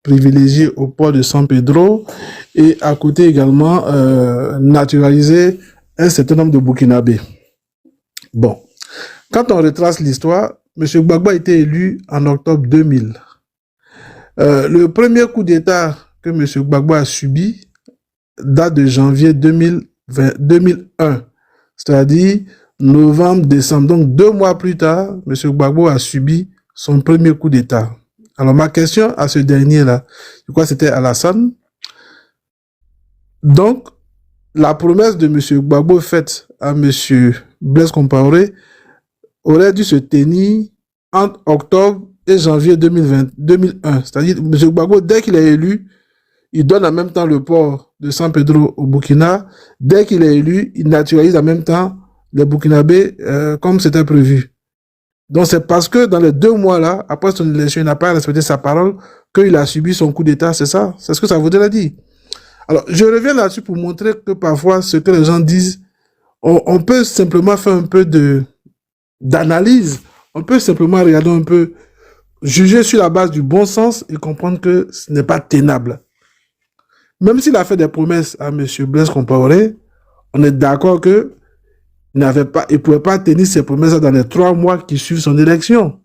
privilégié au port de San Pedro et à côté également naturaliser un certain nombre de Burkinabés. Bon, quand on retrace l'histoire, M. Gbagbo a été élu en octobre 2000. Le premier coup d'État que M. Gbagbo a subi date de janvier 2001, c'est-à-dire novembre, décembre. Donc 2 mois plus tard, M. Gbagbo a subi son premier coup d'État. Alors ma question à ce dernier-là, je crois que c'était Alassane. Donc, la promesse de M. Gbagbo faite à M. Blaise Compaoré aurait dû se tenir entre octobre et janvier 2001. C'est-à-dire, M. Gbagbo, dès qu'il est élu, il donne en même temps le port de San Pedro au Burkina. Dès qu'il est élu, il naturalise en même temps les Burkinabés comme c'était prévu. Donc c'est parce que dans les 2 mois-là, après son élection, il n'a pas respecté sa parole, qu'il a subi son coup d'État, c'est ça? C'est ce que ça voudrait dire. Alors, je reviens là-dessus pour montrer que parfois, ce que les gens disent, on peut simplement faire un peu d'analyse. On peut simplement regarder un peu, juger sur la base du bon sens et comprendre que ce n'est pas tenable. Même s'il a fait des promesses à M. Blaise Compaoré, on est d'accord que il ne pouvait pas tenir ses promesses dans les 3 mois qui suivent son élection.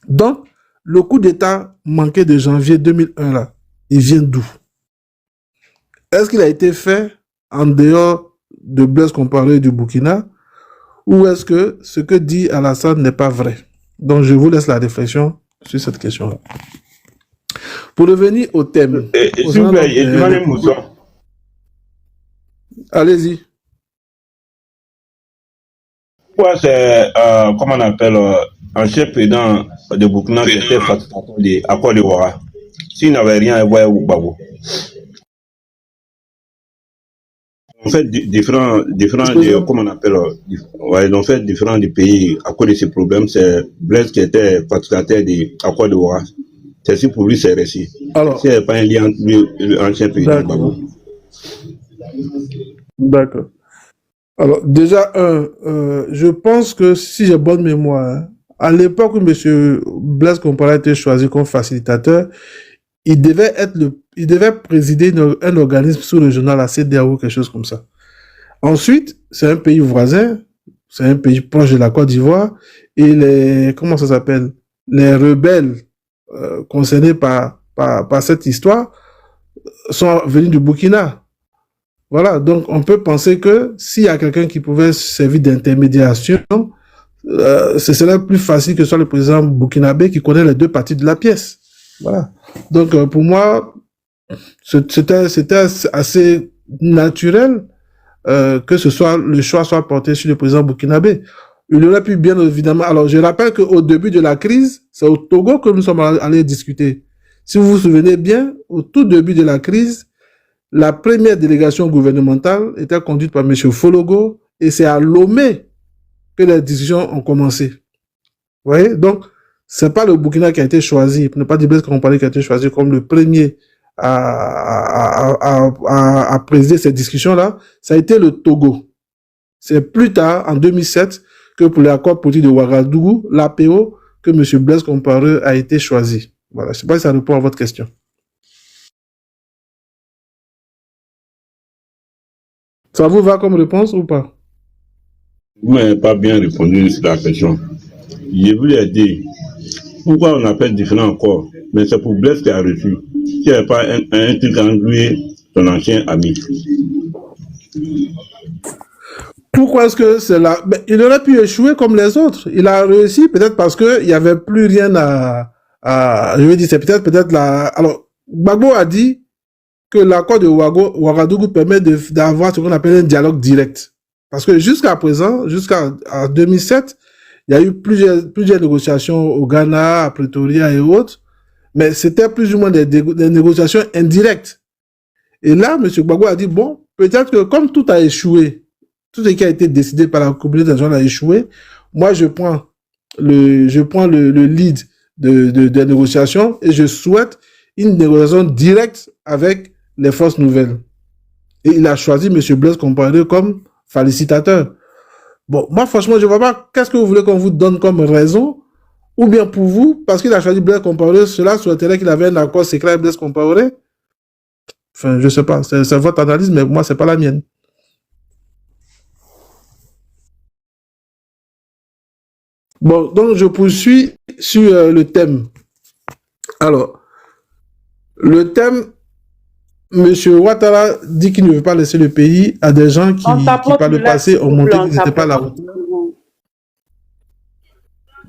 Donc, le coup d'État manqué de janvier 2001, là, il vient d'où? Est-ce qu'il a été fait en dehors de Blaise Compaoré du Burkina? Ou est-ce que ce que dit Alassane n'est pas vrai? Donc, je vous laisse la réflexion sur cette question-là. Pour revenir au thème. Allez-y. Pourquoi c'est, comment on appelle, ancien président de Burkina qui était facilitateur de l'accord de Ouattara? S'il n'avait rien à voir avec Gbagbo. fait différents comment on appelle, ils ont fait différents des pays à cause de ces problèmes. C'est Blaise qui était facilitateur des accords de Ouattara. C'est si pour lui, c'est réussi. Alors, s'il n'y a pas un lien entre lui et l'ancien président Gbagbo. D'accord. Alors, déjà, je pense que si j'ai bonne mémoire, hein, à l'époque où M. Blaise Compaoré a été choisi comme facilitateur, il devait présider un organisme sous-régional, la CEDEAO, quelque chose comme ça. Ensuite, c'est un pays voisin, c'est un pays proche de la Côte d'Ivoire, et comment ça s'appelle? Les rebelles concernés par cette histoire sont venus du Burkina. Voilà, donc on peut penser que s'il y a quelqu'un qui pouvait servir d'intermédiation, ce serait plus facile que ce soit le président burkinabé qui connaît les deux parties de la pièce. Voilà. Donc pour moi, c'était assez naturel que le choix soit porté sur le président burkinabé. Il aurait pu bien évidemment... Alors je rappelle qu'au début de la crise, c'est au Togo que nous sommes allés discuter. Si vous vous souvenez bien, au tout début de la crise, la première délégation gouvernementale était conduite par M. Fologo et c'est à Lomé que les discussions ont commencé. Vous voyez? Donc, c'est pas le Burkina qui a été choisi, pour ne pas dire Blaise Compaoré qui a été choisi comme le premier à présider ces discussions-là, ça a été le Togo. C'est plus tard, en 2007, que pour l'accord politique de Ouagadougou, l'APO, que M. Blaise Compaoré a été choisi. Voilà, je sais pas si ça répond à votre question. Ça vous va comme réponse ou pas? Vous n'avez pas bien répondu sur la question. Je voulais dire, pourquoi on appelle différent encore? Mais c'est pour Blaise qui a reçu. S'il n'y avait pas un truc en lui, son ancien ami. Pourquoi est-ce que c'est là? Ben, il aurait pu échouer comme les autres. Il a réussi peut-être parce qu'il n'y avait plus rien je veux dire, c'est peut-être alors, Gbagbo a dit que l'accord de Ouagadougou permet d'avoir ce qu'on appelle un dialogue direct. Parce que jusqu'à présent, jusqu'à 2007, il y a eu plusieurs négociations au Ghana, à Pretoria et autres, mais c'était plus ou moins des négociations indirectes. Et là, M. Gbagbo a dit, bon, peut-être que comme tout a échoué, tout ce qui a été décidé par la communauté internationale a échoué, moi je prends le lead des négociations et je souhaite une négociation directe avec les forces nouvelles. Et il a choisi M. Blaise Compaoré comme félicitateur. Bon, moi franchement, je ne vois pas qu'est-ce que vous voulez qu'on vous donne comme raison, ou bien pour vous, parce qu'il a choisi Blaise Compaoré, cela souhaiterait qu'il avait un accord secret avec Blaise Compaoré. Enfin, je ne sais pas, c'est votre analyse, mais moi, ce n'est pas la mienne. Bon, donc je poursuis sur le thème. Alors, le thème, M. Ouattara dit qu'il ne veut pas laisser le pays à des gens qui par le passé, ont montré qu'ils n'étaient pas à la hauteur.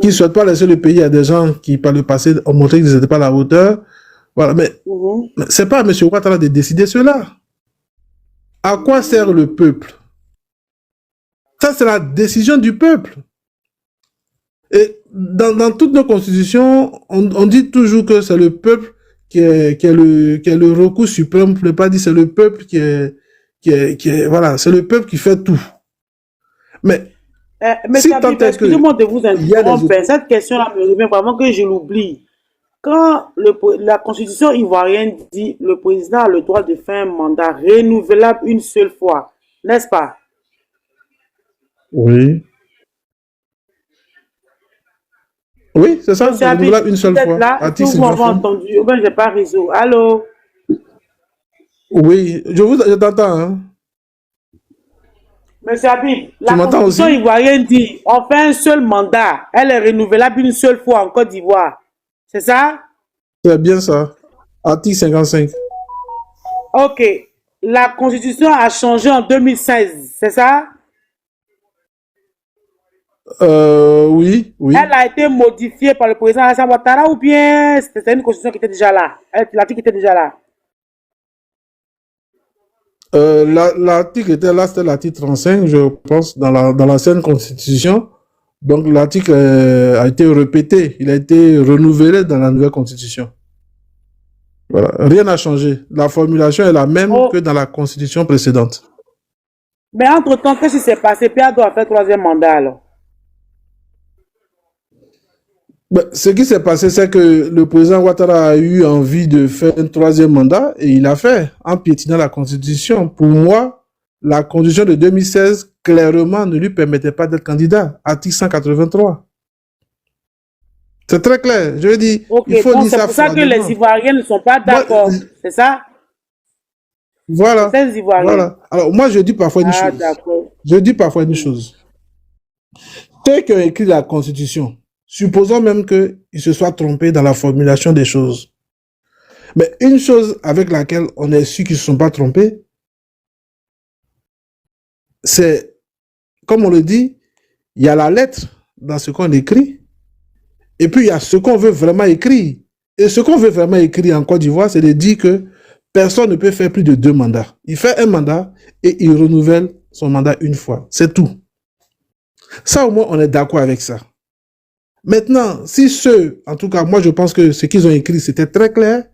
Qui ne souhaitent pas laisser le pays à des gens qui, par le passé, ont montré qu'ils n'étaient pas à la hauteur. Voilà, mais c'est pas à M. Ouattara de décider cela. À quoi sert le peuple? Ça, c'est la décision du peuple. Et dans toutes nos constitutions, on dit toujours que c'est le peuple qui est le recours suprême, pour ne pas dire c'est le peuple qui est voilà, c'est le peuple qui fait tout. Mais si excusez-moi de vous interrompre, cette question-là me revient vraiment que je l'oublie. Quand la constitution ivoirienne dit le président a le droit de faire un mandat renouvelable une seule fois, n'est-ce pas? Oui. Oui, c'est ça, c'est renouvelable une seule fois. Là, vous m'avez entendu, je n'ai pas réseau. Allô? Oui, je t'entends. Hein? Monsieur Habib, la constitution ivoirienne dit on fait un seul mandat, elle est renouvelable une seule fois en Côte d'Ivoire. C'est ça? C'est bien ça. Article 55. Ok. La constitution a changé en 2016, c'est ça? Oui. Elle a été modifiée par le président Alassane Ouattara ou bien c'était une constitution qui était déjà là? L'article était déjà là? L'article était là, c'était l'article 35, je pense, dans l'ancienne constitution. Donc l'article a été répété, il a été renouvelé dans la nouvelle constitution. Voilà, rien n'a changé. La formulation est la même que dans la constitution précédente. Mais entre-temps, qu'est-ce qui s'est passé? Pierre doit faire troisième mandat alors. Ben, ce qui s'est passé, c'est que le président Ouattara a eu envie de faire un troisième mandat et il l'a fait en piétinant la Constitution. Pour moi, la Constitution de 2016, clairement, ne lui permettait pas d'être candidat. Article 183. C'est très clair. Je veux dire, Ok, il faut donc dire c'est ça pour ça que froidement. les Ivoiriens ne sont pas d'accord. C'est ça? Voilà. C'est les Ivoiriens. Voilà. Alors, moi, je dis parfois une Ah, chose. d'accord. Je dis parfois une chose. Ceux qui ont écrit la Constitution, supposons même qu'ils se soient trompés dans la formulation des choses. Mais une chose avec laquelle on est sûr qu'ils ne se sont pas trompés, c'est, comme on le dit, il y a la lettre dans ce qu'on écrit, et puis il y a ce qu'on veut vraiment écrire. Et ce qu'on veut vraiment écrire en Côte d'Ivoire, c'est de dire que personne ne peut faire plus de 2 mandats. Il fait un mandat et il renouvelle son mandat une fois. C'est tout. Ça, au moins, on est d'accord avec ça. Maintenant, si en tout cas, moi je pense que ce qu'ils ont écrit, c'était très clair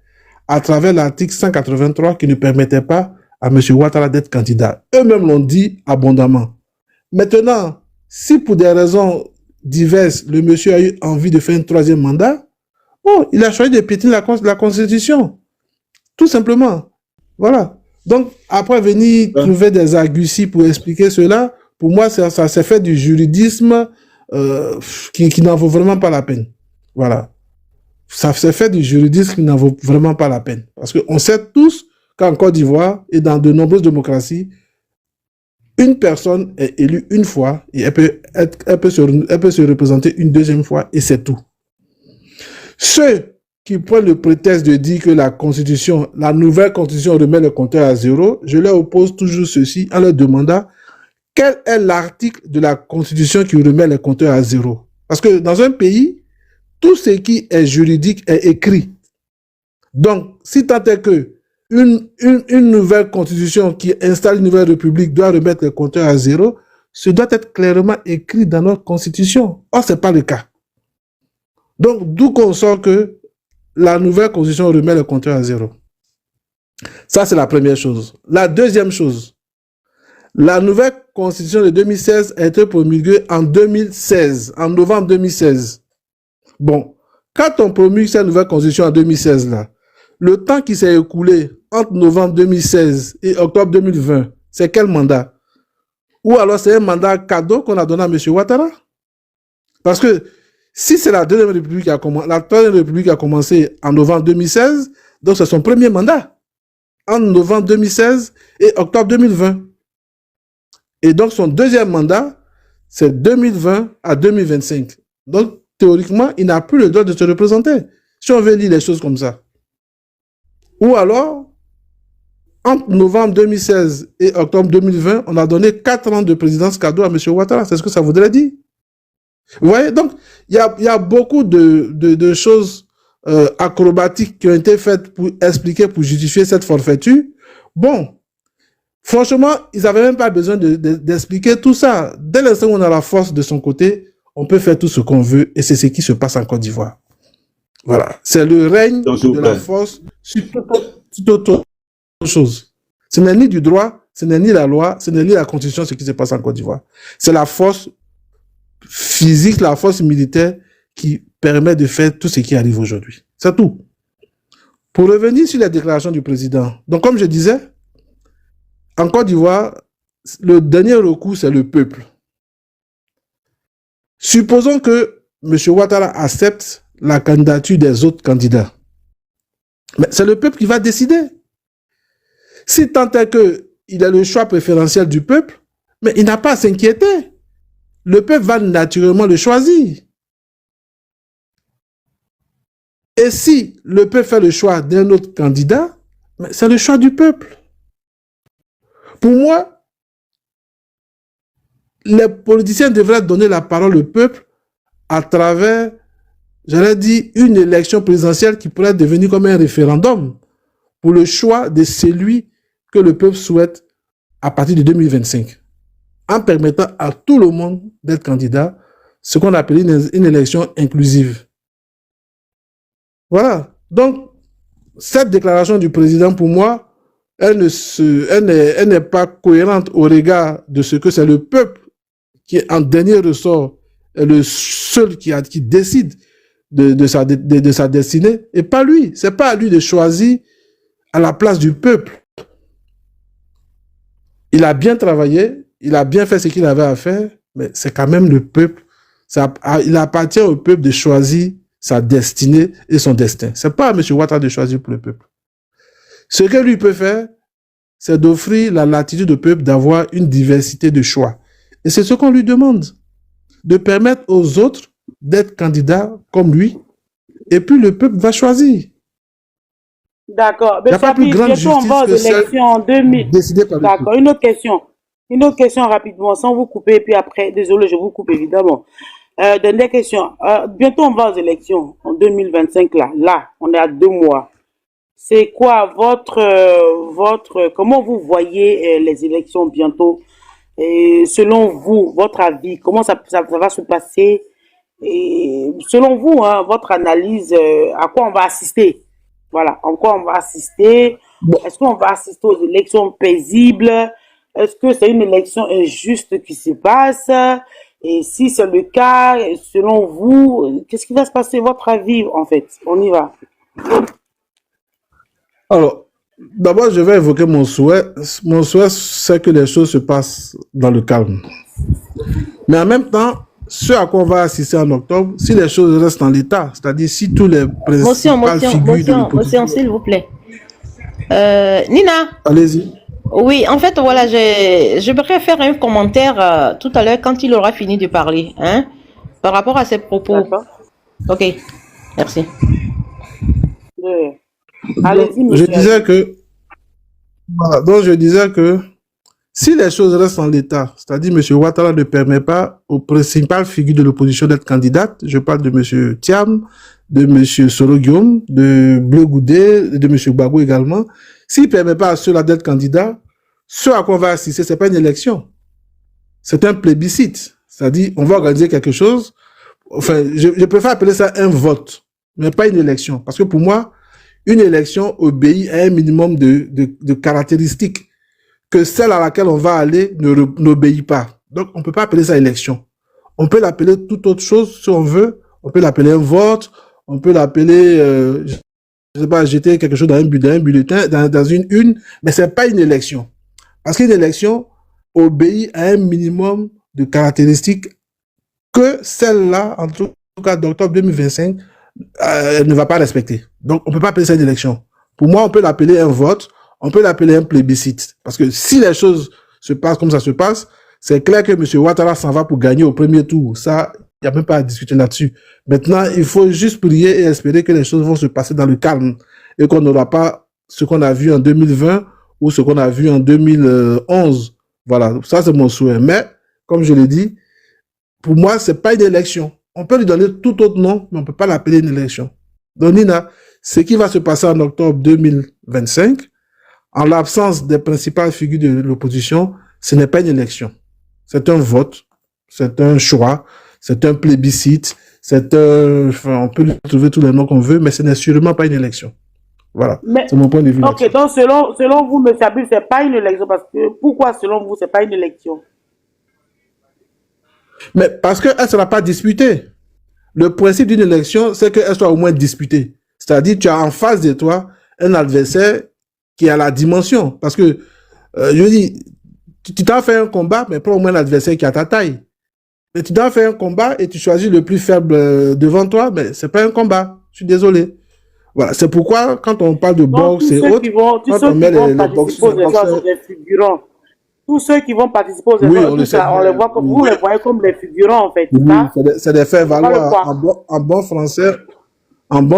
à travers l'article 183 qui ne permettait pas à M. Ouattara d'être candidat. Eux-mêmes l'ont dit abondamment. Maintenant, si pour des raisons diverses, le monsieur a eu envie de faire un troisième mandat, bon, il a choisi de piétiner la Constitution. Tout simplement. Voilà. Donc, après venir trouver des arguties pour expliquer cela, pour moi, ça s'est fait du juridisme qui n'en vaut vraiment pas la peine. Voilà. Ça s'est fait du juridisme qui n'en vaut vraiment pas la peine. Parce qu'on sait tous qu'en Côte d'Ivoire et dans de nombreuses démocraties, une personne est élue une fois et elle peut se représenter une deuxième fois et c'est tout. Ceux qui prennent le prétexte de dire que la nouvelle constitution remet le compteur à zéro, je leur oppose toujours ceci en leur demandant quel est l'article de la constitution qui remet le compteur à zéro. Parce que dans un pays, tout ce qui est juridique est écrit. Donc, si tant est que une nouvelle constitution qui installe une nouvelle république doit remettre le compteur à zéro, ce doit être clairement écrit dans notre constitution. Or, ce n'est pas le cas. Donc, d'où qu'on sort que la nouvelle constitution remet le compteur à zéro. Ça, c'est la première chose. La deuxième chose, la nouvelle constitution de 2016 a été promulguée en 2016, en novembre 2016. Bon, quand on promulgue cette nouvelle constitution en 2016, là, le temps qui s'est écoulé entre novembre 2016 et octobre 2020, c'est quel mandat? Ou alors c'est un mandat cadeau qu'on a donné à M. Ouattara? Parce que si c'est la Troisième République qui a commencé en novembre 2016, donc c'est son premier mandat, en novembre 2016 et octobre 2020. Et donc son deuxième mandat, c'est 2020 à 2025. Donc théoriquement, il n'a plus le droit de se représenter, si on veut lire les choses comme ça. Ou alors, entre novembre 2016 et octobre 2020, on a donné 4 ans de présidence cadeau à M. Ouattara. C'est ce que ça voudrait dire. Vous voyez, donc, il y a beaucoup de choses acrobatiques qui ont été faites pour expliquer, pour justifier cette forfaiture. Bon, franchement, ils n'avaient même pas besoin d'expliquer tout ça. Dès l'instant où on a la force de son côté, on peut faire tout ce qu'on veut et c'est ce qui se passe en Côte d'Ivoire. Voilà. C'est le règne de la force sur toute autre chose. Ce n'est ni du droit, ce n'est ni la loi, ce n'est ni la constitution ce qui se passe en Côte d'Ivoire. C'est la force physique, la force militaire qui permet de faire tout ce qui arrive aujourd'hui. C'est tout. Pour revenir sur la déclaration du président, donc comme je disais, en Côte d'Ivoire, le dernier recours, c'est le peuple. Supposons que M. Ouattara accepte la candidature des autres candidats. Mais c'est le peuple qui va décider. Si tant est qu'il a le choix préférentiel du peuple, mais il n'a pas à s'inquiéter. Le peuple va naturellement le choisir. Et si le peuple fait le choix d'un autre candidat, c'est le choix du peuple. Pour moi, les politiciens devraient donner la parole au peuple à travers, j'allais dire, une élection présidentielle qui pourrait devenir comme un référendum pour le choix de celui que le peuple souhaite à partir de 2025, en permettant à tout le monde d'être candidat, ce qu'on appelle une élection inclusive. Voilà. Donc, cette déclaration du président, pour moi, elle n'est pas cohérente au regard de ce que c'est le peuple qui, en dernier ressort, est le seul qui décide de sa destinée, et pas lui. C'est pas à lui de choisir à la place du peuple. Il a bien travaillé, il a bien fait ce qu'il avait à faire, mais c'est quand même le peuple. Il appartient au peuple de choisir sa destinée et son destin. C'est pas à M. Ouattara de choisir pour le peuple. Ce que lui peut faire, c'est d'offrir la latitude au peuple d'avoir une diversité de choix. Et c'est ce qu'on lui demande, de permettre aux autres d'être candidats comme lui, et puis le peuple va choisir. D'accord. Il n'y a pas plus grande justice on va aux que celle élections en 2000. décidée par le D'accord. peuple. Une autre question. Une autre question rapidement, sans vous couper, puis après, désolé, je vous coupe évidemment. Dernière question. Bientôt on va aux élections en 2025 là. Là, on est à 2 mois. C'est quoi comment vous voyez les élections bientôt? Et selon vous, votre avis, comment ça va se passer? Et selon vous, hein, votre analyse, à quoi on va assister? Voilà, en quoi on va assister? Est-ce qu'on va assister aux élections paisibles? Est-ce que c'est une élection injuste qui se passe? Et si c'est le cas, selon vous, qu'est-ce qui va se passer? Votre avis, en fait? On y va. Alors, d'abord, je vais évoquer mon souhait. Mon souhait, c'est que les choses se passent dans le calme. Mais en même temps, ce à quoi on va assister en octobre, si les choses restent en l'état, c'est-à-dire si tous les principales figures de l'opposition... s'il vous plaît. Nina. Allez-y. Oui, en fait, voilà, j'aimerais faire un commentaire tout à l'heure quand il aura fini de parler, hein, par rapport à ses propos. Ok, merci. Je disais que, voilà, donc je disais que si les choses restent en l'état, c'est-à-dire M. Ouattara ne permet pas aux principales figures de l'opposition d'être candidates, je parle de M. Thiam, de M. Soro Guillaume, de Bleu Goudé, de M. Gbagbo également, s'il ne permet pas à ceux-là d'être candidats, ce à quoi on va assister, ce n'est pas une élection. C'est un plébiscite. C'est-à-dire, on va organiser quelque chose. Enfin, je préfère appeler ça un vote, mais pas une élection. Parce que pour moi, une élection obéit à un minimum de caractéristiques que celle à laquelle on va aller n'obéit pas. Donc, on ne peut pas appeler ça élection. On peut l'appeler toute autre chose si on veut. On peut l'appeler un vote. On peut l'appeler, je sais pas, jeter quelque chose dans un bulletin, dans une urne, mais c'est pas une élection. Parce qu'une élection obéit à un minimum de caractéristiques que celle-là, en tout cas d'octobre 2025, ne va pas respecter. Donc, on peut pas appeler ça une élection. Pour moi, on peut l'appeler un vote, on peut l'appeler un plébiscite. Parce que si les choses se passent comme ça se passe, c'est clair que M. Ouattara s'en va pour gagner au premier tour. Ça, il n'y a même pas à discuter là-dessus. Maintenant, il faut juste prier et espérer que les choses vont se passer dans le calme et qu'on n'aura pas ce qu'on a vu en 2020 ou ce qu'on a vu en 2011. Voilà, ça c'est mon souhait. Mais, comme je l'ai dit, pour moi, c'est pas une élection. On peut lui donner tout autre nom, mais on peut pas l'appeler une élection. Donc, Nina, ce qui va se passer en octobre 2025, en l'absence des principales figures de l'opposition, ce n'est pas une élection. C'est un vote, c'est un choix, c'est un plébiscite, c'est un... Enfin, on peut lui trouver tous les noms qu'on veut, mais ce n'est sûrement pas une élection. Voilà, c'est mon point de vue. Ok, donc selon vous, M. Abib, c'est pas une élection, parce que pourquoi selon vous, c'est pas une élection? Mais parce qu'elle ne sera pas disputée. Le principe d'une élection, c'est qu'elle soit au moins disputée. C'est-à-dire, tu as en face de toi un adversaire qui a la dimension. Parce que, je dis, tu t'en fais un combat, mais pas au moins l'adversaire qui a ta taille. Mais tu t'en fais un combat et tu choisis le plus faible devant toi, mais c'est pas un combat. Je suis désolé. Voilà, c'est pourquoi quand on parle de boxe et autres, quand on met les boxeurs, tous ceux qui vont participer aux élections, on les voit comme vous les voyez comme les figurants en fait. Oui, c'est des faits valoir. En bon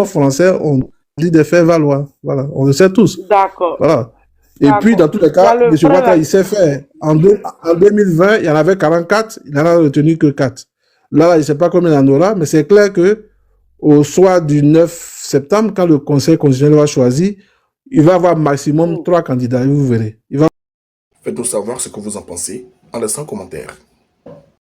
français, on dit des faits valoir. Voilà, on le sait tous. D'accord. Voilà. Et puis, dans tous les cas, M. Ouattara, il sait faire. En 2020, il y en avait 44, il n'en a retenu que 4. Là, il ne sait pas combien il en aura, mais c'est clair que au soir du 9 septembre, quand le Conseil constitutionnel va choisir, il va avoir maximum 3 candidats, et vous verrez. Faites-nous savoir ce que vous en pensez en laissant un commentaire.